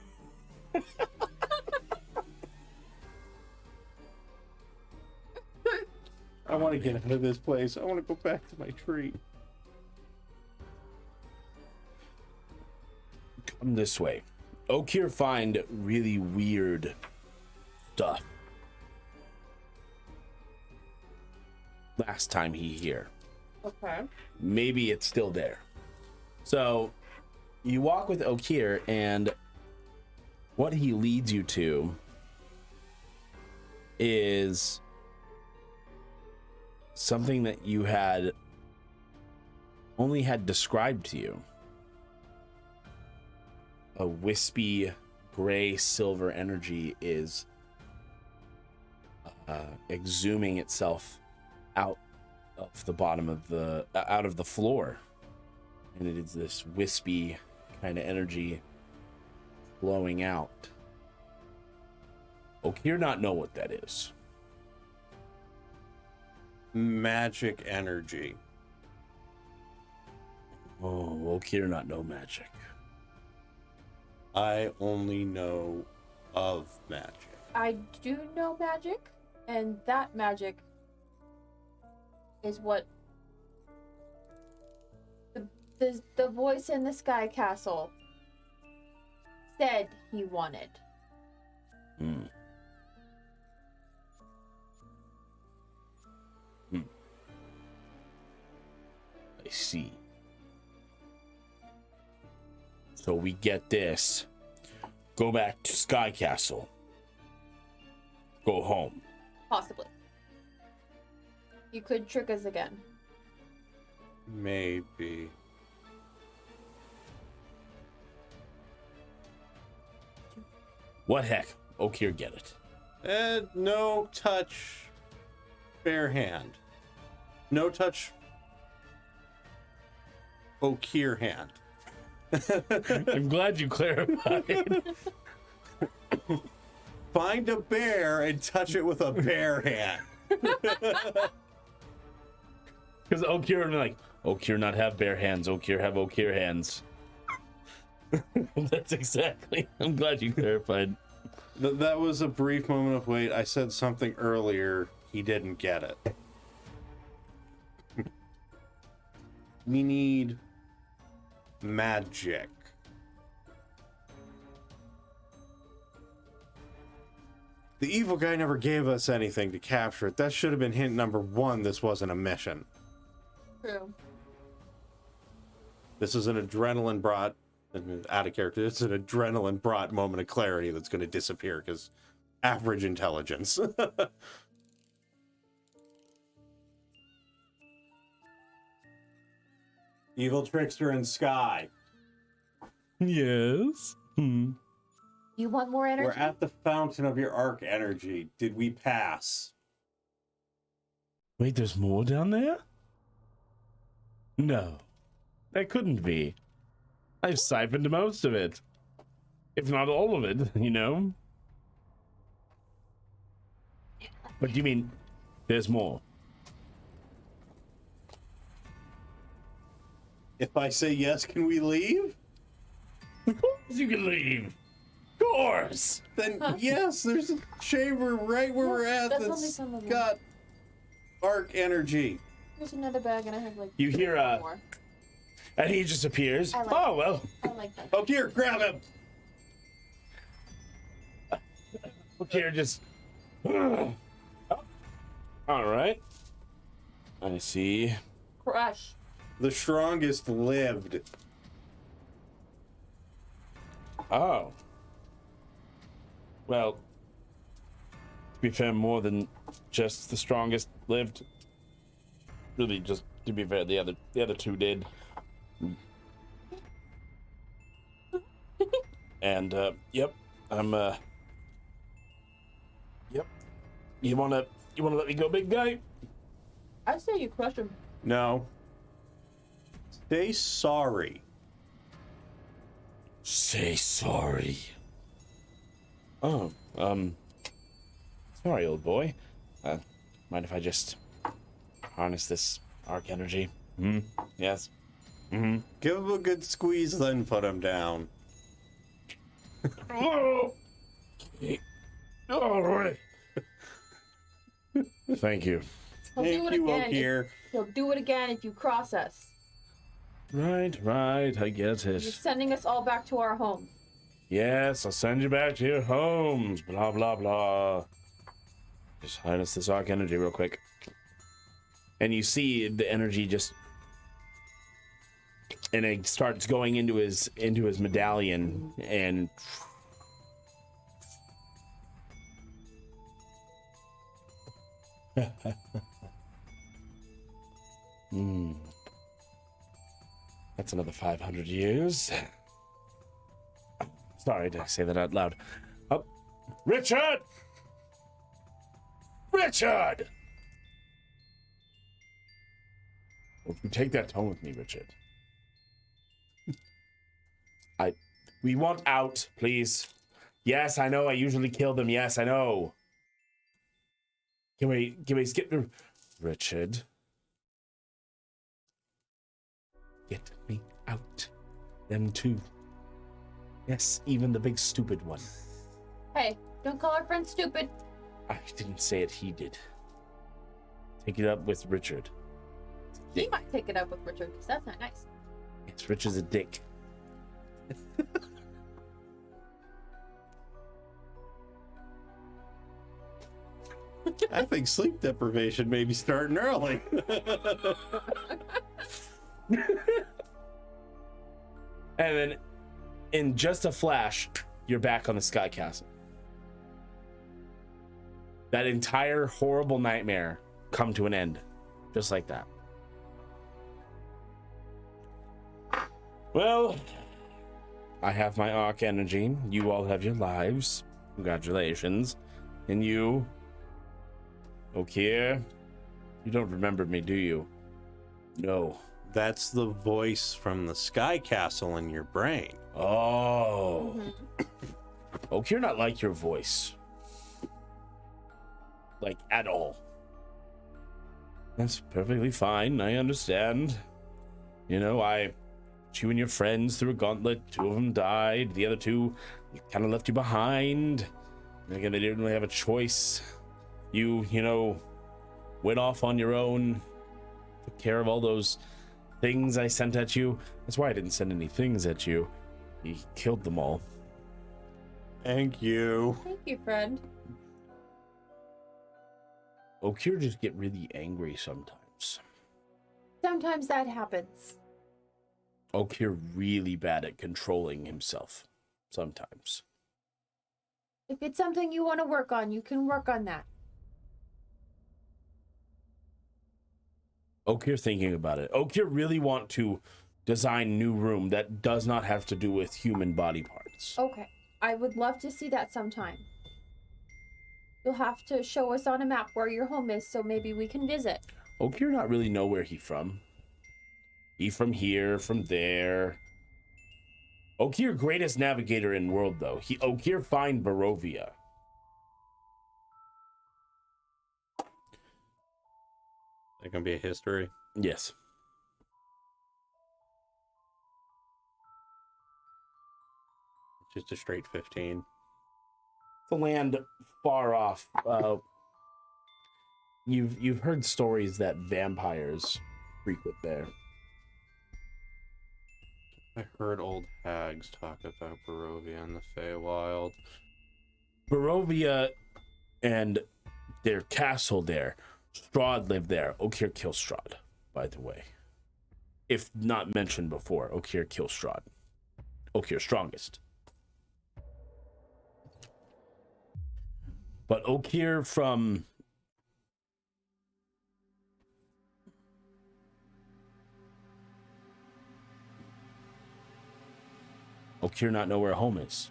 I want to get out of this place. I want to go back to my tree. Come this way. Okir find really weird stuff. Last time he here. Okay. Maybe it's still there. So you walk with Okir, and what he leads you to is something that you had only had described to you. A wispy gray silver energy is exhuming itself out of the bottom of the out of the floor and it is this wispy kind of energy flowing out. Okir not know what that is. Magic energy. Oh, Okir not know magic. I only know of magic. I do know magic, and that magic is what the voice in the sky castle said he wanted. Hmm. I see. So we get this. Go back to Sky Castle. Go home. Possibly. You could trick us again. Maybe. What heck? Okir get it. No touch, bare hand. No touch, Okir hand. I'm glad you clarified. Find a bear and touch it with a bare hand. Because Okir like, Okir not have bare hands. Okir have Okir hands. That's exactly. I'm glad you clarified. That was a brief moment of wait. I said something earlier. He didn't get it. We need magic. The evil guy never gave us anything to capture it. That should have been hint number one. This wasn't a mission. True. This is an adrenaline brought, out of character, it's an adrenaline brought moment of clarity that's going to disappear because average intelligence. Evil trickster in sky. Yes. You want more energy? We're at the fountain of your arc energy. Did we pass? Wait, there's more down there? No, that couldn't be. I've siphoned most of it. If not all of it, you know? But you mean there's more? If I say yes, can we leave? Of course you can leave. Of course. Then yes, there's a chamber right where we're at that's only that's some of them. got arc energy. There's another bag, and I have like. You hear, more. And he just appears. I like Oh, well. I like that. Oh, here, grab him. Okay, just. All right. I see. Crush. The strongest lived. Oh. Well, to be fair, more than just the strongest lived. Really, just to be fair, the other two did. And yep, I'm yep. You wanna let me go, big guy? I say you crush him. No. Say sorry. Say sorry. Oh, sorry, old boy. Mind if I just harness this arc energy? Yes. Give him a good squeeze, then put him down. Oh! All right. Thank you. He'll do Thank it you, again. Okir. He'll do it again if you cross us. Right, I get You're it. sending us all back to our home. Yes, I'll send you back to your homes. Blah, blah, blah. Just harness this arc energy real quick. And you see the energy just... And it starts going into his medallion, and... That's another 500 years. Sorry to say that out loud. Richard! Richard! Don't you take that tone with me, Richard. We want out, please. Yes, I know. I usually kill them. Yes, I know. Can we skip the... Richard. Get me out. Them too. Yes, even the big stupid one. Hey, don't call our friend stupid. I didn't say it, he did. Take it up with Richard. He might take it up with Richard, because that's not nice. Yes, Richard's a dick. I think sleep deprivation may be starting early. And then, in just a flash, you're back on the Sky Castle. That entire horrible nightmare come to an end. Just like that. Well, I have my arc energy. You all have your lives. Congratulations. And you... Okay. You don't remember me, do you? No. That's the voice from the Sky Castle in your brain. Oh. Okay, you're not like your voice. Like, at all. That's perfectly fine. I understand. You know, you and your friends through a gauntlet. 2 of them died. The other 2 kind of left you behind. And again, they didn't really have a choice. You know, went off on your own. Took care of all those things I sent at you. That's why I didn't send any things at you. He killed them all. Thank you. Thank you, friend. Okir just get really angry sometimes. Sometimes that happens. Okir really bad at controlling himself. Sometimes. If it's something you want to work on, you can work on that. Okir thinking about it. Okir really want to design new room that does not have to do with human body parts. Okay. I would love to see that sometime. You'll have to show us on a map where your home is so maybe we can visit. Okir not really know where he from. He from here, from there. Okir greatest navigator in world though. Okir find Barovia. That gonna be a history. Yes. Just a straight 15. The land far off. You've heard stories that vampires frequent there. I heard old hags talk about Barovia and the Feywild. Barovia and their castle there. Strahd lived there. Okir kills Strahd, by the way. If not mentioned before, Okir kills Strahd. Okir strongest. But Okir from... Okir not know where home is.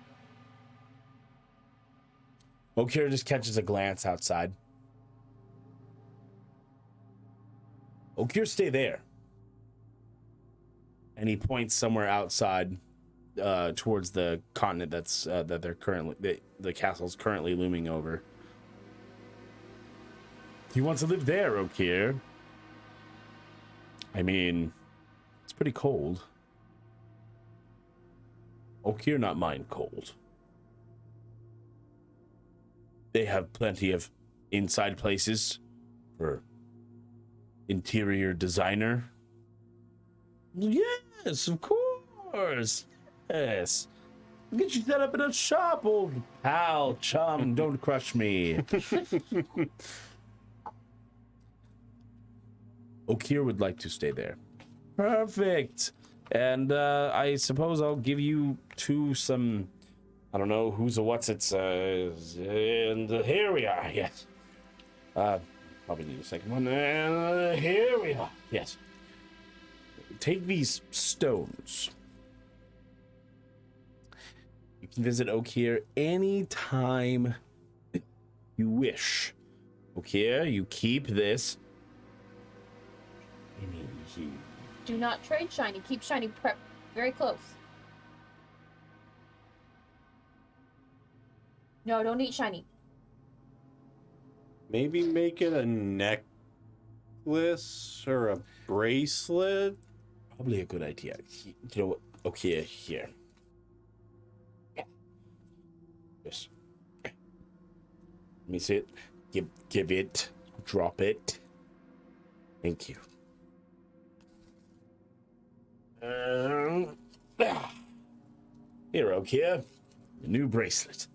Okir just catches a glance outside. Okir, stay there. And he points somewhere outside towards the continent that's that they're currently the castle's currently looming over. He wants to live there, Okir. I mean, it's pretty cold. Okir not mind cold. They have plenty of inside places for interior designer. Yes, of course. Yes. Get you set up in a shop, old pal, chum. Don't crush me. Okir would like to stay there. Perfect. And I suppose I'll give you some, I don't know who's a what's it's, and here we are, yes. Probably need a second one. And here we are, yes. Take these stones. You can visit Okir anytime you wish. Okir, you keep this. Do not trade shiny. Keep shiny prep very close. No, don't eat shiny. Maybe make it a necklace or a bracelet. Probably a good idea. You know what? Okay, here. Yes. Let me see it. Give it. Drop it. Thank you. Here, okay. The new bracelet.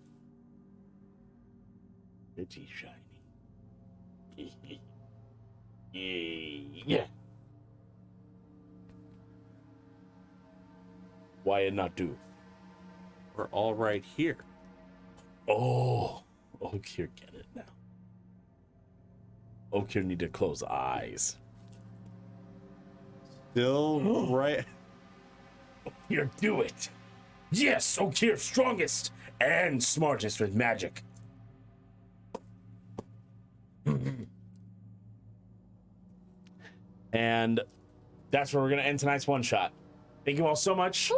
Pretty shiny. Yeah. Why it not do? We're all right here. Oh, Okir get it now. Okir need to close eyes. Still right. Okir, do it. Yes, Okir, strongest and smartest with magic. And that's where we're gonna end tonight's one shot. Thank you all so much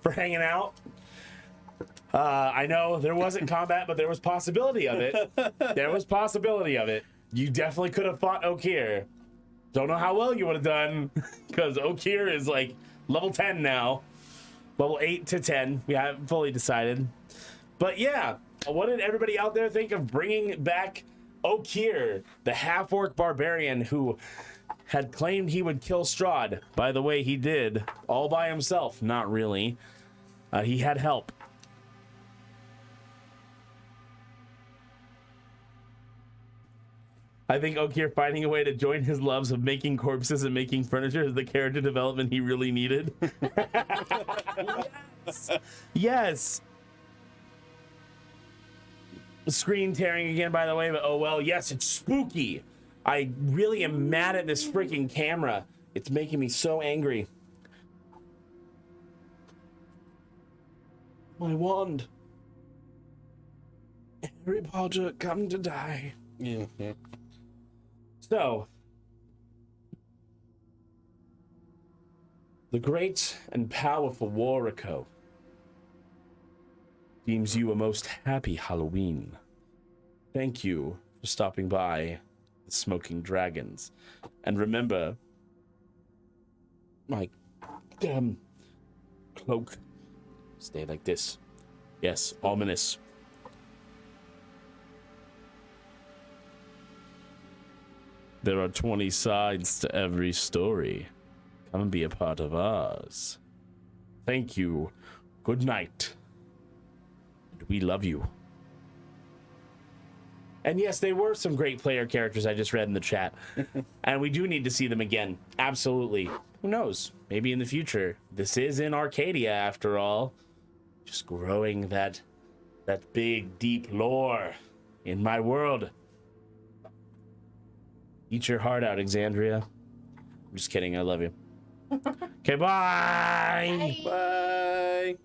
for hanging out. I know there wasn't combat, but there was possibility of it. There was possibility of it. You definitely could have fought Okir. Don't know how well you would have done, because Okir is like level 10 now. Level 8 to 10. We haven't fully decided. But yeah, what did everybody out there think of bringing back Okir, the half-orc barbarian who had claimed he would kill Strahd? By the way, he did, all by himself. Not really. He had help. I think Okir finding a way to join his loves of making corpses and making furniture is the character development he really needed. Yes. Yes. Screen tearing again, by the way, but oh well. Yes, it's spooky. I really am mad at this freaking camera. It's making me so angry. My wand. Harry Potter, come to die. Mm-hmm. So, the great and powerful Warrico deems you a most happy Halloween. Thank you for stopping by the Smoking Dragons. And remember, my damn cloak. Stay like this. Yes, ominous. There are 20 sides to every story. Come and be a part of ours. Thank you. Good night. And we love you. And yes, they were some great player characters I just read in the chat. And we do need to see them again. Absolutely. Who knows? Maybe in the future. This is in Arcadia, after all. Just growing that big, deep lore in my world. Eat your heart out, Exandria. I'm just kidding. I love you. Okay, bye. Bye. Bye.